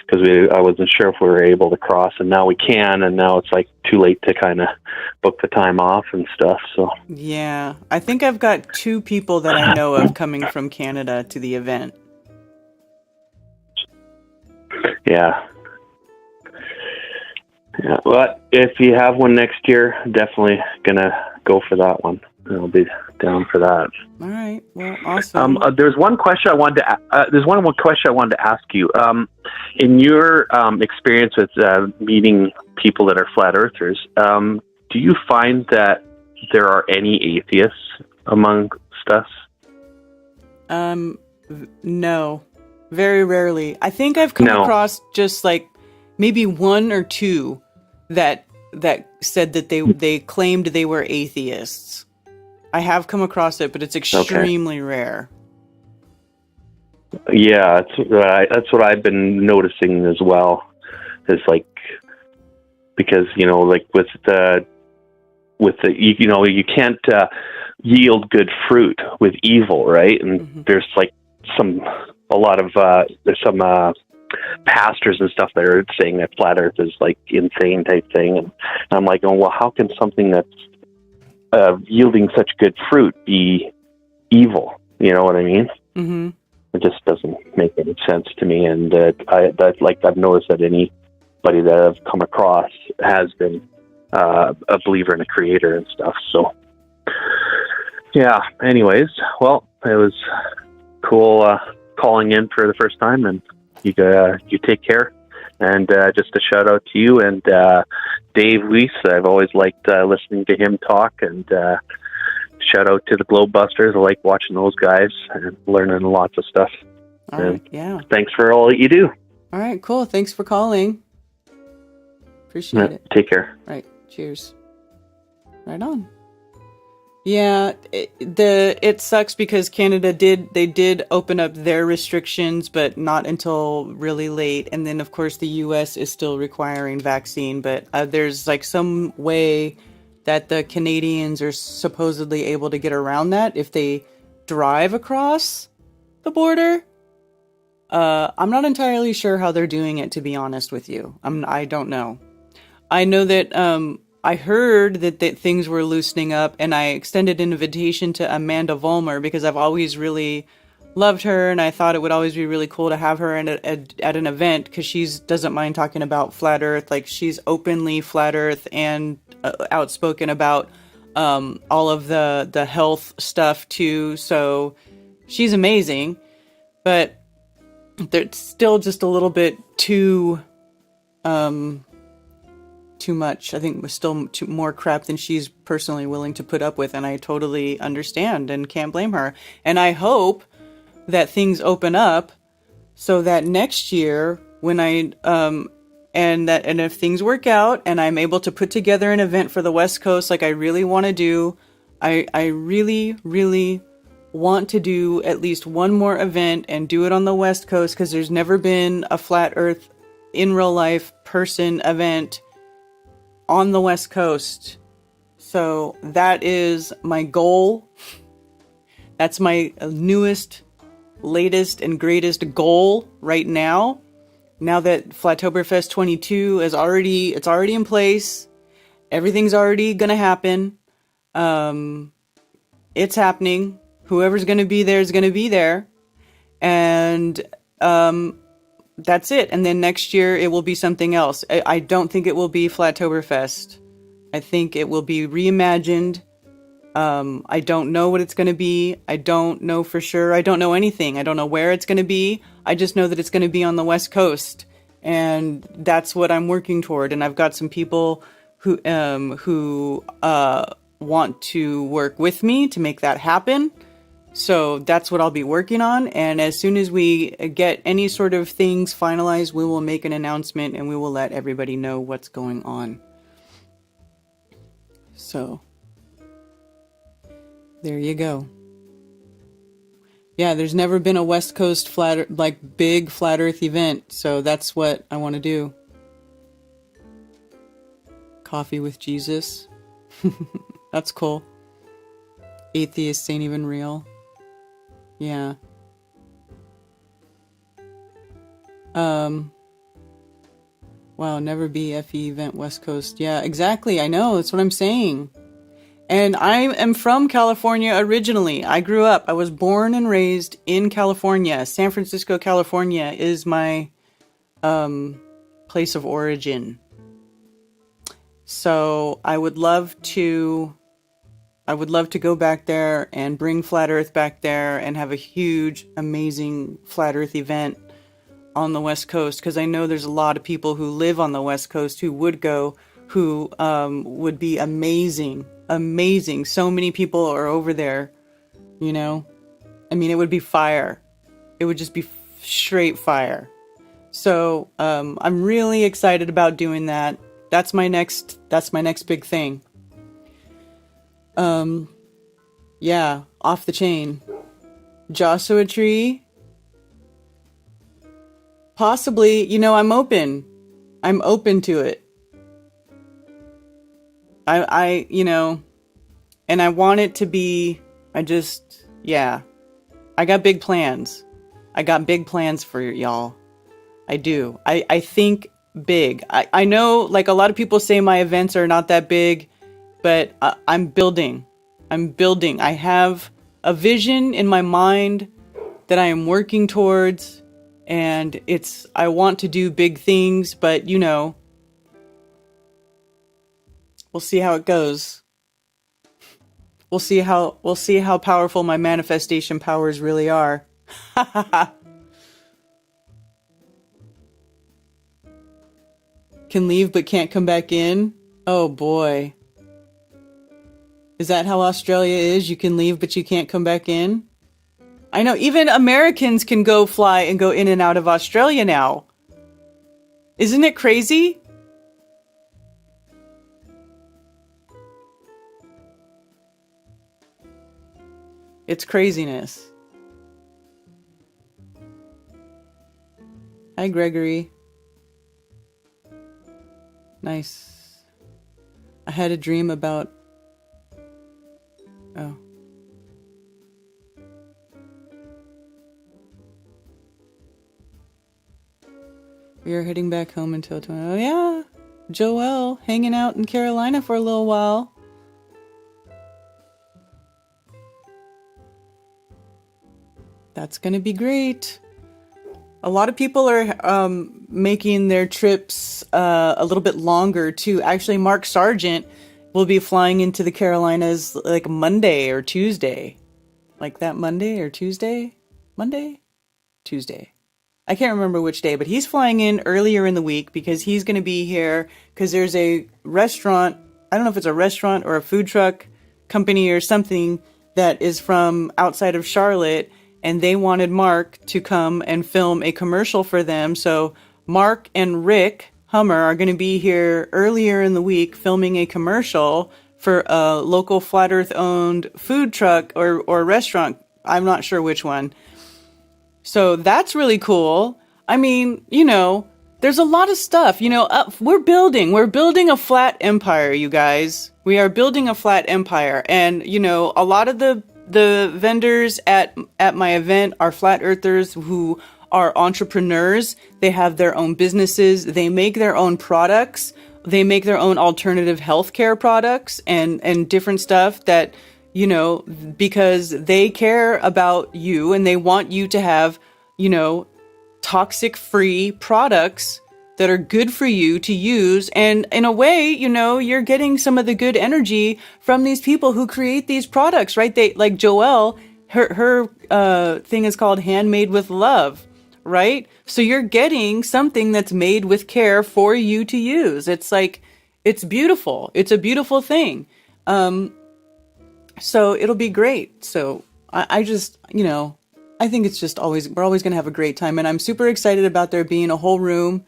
because I wasn't sure if we were able to cross, and now we can, and now it's like too late to kind of book the time off and stuff. So yeah, I think I've got 2 people that I know of coming from Canada to the event. Yeah. Yeah, but if you have one next year, definitely gonna go for that one. I'll be down for that. All right. Well, awesome. There's one question I wanted to. There's one question I wanted to ask you. In your experience with meeting people that are flat earthers, do you find that there are any atheists amongst us? No, very rarely. I think I've come across just like maybe 1 or 2 that said that they claimed they were atheists. I have come across it, but it's extremely rare. Yeah, that's what I've been noticing as well. Is like because like with the you can't yield good fruit with evil, right? And there's like there's some pastors and stuff that are saying that flat Earth is like insane type thing, and I'm like, well, how can something that's yielding such good fruit be evil? You know what I mean? Mm-hmm. It just doesn't make any sense to me. And I've noticed that anybody that I've come across has been a believer in a creator and stuff. So yeah. Anyways, well, it was cool calling in for the first time, and you take care. And just a shout out to you and Dave Weiss. I've always liked listening to him talk, and shout out to the Globebusters. I like watching those guys and learning lots of stuff. All right, yeah. Thanks for all that you do. All right, cool. Thanks for calling. Appreciate it. Take care. Right. Cheers. Right on. Yeah, it sucks because Canada did open up their restrictions, but not until really late. And then, of course, the U.S. is still requiring vaccine, but there's like some way that the Canadians are supposedly able to get around that if they drive across the border. I'm not entirely sure how they're doing it, to be honest with you. I don't know. I know that I heard that things were loosening up, and I extended an invitation to Amanda Vollmer because I've always really loved her, and I thought it would always be really cool to have her at an event because she doesn't mind talking about flat Earth. Like, she's openly flat Earth and outspoken about all of the health stuff too. So she's amazing, but they're still just a little bit too much. I think it was still more crap than she's personally willing to put up with, and I totally understand and can't blame her. And I hope that things open up so that next year when and if things work out and I'm able to put together an event for the West Coast like I really want to do, I really, really want to do at least one more event and do it on the West Coast because there's never been a flat Earth in real life person event on the West Coast. So that is my goal. That's my newest, latest, and greatest goal right now. Now that Flattoberfest 22 is already in place, everything's already gonna happen. It's happening. Whoever's gonna be there is gonna be there, and that's it. And then next year it will be something else. I don't think it will be Flattoberfest. I think it will be reimagined. I don't know what it's going to be. I don't know for sure. I don't know anything. I don't know where it's going to be. I just know that it's going to be on the West Coast, and that's what I'm working toward. And I've got some people who want to work with me to make that happen. So that's what I'll be working on. And as soon as we get any sort of things finalized, we will make an announcement and we will let everybody know what's going on. So there you go. Yeah, there's never been a West Coast big flat Earth event, so that's what I want to do. Coffee with Jesus. That's cool. Atheists ain't even real. Yeah. Wow, never be FE event West Coast. Yeah, exactly. I know. That's what I'm saying. And I am from California originally. I grew up. I was born and raised in California. San Francisco, California is my place of origin. So I would love to go back there and bring Flat Earth back there and have a huge, amazing Flat Earth event on the West Coast, because I know there's a lot of people who live on the West Coast who would go, who would be amazing. Amazing. So many people are over there, you know? I mean, it would be fire. It would just be straight fire. So I'm really excited about doing that. That's my next big thing. Yeah, off the chain. Joshua Tree? Possibly, you know, I'm open to it. I you know, and I want it to be, I got big plans. I got big plans for y'all. I do. I think big. I know, like, a lot of people say my events are not that big, but I'm building. I have a vision in my mind that I am working towards, and I want to do big things, but you know, we'll see how it goes. We'll see how powerful my manifestation powers really are. Can leave but can't come back in? Oh boy. Is that how Australia is? You can leave but you can't come back in? I know, even Americans can go fly and go in and out of Australia now. Isn't it crazy? It's craziness. Hi, Gregory. Nice. I had a dream about... Oh. We are heading back home until 20... Oh, yeah. Joelle, hanging out in Carolina for a little while. That's going to be great. A lot of people are making their trips a little bit longer too. Actually, Mark Sargent will be flying into the Carolinas like Monday or Tuesday. Like that Monday or Tuesday? Monday? Tuesday. I can't remember which day, but he's flying in earlier in the week because he's going to be here because there's a restaurant. I don't know if it's a restaurant or a food truck company or something that is from outside of Charlotte, and they wanted Mark to come and film a commercial for them. So Mark and Rick Hummer are going to be here earlier in the week filming a commercial for a local Flat Earth owned food truck or restaurant. I'm not sure which one. So that's really cool. I mean, you know, there's a lot of stuff, you know, we're building a flat empire, you guys. We are building a flat empire. And, you know, a lot of the vendors at my event are flat earthers who are entrepreneurs. They have their own businesses. They make their own products. They make their own alternative healthcare products and different stuff that, you know, because they care about you and they want you to have, you know, toxic-free products that are good for you to use. And in a way, you know, you're getting some of the good energy from these people who create these products, right? They, like Joelle, her thing is called Handmade with Love, right? So you're getting something that's made with care for you to use. It's like, it's beautiful. It's a beautiful thing. So it'll be great. So I just, you know, I think it's just always, we're always going to have a great time. And I'm super excited about there being a whole room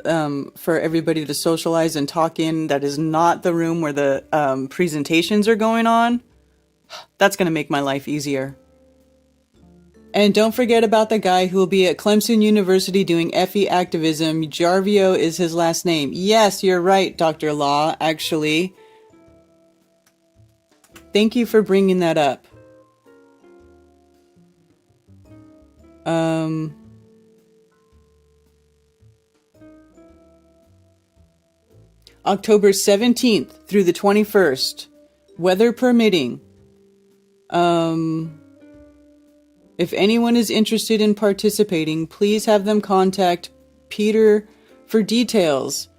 for everybody to socialize and talk in. That is not the room where the presentations are going on. That's going to make my life easier. And don't forget about the guy who will be at Clemson University doing FE activism. Jarvio is his last name. Yes, you're right, Dr. Law, actually. Thank you for bringing that up. October 17th through the 21st, weather permitting. If anyone is interested in participating, please have them contact Peter for details.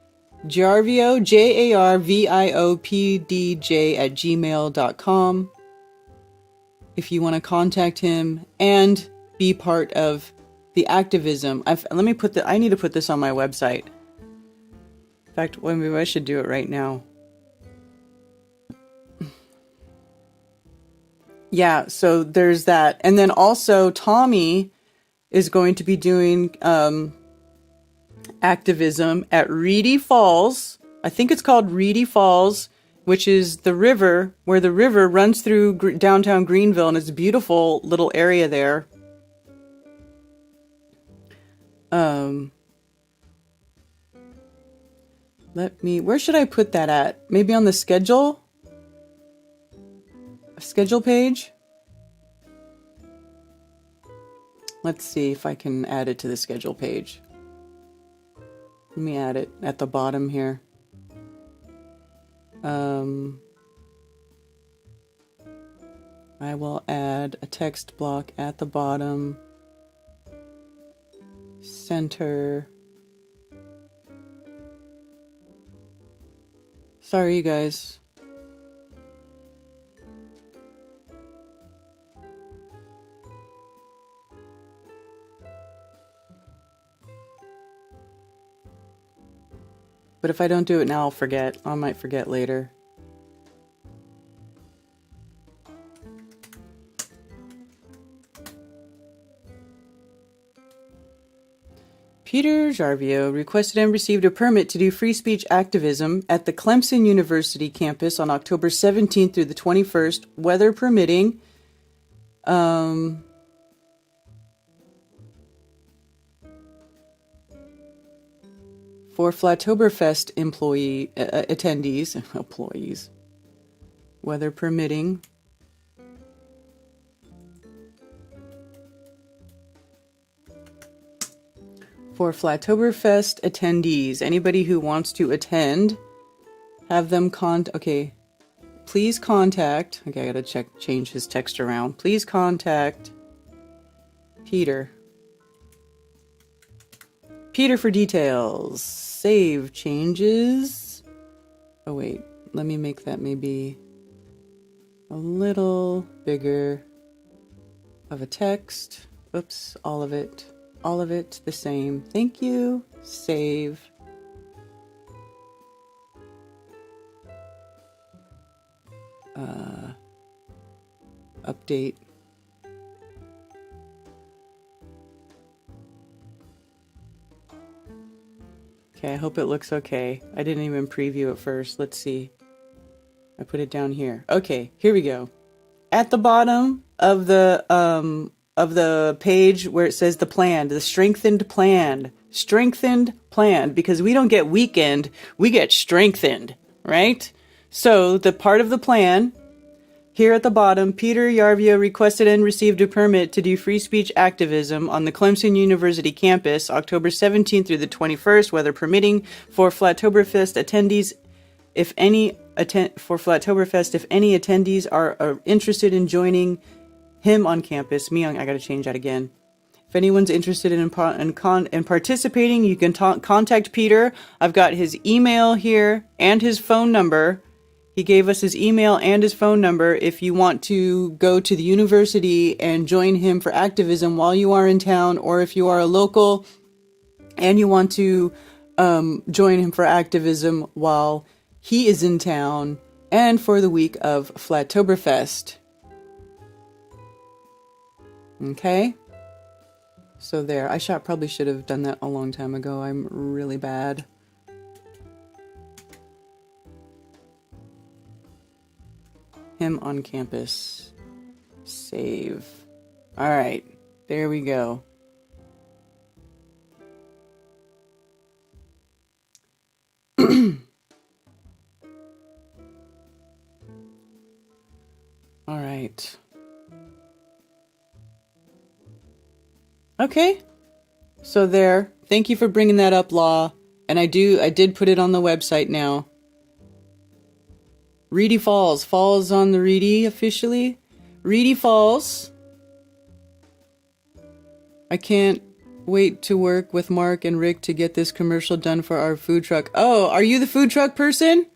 Jarvio, JARVIOPDJ @gmail.com. If you want to contact him and be part of the activism. I need to put this on my website. In fact, well, maybe I should do it right now. Yeah, so there's that. And then also Tommy is going to be doing activism at Reedy Falls. I think it's called Reedy Falls, which is the river, where the river runs through downtown Greenville, and it's a beautiful little area there. Where should I put that at? Maybe on the schedule? Schedule page? Let's see if I can add it to the schedule page. Let me add it at the bottom here. I will add a text block at the bottom. Center. Sorry, you guys. But if I don't do it now, I'll forget. I might forget later. Peter Jarvio requested and received a permit to do free speech activism at the Clemson University campus on October 17th through the 21st, weather permitting. For Flatoberfest employees, weather permitting. For Flatoberfest attendees, anybody who wants to attend, have them please contact, I gotta change his text around. Please contact Peter for details. Save changes. Oh wait, let me make that maybe a little bigger of a text. Oops, all of it the same. Thank you. Save. Update. Okay, I hope it looks okay. I didn't even preview it first. Let's see. I put it down here. Okay, here we go. At the bottom of the page where it says the plan, the strengthened plan, because we don't get weakened, we get strengthened, right? So the part of the plan, here at the bottom, Peter Jarvio requested and received a permit to do free speech activism on the Clemson University campus, October 17th through the 21st, weather permitting, for Flatoberfest attendees. If any attendees are interested in joining him on campus, I gotta change that again. If anyone's interested in participating, you can contact Peter. I've got his email here and his phone number. He gave us his email and his phone number if you want to go to the university and join him for activism while you are in town, or if you are a local and you want to join him for activism while he is in town and for the week of Flattoberfest. Okay? So there. I probably should have done that a long time ago. I'm really bad. Him on campus. Save. Alright. There we go. Alright. Okay. So there. Thank you for bringing that up, Law. And I did put it on the website now. Reedy Falls. Falls on the Reedy officially. Reedy Falls. I can't wait to work with Mark and Rick to get this commercial done for our food truck. Oh, are you the food truck person?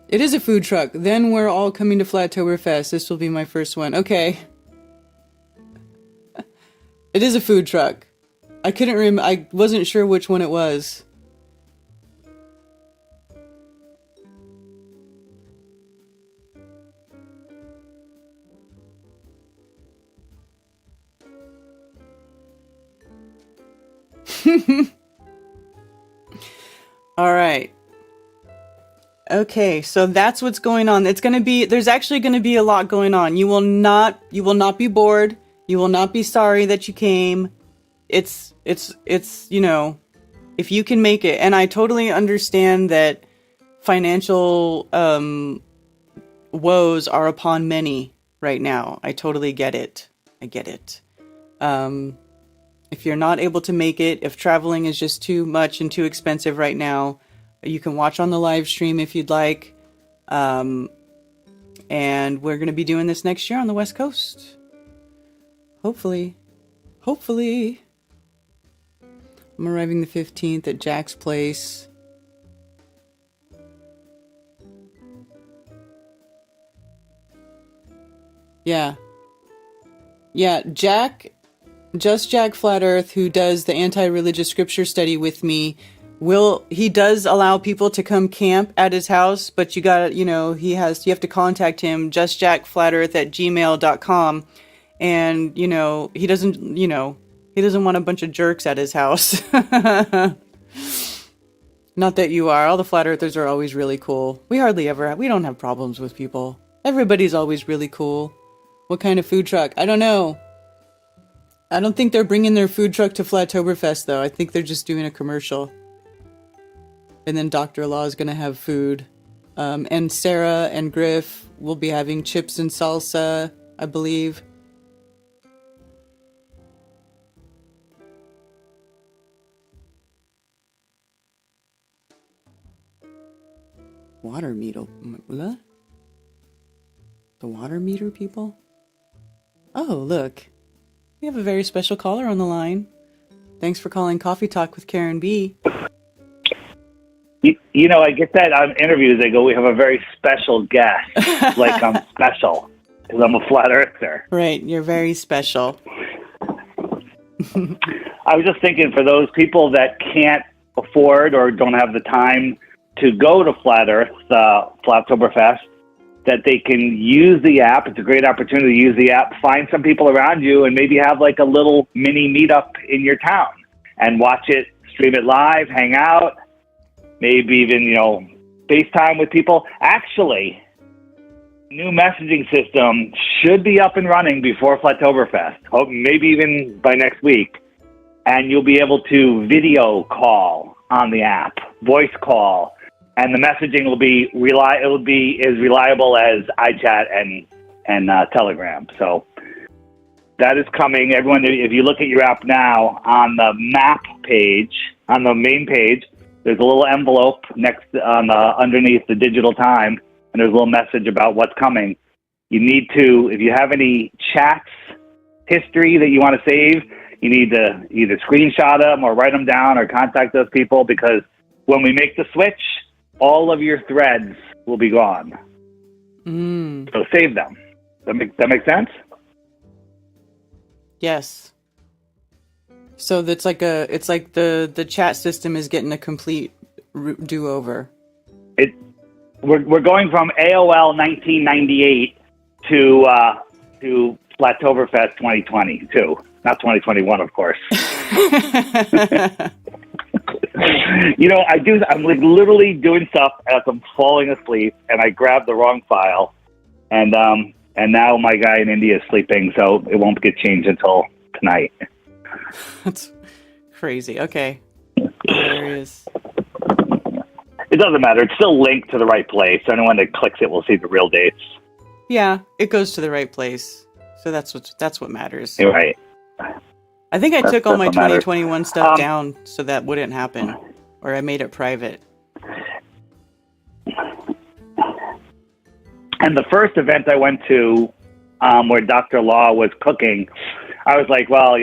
It is a food truck. Then we're all coming to Flattoberfest. This will be my first one. Okay. It is a food truck. I couldn't remember. I wasn't sure which one it was. All right. Okay, so that's what's going on. There's actually going to be a lot going on. You will not be bored. You will not be sorry that you came. It's, you know, if you can make it. And I totally understand that financial woes are upon many right now. I totally get it. I get it. If you're not able to make it, if traveling is just too much and too expensive right now, you can watch on the live stream if you'd like. And we're going to be doing this next year on the West Coast. Hopefully. Hopefully. I'm arriving the 15th at Jack's place. Yeah. Yeah, Jack Flat Earth, who does the anti-religious scripture study with me, he does allow people to come camp at his house, but you have to contact him, justjackflatearth@gmail.com. And, he doesn't want a bunch of jerks at his house. Not that you are. All the flat earthers are always really cool. We don't have problems with people. Everybody's always really cool. What kind of food truck? I don't know. I don't think they're bringing their food truck to Flattoberfest, though. I think they're just doing a commercial. And then Dr. Law is going to have food. And Sarah and Griff will be having chips and salsa, I believe. Water meter. What? The water meter people? Oh, look. We have a very special caller on the line. Thanks for calling Coffee Talk with Karen B. I get that on interviews. They go, "We have a very special guest." Like I'm special because I'm a flat earther. Right, you're very special. I was just thinking for those people that can't afford or don't have the time to go to Flat Earth, Flattoberfest, that they can use the app. It's a great opportunity to use the app, find some people around you, and maybe have like a little mini meetup in your town and watch it, stream it live, hang out, maybe even, FaceTime with people. Actually, new messaging system should be up and running before Flattoberfest, maybe even by next week. And you'll be able to video call on the app, voice call, and the messaging will be as reliable as iChat and Telegram. So that is coming. Everyone, if you look at your app now, on the map page, on the main page, there's a little envelope underneath the digital time, and there's a little message about what's coming. You need to, if you have any chats history that you want to save, you need to either screenshot them or write them down or contact those people, because when we make the switch, all of your threads will be gone. So save them. That make sense? Yes. So it's like the chat system is getting a complete do-over. We're going from AOL 1998 to Flattoberfest 2022, not 2021, of course. I'm like literally doing stuff as I'm falling asleep, and I grab the wrong file, and now my guy in India is sleeping, so it won't get changed until tonight. That's crazy. Okay. Hilarious. It doesn't matter. It's still linked to the right place. Anyone that clicks it will see the real dates. Yeah, it goes to the right place. So that's what matters. You're right. I think I took all my what matters. 2021 stuff down so that wouldn't happen, or I made it private. And the first event I went to, where Dr. Law was cooking, I was like, well,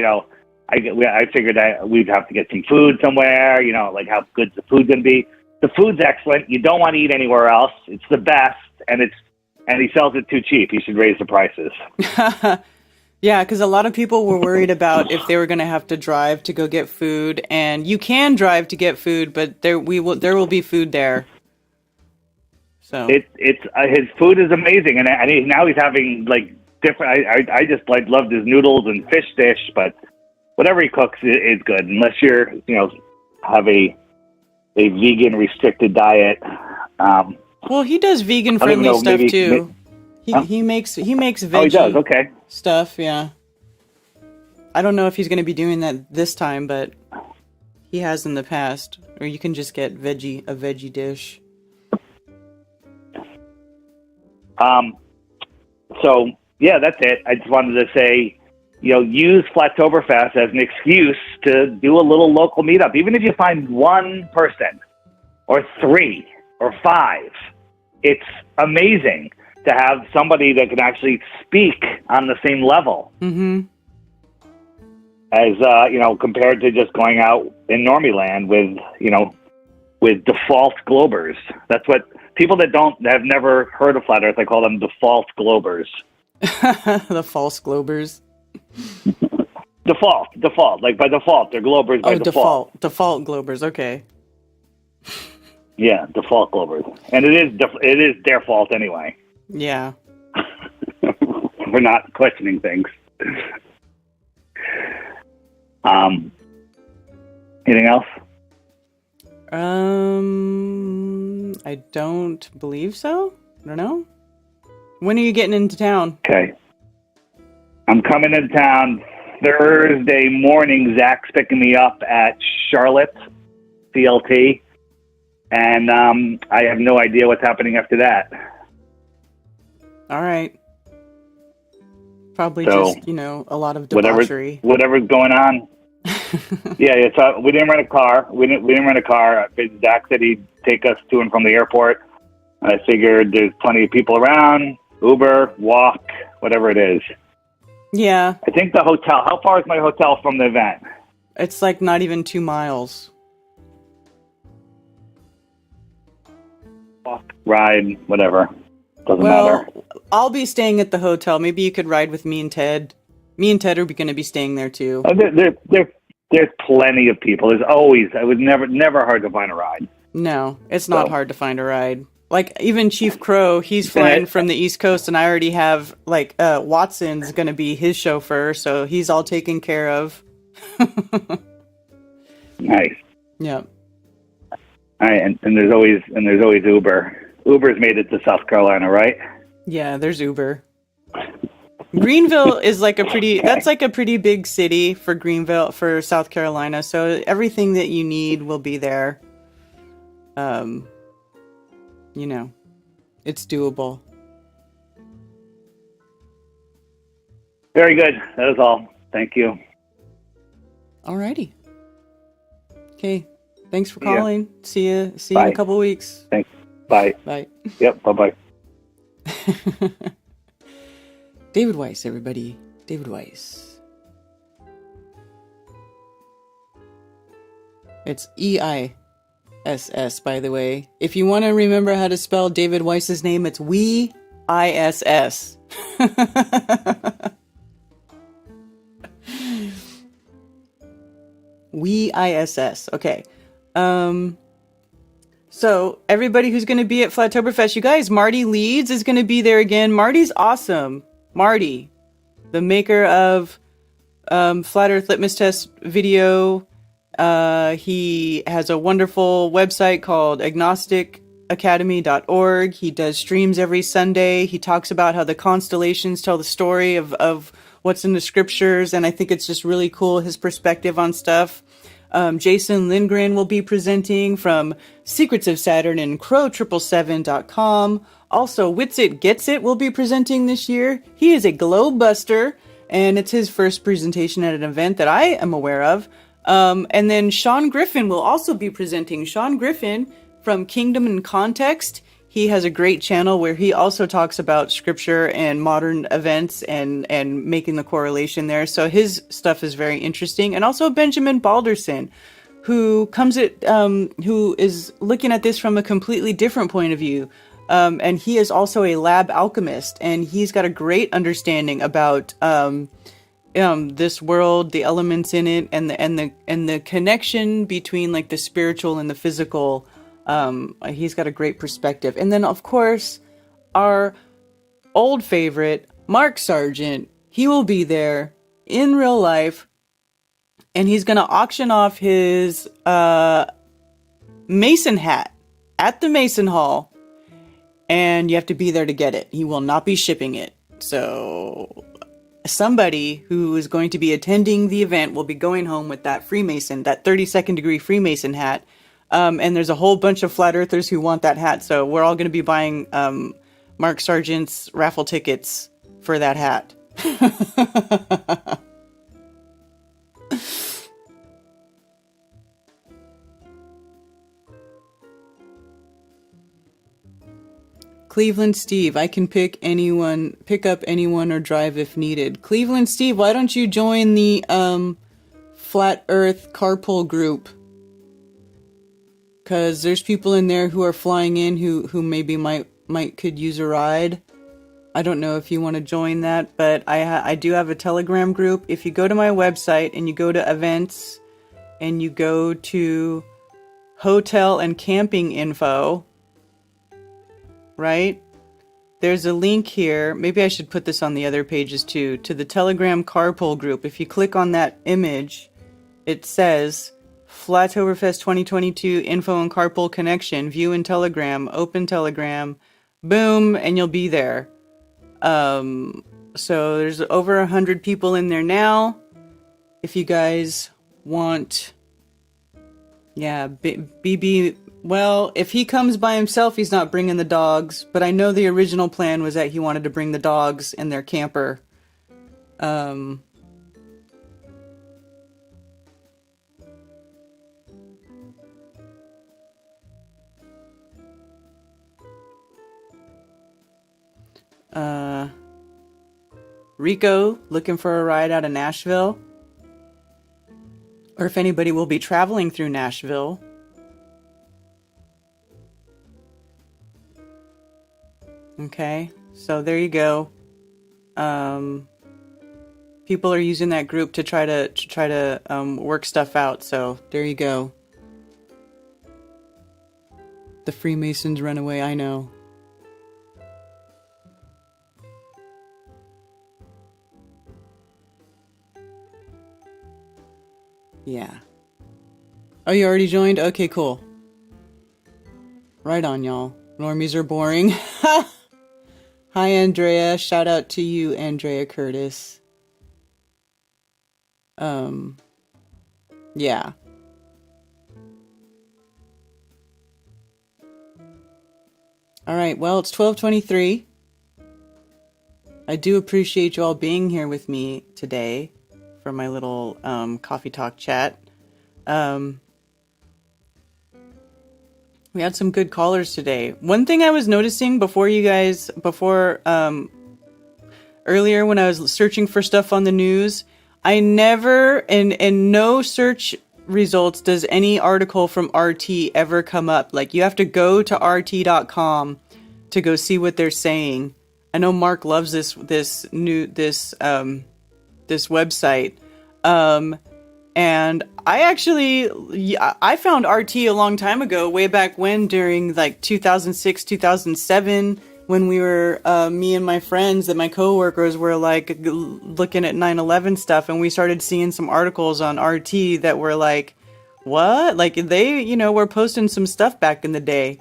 I figured we'd have to get some food somewhere. Like how good's the food gonna be? The food's excellent. You don't want to eat anywhere else. It's the best, and he sells it too cheap. He should raise the prices. Yeah, because a lot of people were worried about if they were going to have to drive to go get food, and you can drive to get food, but there will be food there. So it's his food is amazing, and now he's having like different. I just loved his noodles and fish dish, but whatever he cooks is good, unless you're have a vegan restricted diet. Well, he does vegan friendly stuff too. He makes veggie he does? Okay. stuff. Yeah. I don't know if he's going to be doing that this time, but he has in the past. Or you can just get a veggie dish. So yeah, that's it. I just wanted to say, use Flattoberfest as an excuse to do a little local meetup. Even if you find one person or 3 or 5, it's amazing to have somebody that can actually speak on the same level as, compared to just going out in Normie land with default Globers. That's what people that have never heard of Flat Earth, I call them default Globers. The false Globers. Default. Like by default, they're Globers by default. Default Globers, okay. Yeah, default Globers. And it is their fault anyway. Yeah. We're not questioning things. Anything else? I don't believe so. I don't know. When are you getting into town? Okay. I'm coming into town Thursday morning. Zach's picking me up at Charlotte, CLT. And I have no idea what's happening after that. All right. Probably just, a lot of debauchery. Whatever's going on. Yeah, we didn't rent a car. We didn't rent a car. Zach said he'd take us to and from the airport. And I figured there's plenty of people around. Uber, walk, whatever it is. Yeah. I think the hotel. How far is my hotel from the event? It's like not even 2 miles. Walk, ride, whatever. Doesn't matter. I'll be staying at the hotel. Maybe you could ride with me and Ted. Me and Ted are going to be staying there too. There's plenty of people. There's always. It was never hard to find a ride. No, it's not hard to find a ride. Like even Chief Crow, he's flying from the East Coast, and I already have Watson's going to be his chauffeur, so he's all taken care of. Nice. Yeah. All right, and there's always Uber. Uber's made it to South Carolina, right? Yeah, there's Uber. Greenville is that's like a pretty big city for for South Carolina. So everything that you need will be there. It's doable. Very good. That is all. Thank you. Alrighty. Okay. Thanks for calling. See you in a couple weeks. Thanks. Bye. Bye. Yep. Bye-bye. David Weiss, everybody. David Weiss. It's EISS, by the way. If you want to remember how to spell David Weiss's name, it's WEISS. WEISS. Okay. So everybody who's going to be at Flattoberfest, you guys, Marty Leeds is going to be there again. Marty's awesome. Marty, the maker of Flat Earth Litmus Test video. He has a wonderful website called agnosticacademy.org. He does streams every Sunday. He talks about how the constellations tell the story of what's in the scriptures, and I think it's just really cool, his perspective on stuff. Jason Lindgren will be presenting from Secrets of Saturn and Crow777.com. Also, Witsit Gets It will be presenting this year. He is a globe buster, and it's his first presentation at an event that I am aware of. And then Sean Griffin will also be presenting. Sean Griffin from Kingdom and Context. He has a great channel where he also talks about scripture and modern events and making the correlation there. So his stuff is very interesting. And also Benjamin Balderson, who who is looking at this from a completely different point of view. And he is also a lab alchemist, and he's got a great understanding about this world, the elements in it, and the connection between like the spiritual and the physical. He's got a great perspective. And then of course our old favorite Mark Sargent, he will be there in real life, and he's going to auction off his Mason hat at the Mason Hall, and you have to be there to get it. He will not be shipping it. So somebody who is going to be attending the event will be going home with that Freemason, that 32nd degree Freemason hat. And there's a whole bunch of flat earthers who want that hat. So we're all going to be buying Mark Sargent's raffle tickets for that hat. Cleveland Steve, I can pick up anyone or drive if needed. Cleveland Steve, why don't you join the Flat Earth carpool group? Because there's people in there who are flying in who maybe could use a ride. I don't know if you want to join that, but I do have a Telegram group. If you go to my website and you go to events and you go to hotel and camping info, right? There's a link here. Maybe I should put this on the other pages too, to the Telegram carpool group. If you click on that image, it says Flattoberfest 2022 info and carpool connection, view in Telegram, open Telegram, boom, and you'll be there. So there's over 100 people in there now. If you guys want, BB, well, if he comes by himself, he's not bringing the dogs, but I know the original plan was that he wanted to bring the dogs and their camper. Rico, looking for a ride out of Nashville? Or if anybody will be traveling through Nashville. Okay, so there you go. People are using that group to try to work stuff out, so there you go. The Freemasons run away, I know. Yeah. Oh, you already joined? Okay, cool. Right on, y'all. Normies are boring. Hi, Andrea. Shout out to you, Andrea Curtis. Yeah. All right, well, it's 12:23. I do appreciate you all being here with me today for my little coffee talk chat. We had some good callers today. One thing I was noticing earlier when I was searching for stuff on the news, I never, in no search results does any article from RT ever come up. Like, you have to go to RT.com to go see what they're saying. I know Mark loves this website. And I found RT a long time ago, way back when, during like 2006, 2007, when we were, me and my friends and my coworkers were like looking at 9/11 stuff, and we started seeing some articles on RT that were like, what? Like, they, were posting some stuff back in the day.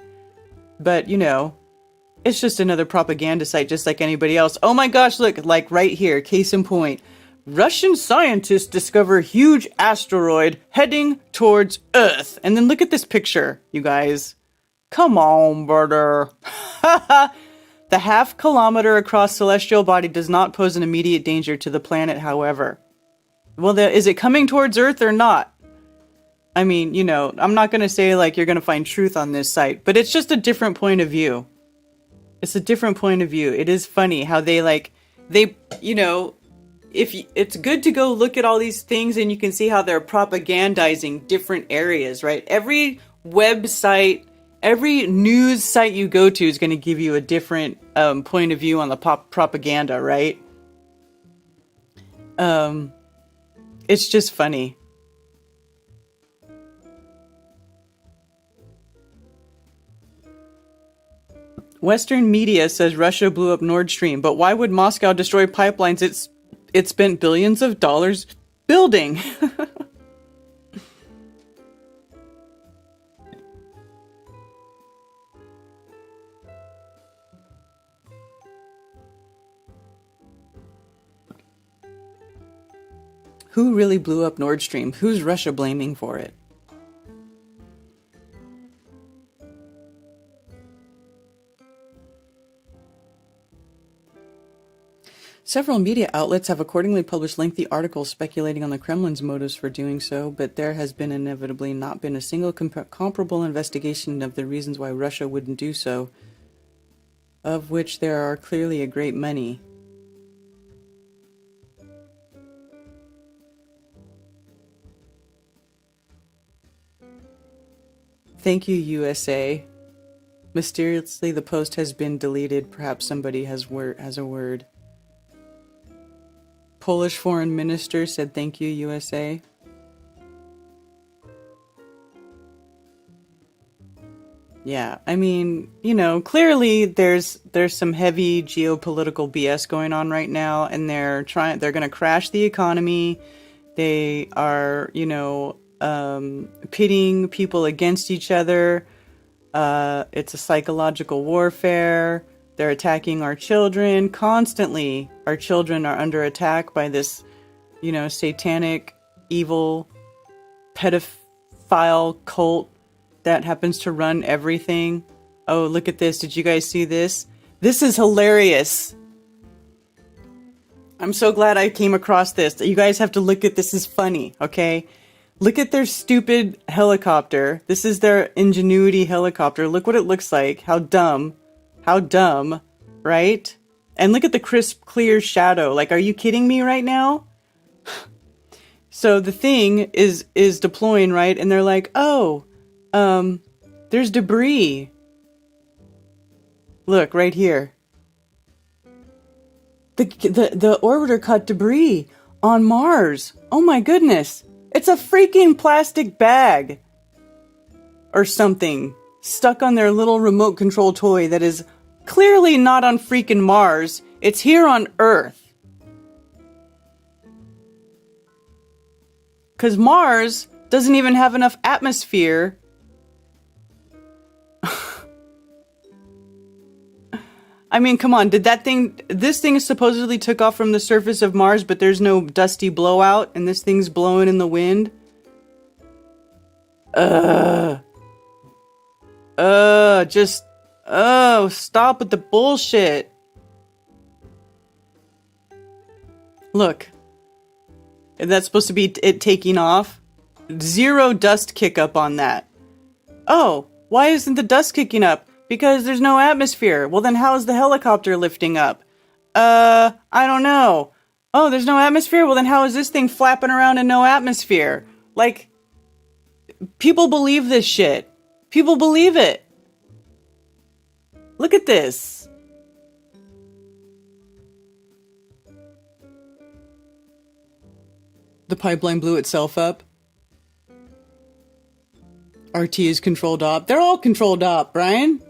But, it's just another propaganda site, just like anybody else. Oh my gosh, look, like right here, case in point. Russian scientists discover huge asteroid heading towards Earth. And then look at this picture, you guys. Come on, brother. The half-kilometer across celestial body does not pose an immediate danger to the planet, however. Well, is it coming towards Earth or not? I mean, I'm not going to say like you're going to find truth on this site, but it's just a different point of view. It's a different point of view. It is funny how it's good to go look at all these things, and you can see how they're propagandizing different areas, right? Every website, every news site you go to is going to give you a different point of view on the propaganda, right? It's just funny. Western media says Russia blew up Nord Stream, but why would Moscow destroy pipelines it spent billions of dollars building? Who really blew up Nord Stream? Who's Russia blaming for it? Several media outlets have accordingly published lengthy articles speculating on the Kremlin's motives for doing so, but there has been inevitably not been a single comparable investigation of the reasons why Russia wouldn't do so, of which there are clearly a great many. Thank you, USA. Mysteriously, the post has been deleted. Perhaps somebody has a word. Polish foreign minister said thank you, USA. Yeah, I mean, clearly there's some heavy geopolitical BS going on right now, and they're going to crash the economy. They are, pitting people against each other. It's a psychological warfare. They're attacking our children constantly. Our children are under attack by this, satanic, evil, pedophile cult that happens to run everything. Oh, look at this. Did you guys see this? This is hilarious. I'm so glad I came across this. You guys have to look at this. Is funny, okay? Look at their stupid helicopter. This is their Ingenuity helicopter. Look what it looks like. How dumb. How dumb, right? And look at the crisp, clear shadow. Like, are you kidding me right now? So the thing is deploying, right? And they're like, oh, there's debris. Look, right here. The orbiter caught debris on Mars. Oh my goodness. It's a freaking plastic bag. Or something. Stuck on their little remote control toy that is clearly not on freaking Mars. It's here on Earth. Because Mars doesn't even have enough atmosphere. I mean, come on, this thing supposedly took off from the surface of Mars, but there's no dusty blowout, and this thing's blowing in the wind? Stop with the bullshit. Look. That's supposed to be it taking off. Zero dust kick up on that. Oh, why isn't the dust kicking up? Because there's no atmosphere. Well, then how is the helicopter lifting up? I don't know. Oh, there's no atmosphere? Well, then how is this thing flapping around in no atmosphere? Like, people believe this shit. People believe it. Look at this. The pipeline blew itself up. RT is controlled op. They're all controlled op, Brian.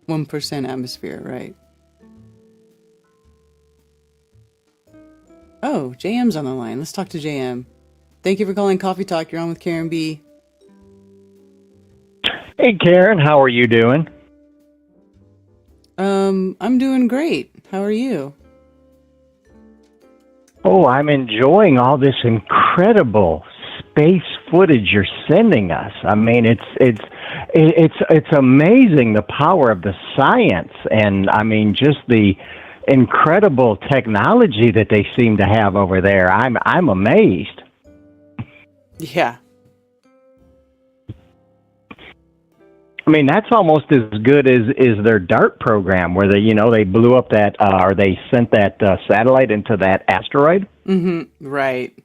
%, atmosphere, right. Oh, JM's on the line. Let's talk to JM. Thank you for calling Coffee Talk. You're on with Karen B. Hey, Karen, how are you doing? I'm doing great. How are you? Oh, I'm enjoying all this incredible space footage you're sending us. I mean, it's amazing the power of the science, and I mean just the incredible technology that they seem to have over there. I'm amazed. Yeah. I mean, that's almost as good as their DART program, where they blew up that or they sent that satellite into that asteroid. Mm-hmm. Right.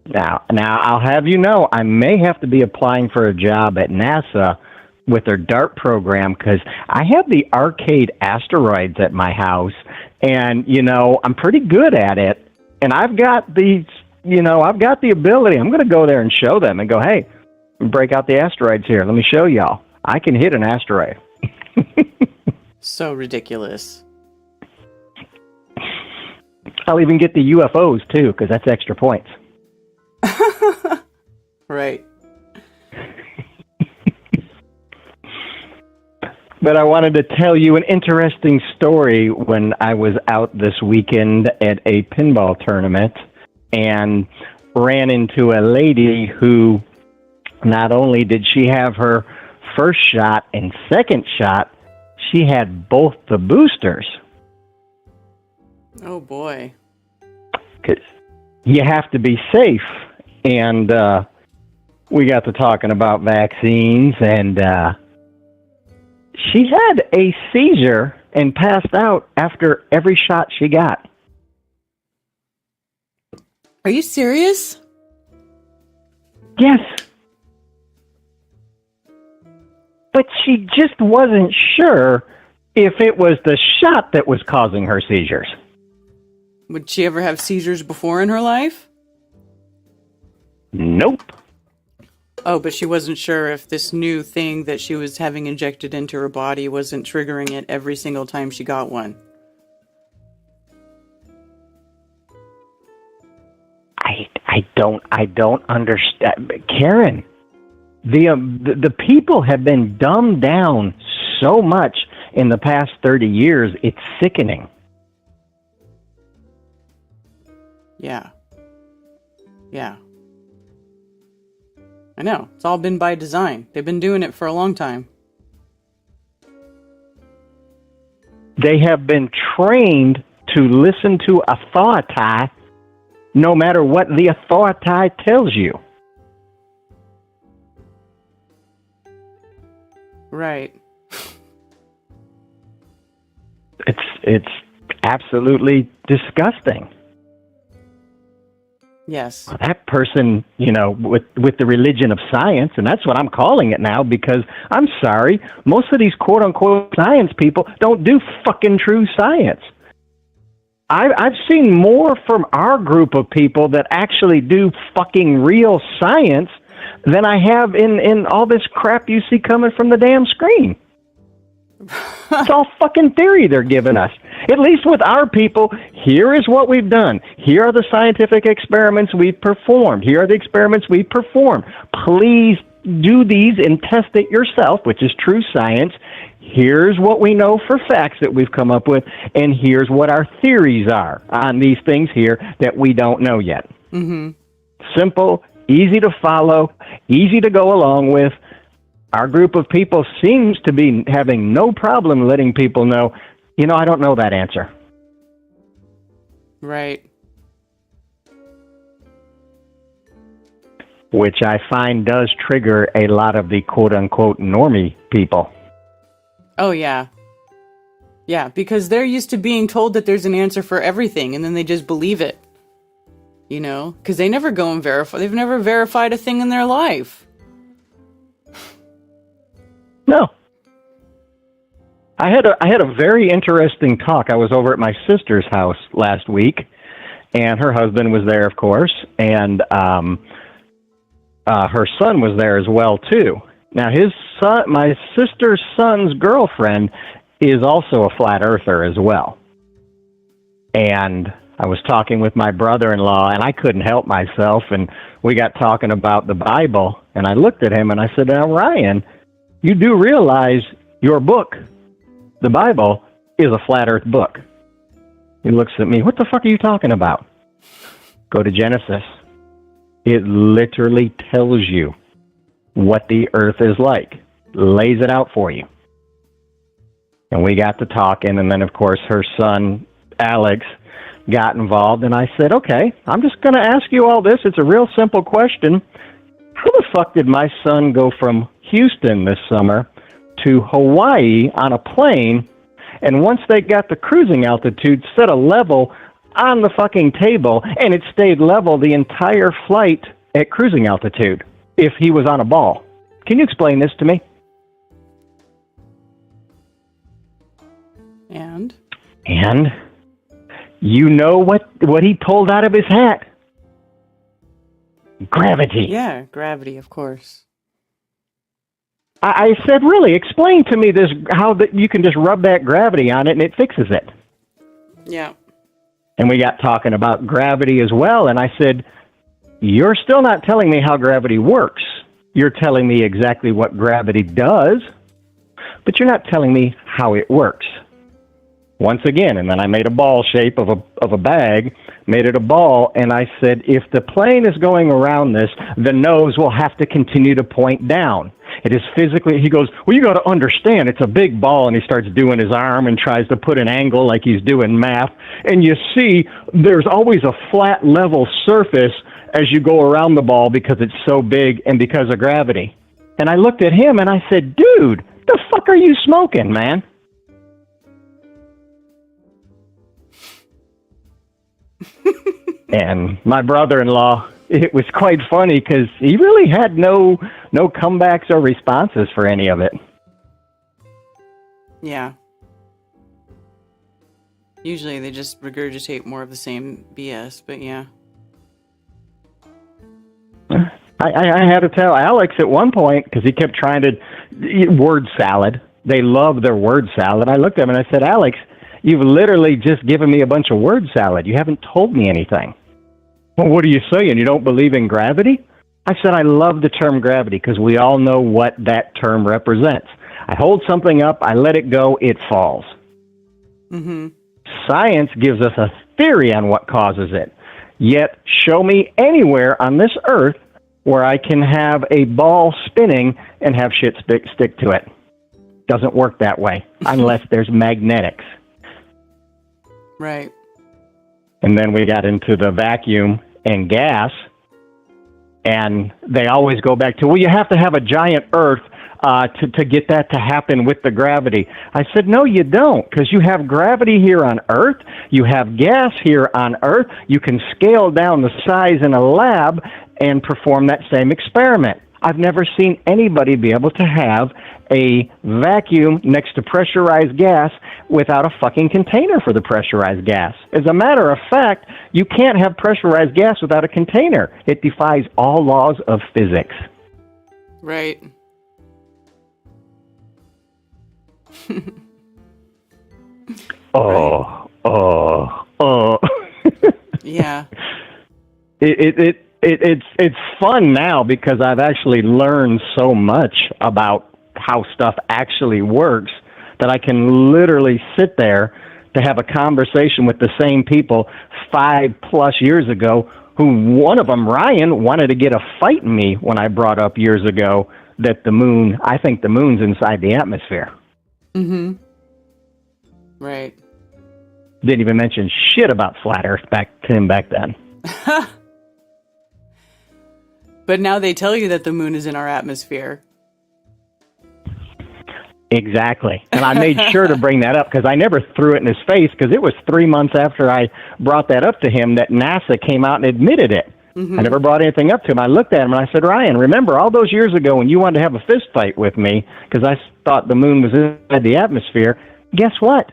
Now, I'll have you know, I may have to be applying for a job at NASA with their DART program, because I have the arcade asteroids at my house, and I'm pretty good at it, and I've got the ability. I'm going to go there and show them and go, hey, break out the asteroids here. Let me show y'all. I can hit an asteroid. So ridiculous. I'll even get the UFOs too, because that's extra points. Right. But I wanted to tell you an interesting story when I was out this weekend at a pinball tournament and ran into a lady who not only did she have her first shot and second shot, she had both the boosters. Oh, boy. 'Cause you have to be safe. And we got to talking about vaccines, and she had a seizure and passed out after every shot she got. Are you serious? Yes. But she just wasn't sure if it was the shot that was causing her seizures. Would she ever have seizures before in her life? Nope. Oh, but she wasn't sure if this new thing that she was having injected into her body wasn't triggering it every single time she got one. I don't understand, Karen. The people have been dumbed down so much in the past 30 years. It's sickening. Yeah. Yeah. I know. It's all been by design. They've been doing it for a long time. They have been trained to listen to authority no matter what the authority tells you. Right. It's absolutely disgusting. Yes. That person, with the religion of science, and that's what I'm calling it now, because I'm sorry, most of these quote-unquote science people don't do fucking true science. I've seen more from our group of people that actually do fucking real science than I have in all this crap you see coming from the damn screen. It's all fucking theory they're giving us. At least with our people, here is what we've done. Here are the scientific experiments we've performed. Here are the experiments we've performed. Please do these and test it yourself, which is true science. Here's what we know for facts that we've come up with, and here's what our theories are on these things here that we don't know yet. Mm-hmm. Simple, easy to follow, easy to go along with. Our group of people seems to be having no problem letting people know, I don't know that answer. Right. which I find does trigger a lot of the quote-unquote normie people. Oh, yeah. Yeah, because they're used to being told that there's an answer for everything, and then they just believe it. You know? Because they never go and verify. They've never verified a thing in their life. No. I had a very interesting talk. I was over at my sister's house last week, and her husband was there, of course, and her son was there as well, too. Now, my sister's son's girlfriend is also a flat earther as well. And I was talking with my brother-in-law, and I couldn't help myself, and we got talking about the Bible, and I looked at him, and I said, now, Ryan, you do realize your book, the Bible, is a flat earth book. He looks at me, what the fuck are you talking about? Go to Genesis. It literally tells you what the earth is like, lays it out for you. And we got to talking, and then, of course, her son, Alex, got involved, and I said, okay, I'm just going to ask you all this. It's a real simple question. How the fuck did my son go from Houston this summer to Hawaii on a plane, and once they got the cruising altitude, set a level on the fucking table, and it stayed level the entire flight at cruising altitude if he was on a ball? Can you explain this to me? And you know what he pulled out of his hat? Gravity. Yeah, gravity, of course. I said, really, explain to me this, how that you can just rub that gravity on it and it fixes it. Yeah. And we got talking about gravity as well, and I said, you're still not telling me how gravity works. You're telling me exactly what gravity does, but you're not telling me how it works. Once again, and then I made a ball shape of a bag, made it a ball, and I said, if the plane is going around this, the nose will have to continue to point down. It is physically, he goes, well, you got to understand, it's a big ball, and he starts doing his arm and tries to put an angle like he's doing math, and you see there's always a flat, level surface as you go around the ball because it's so big and because of gravity. And I looked at him, and I said, dude, the fuck are you smoking, man? And my brother-in-law, it was quite funny because he really had no comebacks or responses for any of it. Yeah. Usually they just regurgitate more of the same BS, but yeah. I had to tell Alex at one point, because he kept trying to eat word salad. They love their word salad. I looked at him and I said, Alex, you've literally just given me a bunch of word salad. You haven't told me anything. Well, what are you saying? You don't believe in gravity? I said, I love the term gravity because we all know what that term represents. I hold something up, I let it go, it falls. Mm-hmm. Science gives us a theory on what causes it. Yet, show me anywhere on this earth where I can have a ball spinning and have shit stick to it. Doesn't work that way unless there's magnetics. Right. And then we got into the vacuum and gas, and they always go back to, well, you have to have a giant Earth to get that to happen with the gravity. I said, no, you don't, because you have gravity here on Earth, you have gas here on Earth, you can scale down the size in a lab and perform that same experiment. I've never seen anybody be able to have a vacuum next to pressurized gas without a fucking container for the pressurized gas. As a matter of fact, you can't have pressurized gas without a container. It defies all laws of physics. Right. Yeah. It's fun now because I've actually learned so much about how stuff actually works that I can literally sit there to have a conversation with the same people 5+ years ago who one of them, Ryan, wanted to get a fight in me when I brought up years ago that I think the moon's inside the atmosphere. Mm-hmm. Right. Didn't even mention shit about flat Earth back then. But now they tell you that the moon is in our atmosphere. Exactly. And I made sure to bring that up because I never threw it in his face, because it was 3 months after I brought that up to him that NASA came out and admitted it. I never brought anything up to him. I looked at him and I said, Ryan, remember all those years ago when you wanted to have a fist fight with me because I thought the moon was inside the atmosphere? Guess what?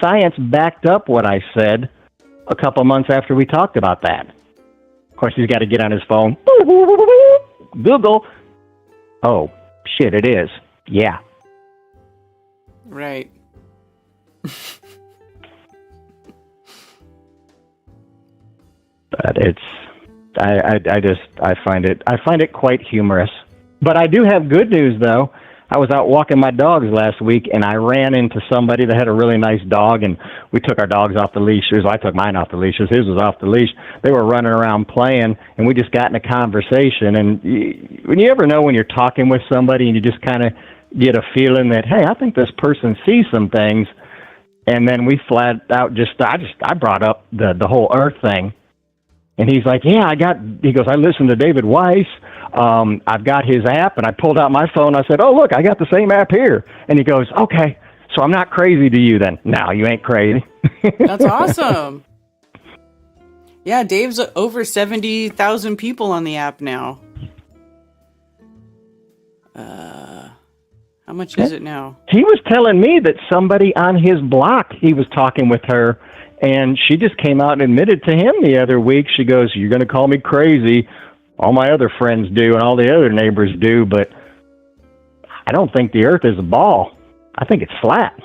Science backed up what I said a couple months after we talked about that. Of course, he's got to get on his phone. Google. Oh, shit, it is. Yeah. Right. But it's, I find it quite humorous. But I do have good news, though. I was out walking my dogs last week, and I ran into somebody that had a really nice dog, and we took our dogs off the leashes. I took mine off the leashes. His was off the leash. They were running around playing, and we just got in a conversation. And when you ever know when you're talking with somebody and you just kind of get a feeling that, hey, I think this person sees some things, and then we flat out I brought up the whole Earth thing. And he's like, yeah, he goes, I listened to David Weiss. I've got his app, and I pulled out my phone. I said, oh, look, I got the same app here. And he goes, okay, so I'm not crazy to you then. No, you ain't crazy. That's awesome. Yeah, Dave's over 70,000 people on the app now. How much is it now? He was telling me that somebody on his block, he was talking with her, and she just came out and admitted to him the other week. She goes, you're going to call me crazy. All my other friends do, and all the other neighbors do, but I don't think the Earth is a ball. I think it's flat.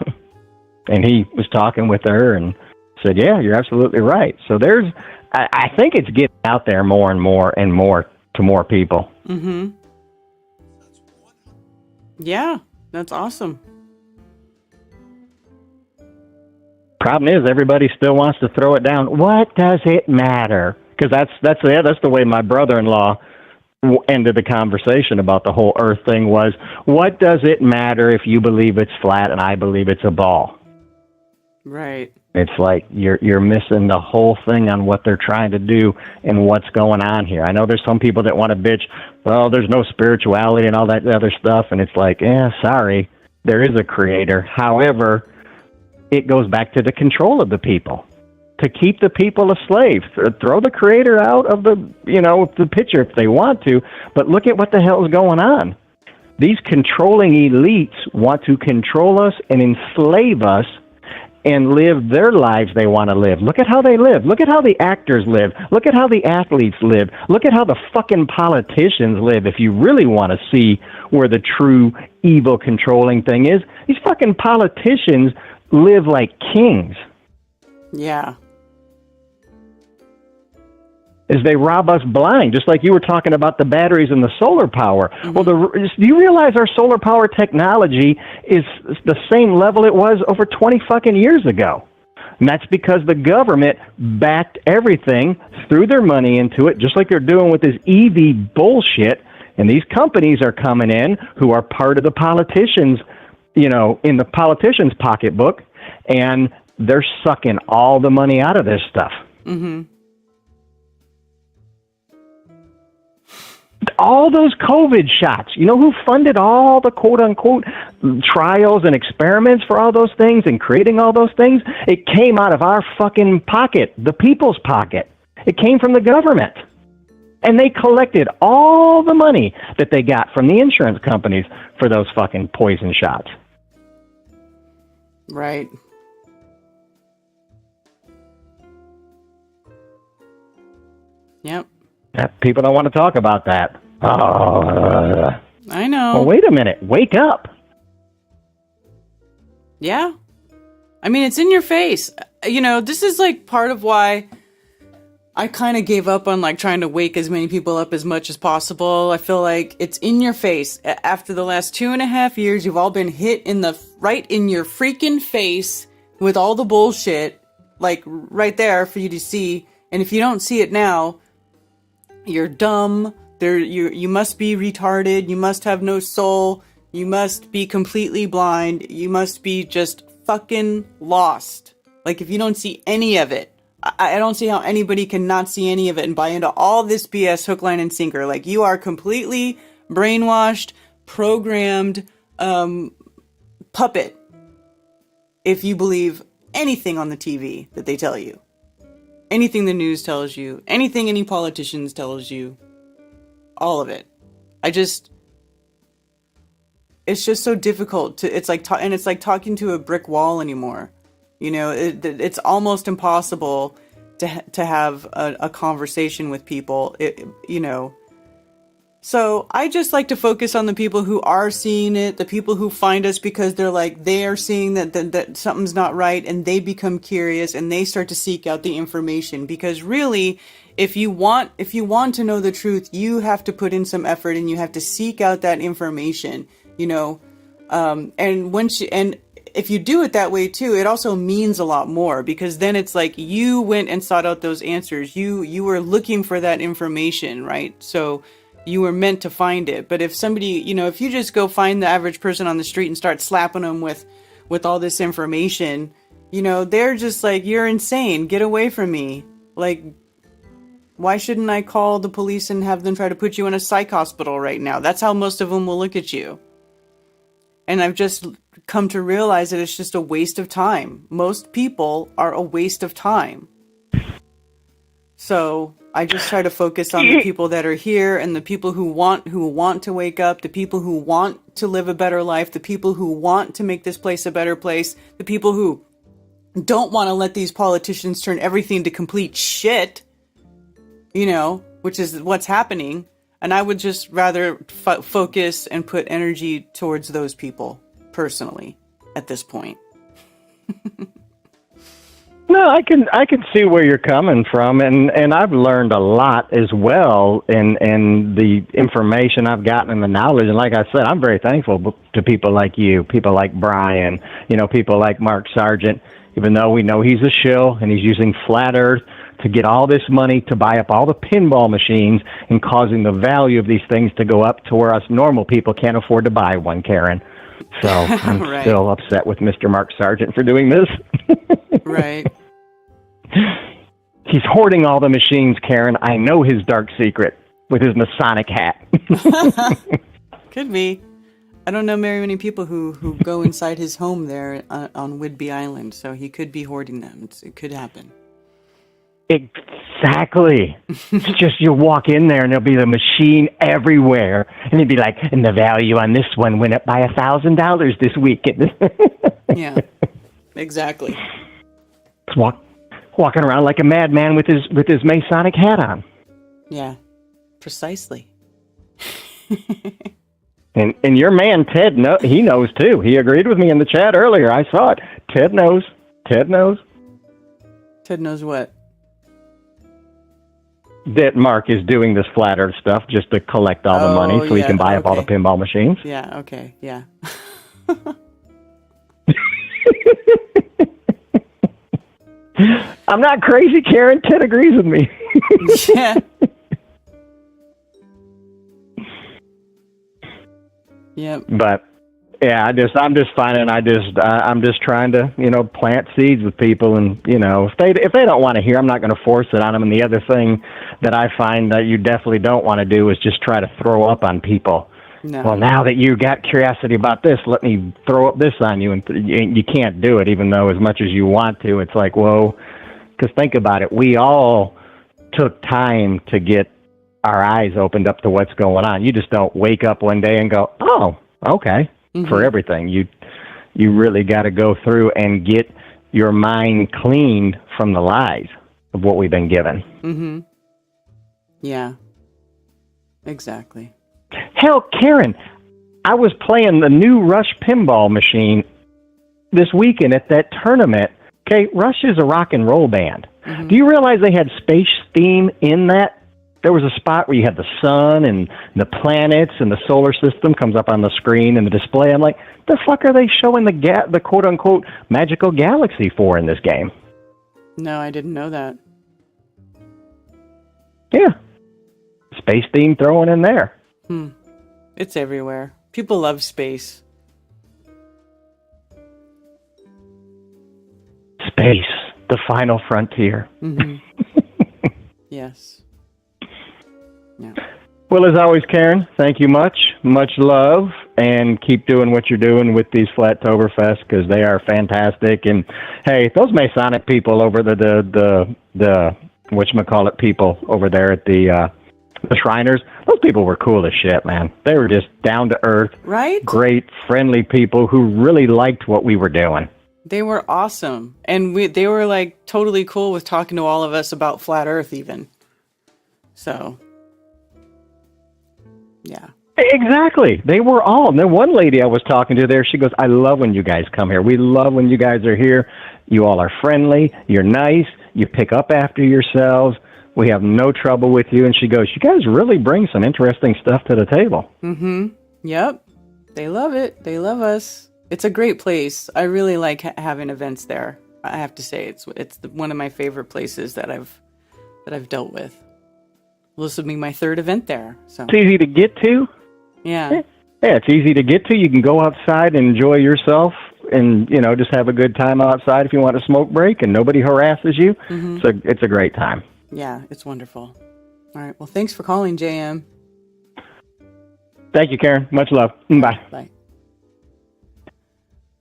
And he was talking with her and said, yeah, you're absolutely right. So I think it's getting out there more and more and more to more people. Yeah, that's awesome. Problem is, everybody still wants to throw it down. What does it matter? Because that's the way my brother-in-law ended the conversation about the whole Earth thing was, what does it matter if you believe it's flat and I believe it's a ball? Right. It's like you're missing the whole thing on what they're trying to do and what's going on here. I know there's some people that want to bitch, well, there's no spirituality and all that other stuff, and it's like, sorry, there is a creator. However, it goes back to the control of the people, to keep the people a slave. Throw the creator out of the picture if they want to, but look at what the hell is going on. These controlling elites want to control us and enslave us and live their lives they want to live. Look at how they live. Look at how the actors live. Look at how the athletes live. Look at how the fucking politicians live. If you really want to see where the true evil controlling thing is, these fucking politicians live like kings. Yeah. As they rob us blind, just like you were talking about the batteries and the solar power. Well, do you realize our solar power technology is the same level it was over 20 fucking years ago? And that's because the government backed everything, threw their money into it, just like they're doing with this EV bullshit. And these companies are coming in who are part of the politicians, in the politicians' pocketbook, and they're sucking all the money out of this stuff. All those COVID shots, you know who funded all the quote-unquote trials and experiments for all those things and creating all those things? It came out of our fucking pocket, the people's pocket. It came from the government. And they collected all the money that they got from the insurance companies for those fucking poison shots. Right. Yep. People don't want to talk about that. I know. Well, wait a minute. Wake up. Yeah. I mean, it's in your face. This is like part of why I kind of gave up on like trying to wake as many people up as much as possible. I feel like it's in your face. After the last 2.5 years, you've all been hit right in your freaking face with all the bullshit, like right there for you to see. And if you don't see it now, you're dumb. You must be retarded. You must have no soul. You must be completely blind. You must be just fucking lost. Like if you don't see any of it, I don't see how anybody can not see any of it and buy into all this BS hook, line, and sinker. Like, you are completely brainwashed, programmed, puppet if you believe anything on the TV that they tell you. Anything the news tells you, anything any politicians tells you, all of it. It's just so difficult to, it's like talking to a brick wall anymore. You know, it's almost impossible to have a conversation with people, you know. So I just like to focus on the people who are seeing it, the people who find us because they are seeing that something's not right, and they become curious and they start to seek out the information. Because really, if you want to know the truth, you have to put in some effort and you have to seek out that information, you know. And if you do it that way too, it also means a lot more, because then it's like you went and sought out those answers. You were looking for that information, right? So you were meant to find it. But if somebody, you know, if you just go find the average person on the street and start slapping them with all this information, you know, they're just like, you're insane. Get away from me. Like, why shouldn't I call the police and have them try to put you in a psych hospital right now? That's how most of them will look at you. And I've just come to realize that it's just a waste of time. Most people are a waste of time. So I just try to focus on the people that are here, and the people who want to wake up, the people who want to live a better life, the people who want to make this place a better place, the people who don't want to let these politicians turn everything to complete shit, you know, which is what's happening. And I would just rather focus and put energy towards those people, personally, at this point. No, I can see where you're coming from, and I've learned a lot as well in the information I've gotten and the knowledge. And like I said, I'm very thankful to people like you, people like Brian, you know, people like Mark Sargent. Even though we know he's a shill and he's using flat Earth to get all this money to buy up all the pinball machines and causing the value of these things to go up to where us normal people can't afford to buy one, Karen. So I'm Right. still upset with Mr. Mark Sargent for doing this. Right. He's hoarding all the machines, Karen. I know his dark secret with his Masonic hat. Could be. I don't know very many people who go inside his home there on Whidbey Island, so he could be hoarding them. It could happen. Exactly. It's just you walk in there and there'll be the machine everywhere, and he'd be like, and the value on this one went up by $1,000 this week. Yeah, exactly. It's walking around like a madman with his Masonic hat on. Yeah, precisely. And your man Ted, he knows too. He agreed with me in the chat earlier. I saw it. Ted knows. Ted knows. Ted knows what? That Mark is doing this flat Earth stuff just to collect all the money so he can buy up all the pinball machines. Yeah, okay, yeah. I'm not crazy, Karen. Ted agrees with me. Yeah. Yep. But yeah, I'm just finding I'm just trying to, you know, plant seeds with people, and you know, if they don't want to hear, I'm not going to force it on them. And the other thing that I find that you definitely don't want to do is just try to throw up on people. No. Well, now that you got curiosity about this, let me throw up this on you, and you can't do it, even though as much as you want to. It's like, whoa, because think about it. We all took time to get our eyes opened up to what's going on. You just don't wake up one day and go, oh, okay, for everything. You really got to go through and get your mind cleaned from the lies of what we've been given. Mm-hmm. Yeah. Exactly. Hell, Karen, I was playing the new Rush pinball machine this weekend at that tournament. Okay, Rush is a rock and roll band. Mm-hmm. Do you realize they had space theme in that? There was a spot where you had the sun and the planets and the solar system comes up on the screen and the display. I'm like, the fuck are they showing the quote-unquote magical galaxy for in this game? No, I didn't know that. Yeah. Space theme thrown in there. It's everywhere. People love space. Space. the final frontier. Mm-hmm. Yes. Yeah. Well, as always, Karen, thank you much. Much love, and keep doing what you're doing with these Flattoberfest because they are fantastic. And hey, those Masonic people over the whatchamacallit people over there at the Shriners, those people were cool as shit, man. They were just down to earth, right? Great, friendly people who really liked what we were doing. They were awesome, and they were like totally cool with talking to all of us about flat Earth, even. So. Yeah. Exactly. They were all. And then one lady I was talking to there, she goes, I love when you guys come here. We love when you guys are here. You all are friendly. You're nice. You pick up after yourselves. We have no trouble with you. And she goes, you guys really bring some interesting stuff to the table. Mm-hmm. Yep. They love it. They love us. It's a great place. I really like having events there. I have to say, it's one of my favorite places that I've dealt with. This will be my third event there. So it's easy to get to. Yeah. Yeah, it's easy to get to. You can go outside and enjoy yourself and, just have a good time outside if you want a smoke break and nobody harasses you. Mm-hmm. So it's a great time. Yeah, it's wonderful. All right. Well, thanks for calling, JM. Thank you, Karen. Much love. Bye. Bye.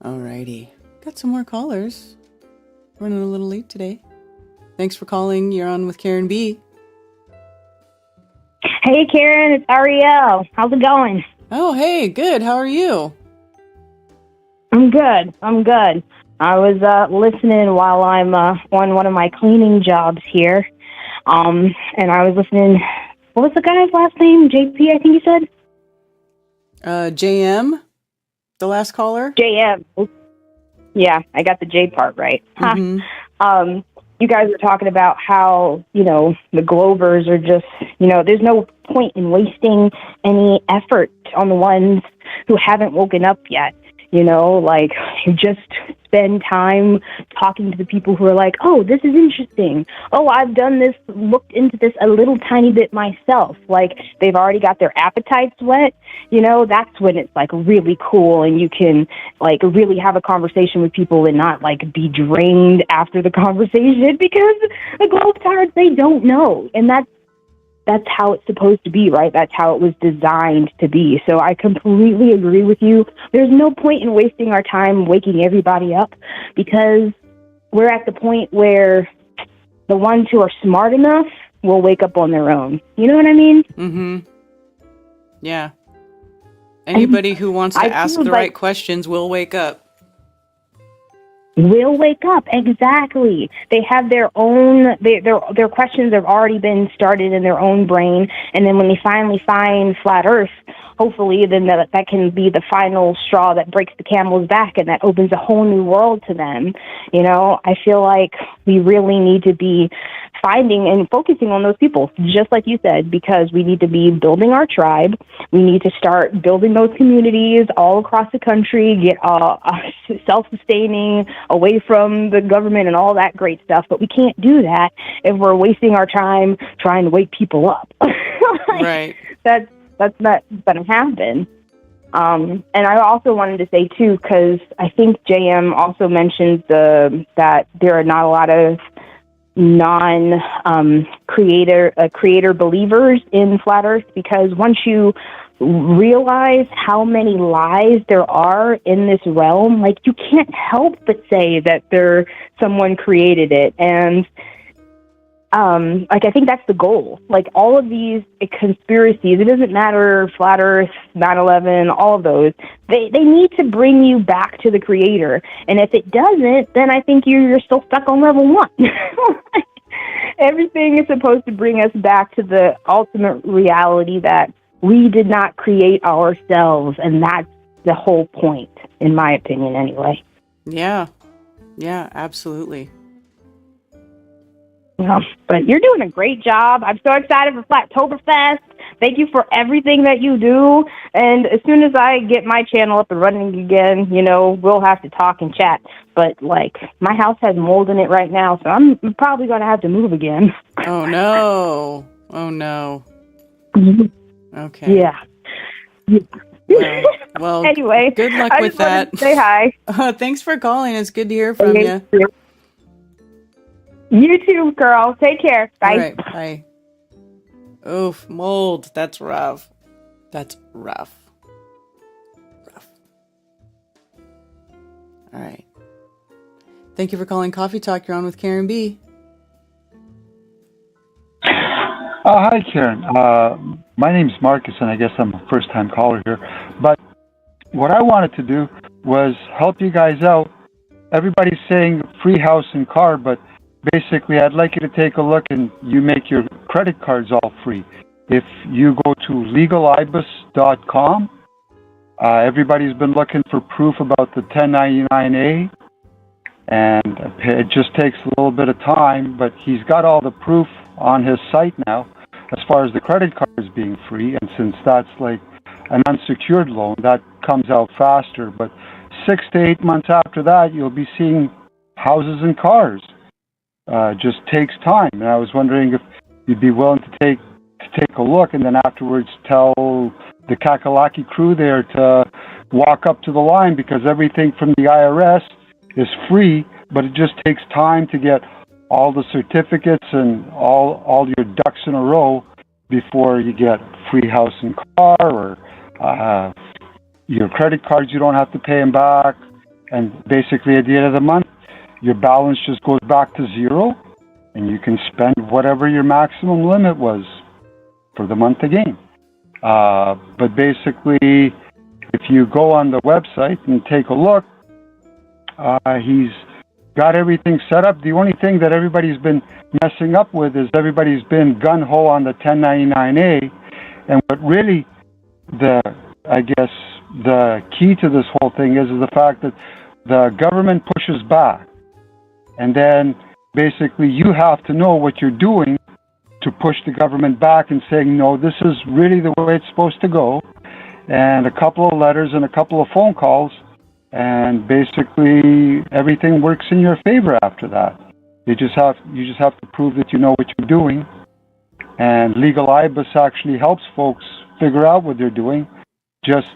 All righty. Got some more callers. Running a little late today. Thanks for calling. You're on with Karen B. Hey, Karen, it's Ariel. How's it going? Oh, hey, good. How are you? I'm good. I was listening while I'm on one of my cleaning jobs here. And I was listening. What was the guy's last name? JP, I think you said? JM, the last caller? JM. Yeah, I got the J part right. Mm-hmm. You guys were talking about how, the Glovers are just, there's no point in wasting any effort on the ones who haven't woken up yet. You just spend time talking to the people who are like, oh, this is interesting. Oh, I've done this, looked into this a little tiny bit myself. Like, they've already got their appetites wet. That's when it's, like, really cool and you can, like, really have a conversation with people and not, like, be drained after the conversation because the Globetards, they don't know. And that's how it's supposed to be, right? That's how it was designed to be. So I completely agree with you. There's no point in wasting our time waking everybody up because we're at the point where the ones who are smart enough will wake up on their own. You know what I mean? Mm-hmm. Yeah. Anybody who wants to ask the right questions will wake up. Will wake up, exactly. They have their own, their questions have already been started in their own brain, and then when they finally find flat Earth, hopefully then that can be the final straw that breaks the camel's back and that opens a whole new world to them. I feel like we really need to be finding and focusing on those people, just like you said, because we need to be building our tribe. We need to start building those communities all across the country, get self-sustaining, away from the government and all that great stuff. But we can't do that if we're wasting our time trying to wake people up. Right. That's not going to happen. And I also wanted to say, too, because I think JM also mentioned that there are not a lot of creator believers in Flat Earth, because once you realize how many lies there are in this realm, like, you can't help but say that someone created it. And I think that's the goal. Like, all of these conspiracies, it doesn't matter, Flat Earth, 9/11, all of those, they need to bring you back to the creator. And if it doesn't, then I think you're still stuck on level 1. Everything is supposed to bring us back to the ultimate reality that we did not create ourselves. And that's the whole point, in my opinion, anyway. Yeah. Yeah, absolutely. Yeah, but you're doing a great job. I'm so excited for Flattoberfest. Thank you for everything that you do. And as soon as I get my channel up and running again, we'll have to talk and chat. But, like, my house has mold in it right now, so I'm probably going to have to move again. Oh, no. Oh, no. Okay. Yeah. Well, anyway, good luck with that. Say hi. Thanks for calling. It's good to hear from you. You too, girl. Take care. Bye. All right, bye. Oof, mold. That's rough. That's rough. All right. Thank you for calling Coffee Talk. You're on with Karen B. Hi, Karen. My name's Marcus, and I guess I'm a first-time caller here. But what I wanted to do was help you guys out. Everybody's saying free house and car, but basically I'd like you to take a look and you make your credit cards all free. If you go to legalibus.com, everybody's been looking for proof about the 1099A, and it just takes a little bit of time, but he's got all the proof on his site now as far as the credit cards being free, and since that's like an unsecured loan, that comes out faster. But 6 to 8 months after that, you'll be seeing houses and cars. Just takes time, and I was wondering if you'd be willing to take a look, and then afterwards tell the Kakalaki crew there to walk up to the line, because everything from the IRS is free, but it just takes time to get all the certificates and all your ducks in a row before you get free house and car, or your credit cards, you don't have to pay them back. And basically at the end of the month, your balance just goes back to zero, and you can spend whatever your maximum limit was for the month again. But basically, if you go on the website and take a look, he's got everything set up. The only thing that everybody's been messing up with is everybody's been gun-ho on the 1099A, and what really the key to this whole thing is the fact that the government pushes back, and then basically you have to know what you're doing to push the government back and saying, no, this is really the way it's supposed to go, and a couple of letters and a couple of phone calls, and basically everything works in your favor after that. You just have to prove that you know what you're doing, and Legal IBIS actually helps folks figure out what they're doing. Just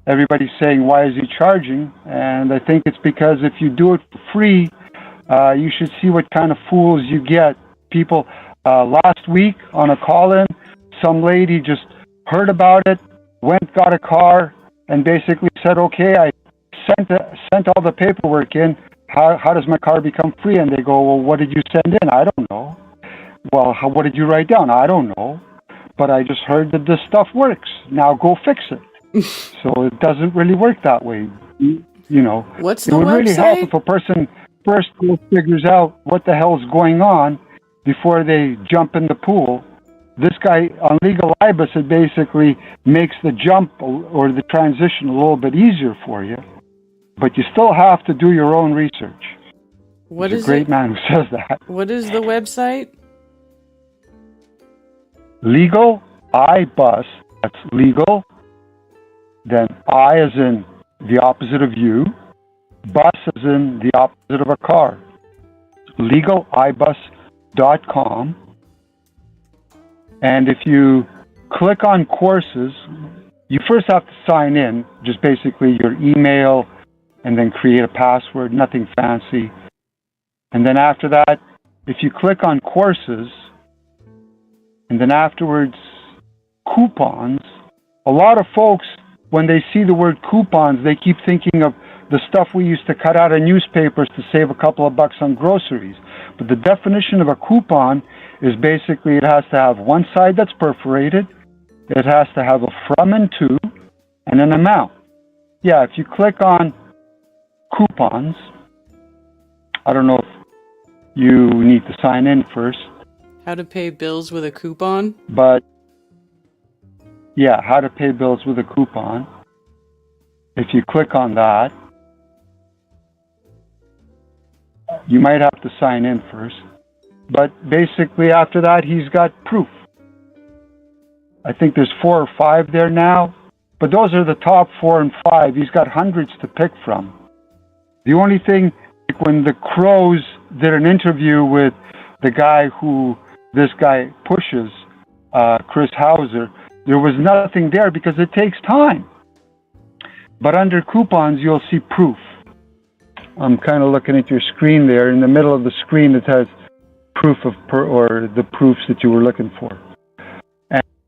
everybody's saying, why is he charging? And I think it's because if you do it for free, you should see what kind of fools you get. People, last week on a call-in, some lady just heard about it, got a car, and basically said, okay, I sent all the paperwork in. How does my car become free? And they go, well, what did you send in? I don't know. Well, what did you write down? I don't know. But I just heard that this stuff works. Now go fix it. So it doesn't really work that way. You know, What's the it would really help website? if a person first figures out what the hell's going on before they jump in the pool. This guy on Legal IBIS, it basically makes the jump or the transition a little bit easier for you. But you still have to do your own research. What He's is a great it? man who says that. What is the website? Legal IBIS. That's legal. Then I as in the opposite of you. Bus as in the opposite of a car. legalibus.com. And if you click on courses, you first have to sign in, just basically your email, and then create a password, nothing fancy. And then after that, if you click on courses, and then afterwards coupons, a lot of folks, when they see the word coupons, they keep thinking of the stuff we used to cut out of newspapers to save a couple of bucks on groceries. But the definition of a coupon is basically it has to have one side that's perforated, it has to have a from and to, and an amount. Yeah, if you click on coupons, I don't know if you need to sign in first. How to pay bills with a coupon? But yeah, how to pay bills with a coupon. If you click on that, you might have to sign in first. But basically after that, he's got proof. I think there's 4 or 5 there now, but those are the top 4 and 5. He's got hundreds to pick from. The only thing, like when the Crows did an interview with the guy who this guy pushes, Chris Hauser, there was nothing there because it takes time. But under coupons, you'll see proof. I'm kind of looking at your screen there. In the middle of the screen, it has or the proofs that you were looking for.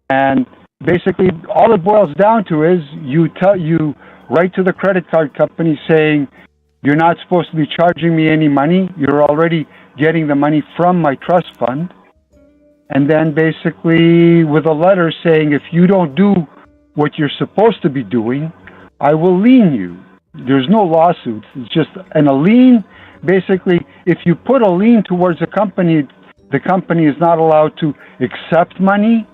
And basically, all it boils down to is you write to the credit card company saying, you're not supposed to be charging me any money. You're already getting the money from my trust fund. And then basically with a letter saying, if you don't do what you're supposed to be doing, I will lien you. There's no lawsuits. It's just a lien. Basically, if you put a lien towards a company, the company is not allowed to accept money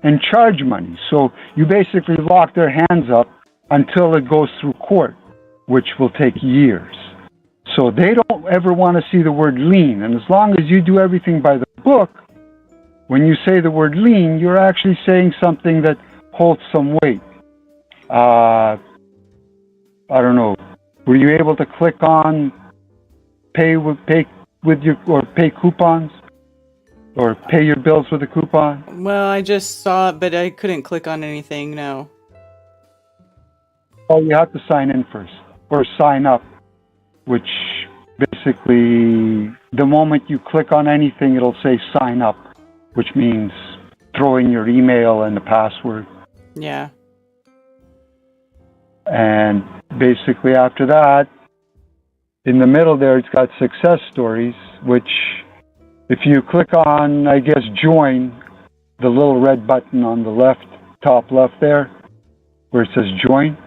and charge money. So you basically lock their hands up until it goes through court, which will take years. So they don't ever want to see the word lien. And as long as you do everything by the book, when you say the word lien, you're actually saying something that holds some weight. I don't know. Were you able to click on pay coupons or pay your bills with a coupon? Well, I just saw it, but I couldn't click on anything. No. Oh, you have to sign in first or sign up, which basically the moment you click on anything, it'll say sign up, which means throw in your email and the password. Yeah. And basically after that, in the middle there, it's got success stories, which if you click on, I guess, join, the little red button on the left, top left there, where it says join,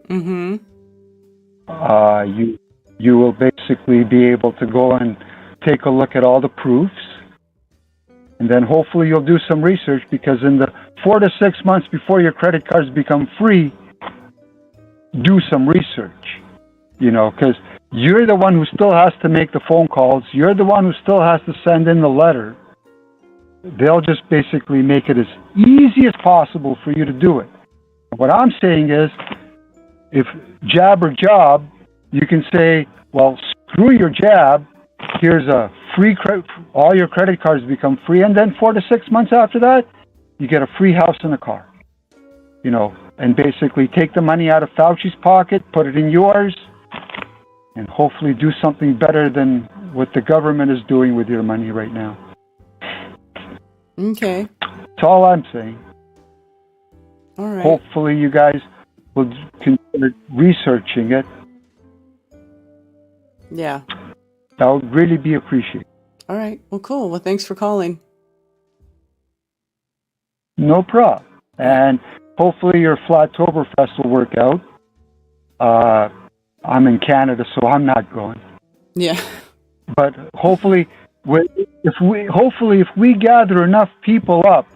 Mm-hmm. You will basically be able to go and take a look at all the proofs. And then hopefully you'll do some research, because in the 4 to 6 months before your credit cards become free, do some research, because you're the one who still has to make the phone calls. You're the one who still has to send in the letter. They'll just basically make it as easy as possible for you to do it. What I'm saying is, if jab or job, you can say, well, screw your jab. Here's a free credit. All your credit cards become free. And then 4 to 6 months after that, you get a free house and a car, and basically take the money out of Fauci's pocket, put it in yours, and hopefully do something better than what the government is doing with your money right now. Okay. That's all I'm saying. All right. Hopefully you guys will consider researching it. Yeah. That would really be appreciated. All right. Well, cool. Well, thanks for calling. No problem. And hopefully your Flattoberfest will work out. I'm in Canada, so I'm not going. Yeah. But hopefully, if we gather enough people up,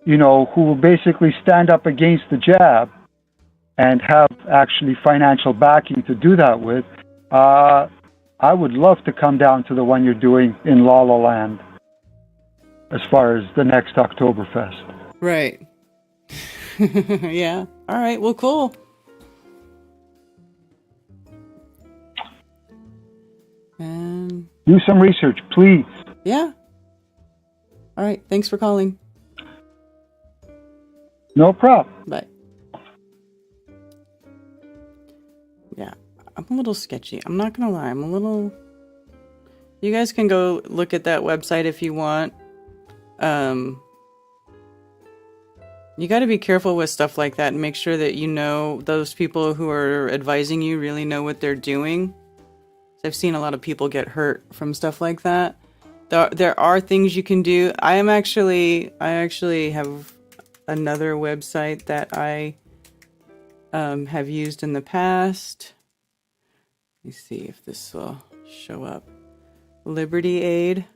who will basically stand up against the jab and have actually financial backing to do that with, I would love to come down to the one you're doing in La La Land as far as the next Oktoberfest. Right. Yeah. All right. Well, cool. And do some research, please. Yeah. All right. Thanks for calling. No problem. Bye. Yeah. I'm a little sketchy. I'm not going to lie. You guys can go look at that website if you want. You got to be careful with stuff like that and make sure that those people who are advising you really know what they're doing. I've seen a lot of people get hurt from stuff like that. There are things you can do. I actually have another website that I have used in the past. Let me see if this will show up. Liberty Aid.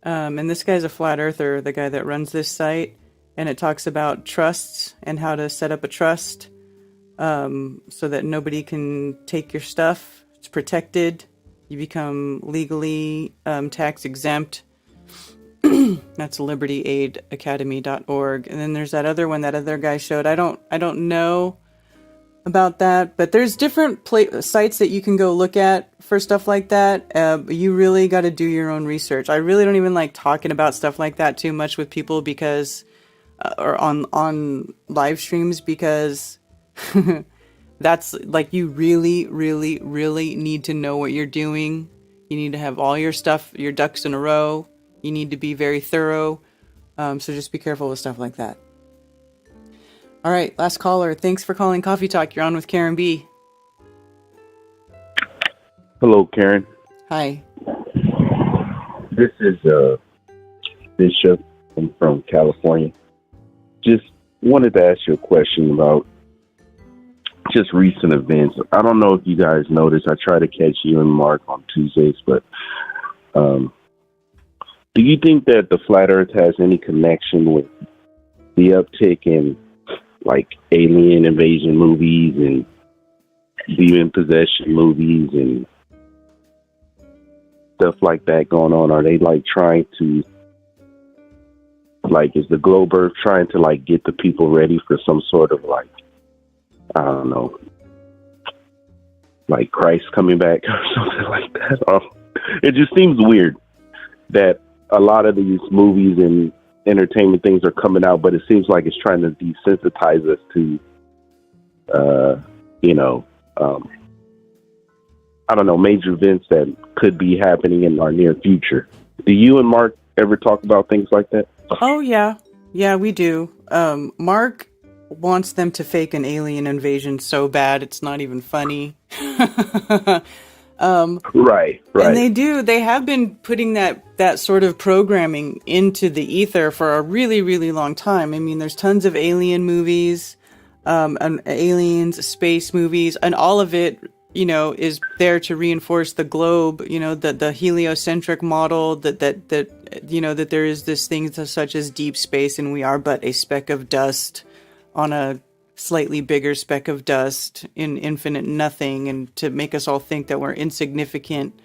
And this guy's a flat earther, the guy that runs this site. And it talks about trusts and how to set up a trust so that nobody can take your stuff. It's protected. You become legally tax exempt. That's libertyaidacademy.org. And then there's that other one that other guy showed. I don't know about that, but there's different sites that you can go look at for stuff like that. You really got to do your own research. I really don't even like talking about stuff like that too much with people because or on live streams, because that's like, you really, really, really need to know what you're doing. You need to have all your stuff, your ducks in a row. You need to be very thorough. So just be careful with stuff like that. All right, last caller. Thanks for calling Coffee Talk. You're on with Karen B. Hello, Karen. Hi. This is Bishop. I'm from California. Just wanted to ask you a question about just recent events. I don't know if you guys noticed. I try to catch you and Mark on Tuesdays, but do you think that the flat Earth has any connection with the uptick in like alien invasion movies and demon possession movies and stuff like that going on? Are they like trying to, like, is the globe Earth trying to like get the people ready for some sort of like, I don't know, like Christ coming back or something like that? It just seems weird that a lot of these movies and entertainment things are coming out, but it seems like it's trying to desensitize us to, I don't know, major events that could be happening in our near future. Do you and Mark ever talk about things like that? Oh, yeah. Yeah, we do. Mark wants them to fake an alien invasion so bad it's not even funny. Right. And they do. They have been putting that sort of programming into the ether for a really, really long time. I mean, there's tons of alien movies, and aliens, space movies, and all of it, is there to reinforce the globe, the heliocentric model that there is this thing such as deep space and we are but a speck of dust on a slightly bigger speck of dust in infinite nothing, and to make us all think that we're insignificant,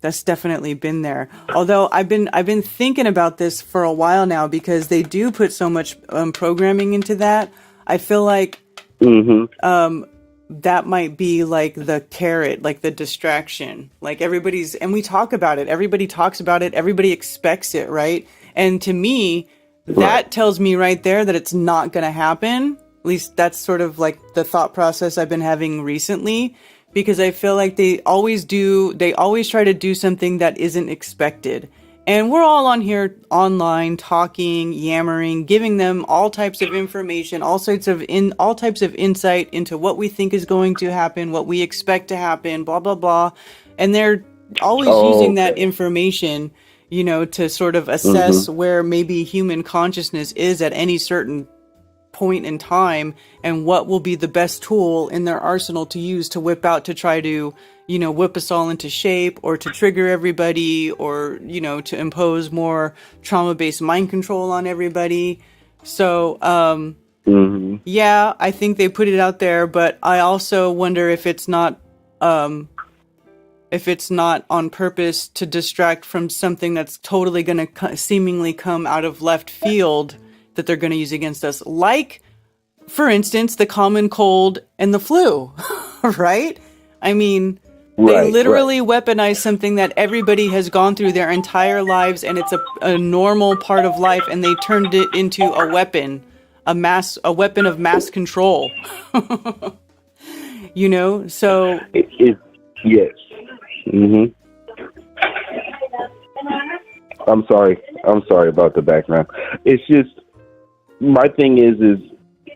that's definitely been there. Although I've been thinking about this for a while now, because they do put so much programming into that. I feel like that might be like the carrot, like the distraction. Like and we talk about it. Everybody talks about it. Everybody expects it, right? And to me, that tells me right there that it's not going to happen. At least that's sort of like the thought process I've been having recently, because I feel like they always try to do something that isn't expected. And we're all on here online talking, yammering, giving them all types of information, all types of insight into what we think is going to happen, what we expect to happen, blah, blah, blah. And they're always using that information, to sort of assess where maybe human consciousness is at any certain point in time, and what will be the best tool in their arsenal to use to whip out to try to, whip us all into shape, or to trigger everybody, or, to impose more trauma-based mind control on everybody. So, yeah, I think they put it out there, but I also wonder if it's not on purpose to distract from something that's totally going to seemingly come out of left field that they're going to use against us. Like, for instance, the common cold and the flu, right? I mean, they literally weaponize something that everybody has gone through their entire lives, and it's a normal part of life, and they turned it into a weapon, a weapon of mass control. So... Yes. I'm sorry about the background. It's just, my thing is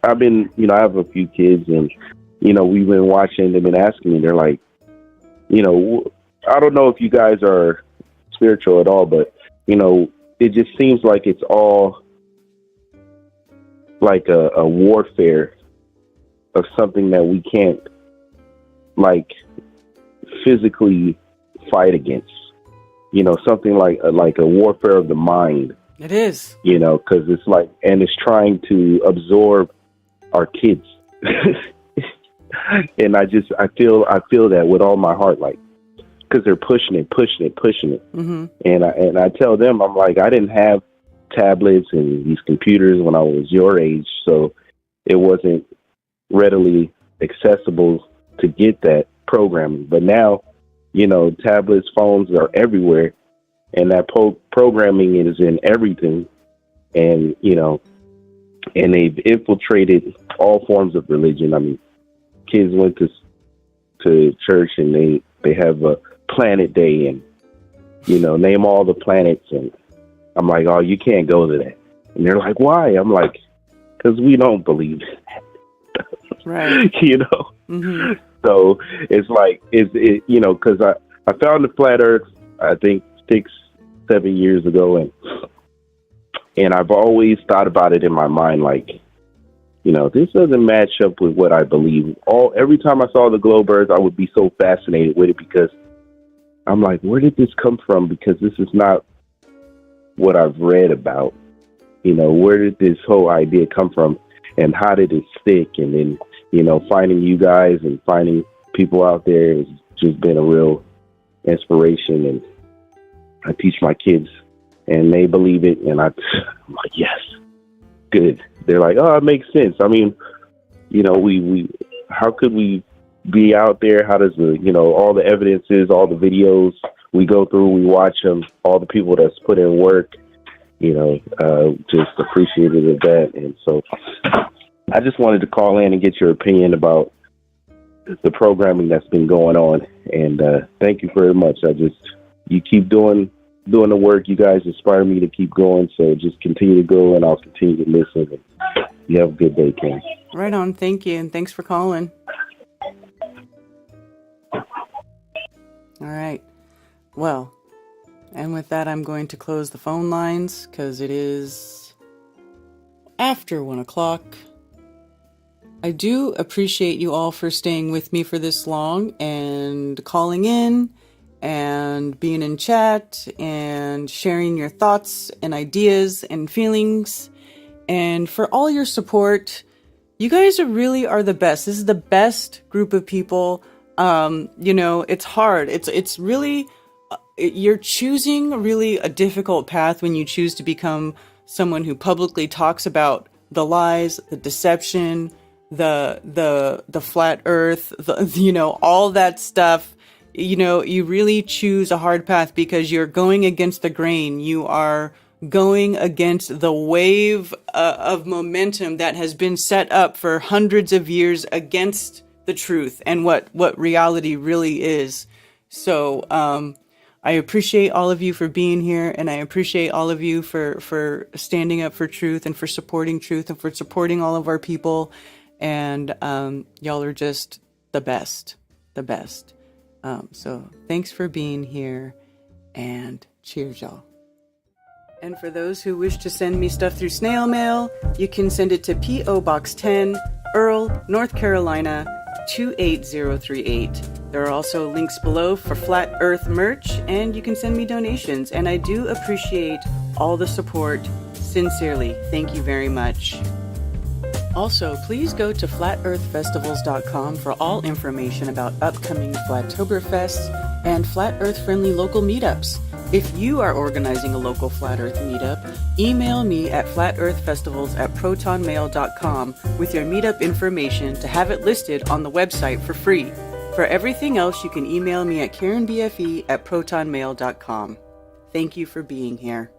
I've been, I have a few kids, and, we've been watching, they've been asking me, they're like, I don't know if you guys are spiritual at all, but, it just seems like it's all like a warfare of something that we can't, like, physically fight against, something like a warfare of the mind. It is, because it's like, and it's trying to absorb our kids. And I feel that with all my heart, like, because they're pushing it. Mm-hmm. And I tell them, I'm like, I didn't have tablets and these computers when I was your age, so it wasn't readily accessible to get that programming. But now, tablets, phones are everywhere, and that programming is in everything. And, and they've infiltrated all forms of religion. I mean, kids went to church, and they have Planet Day and, name all the planets. And I'm like, oh, you can't go to that. And they're like, why? I'm like, because we don't believe that. Right. Mm-hmm. So it's like, because I found the flat Earth, I think 6-7 years ago. And I've always thought about it in my mind, like, this doesn't match up with what I believe. Every time I saw the globe Earth, I would be so fascinated with it because I'm like, where did this come from? Because this is not what I've read about. Where did this whole idea come from and how did it stick? And then, finding you guys and finding people out there has just been a real inspiration. And I teach my kids and they believe it. And I'm like, yes, good. They're like, oh, it makes sense. I mean, we how could we be out there? How does all the evidence is, all the videos we go through, we watch them, all the people that's put in work, just appreciated of that. And so I just wanted to call in and get your opinion about the programming that's been going on. And thank you very much. You keep doing the work. You guys inspire me to keep going. So just continue to go and I'll continue to listen. And you have a good day, Ken. Right on. Thank you. And thanks for calling. All right. Well, and with that, I'm going to close the phone lines because it is after 1 o'clock. I do appreciate you all for staying with me for this long and calling in and being in chat and sharing your thoughts and ideas and feelings, and for all your support. You guys really are the best. This is the best group of people. It's hard. It's really, you're choosing really a difficult path when you choose to become someone who publicly talks about the lies, the deception, the flat earth, all that stuff. You really choose a hard path because you're going against the grain. You are going against the wave of momentum that has been set up for hundreds of years against the truth and what reality really is. So I appreciate all of you for being here, and I appreciate all of you for standing up for truth and for supporting truth and for supporting all of our people. And y'all are just the best. So thanks for being here, and cheers, y'all. And for those who wish to send me stuff through snail mail, you can send it to P.O. Box 10, Earl, North Carolina, 28038. There are also links below for Flat Earth merch, and you can send me donations. And I do appreciate all the support. Sincerely, thank you very much. Also, please go to flatearthfestivals.com for all information about upcoming Flattoberfests and Flat Earth-friendly local meetups. If you are organizing a local Flat Earth meetup, email me at flatearthfestivals@protonmail.com with your meetup information to have it listed on the website for free. For everything else, you can email me at karenbfe@protonmail.com. Thank you for being here.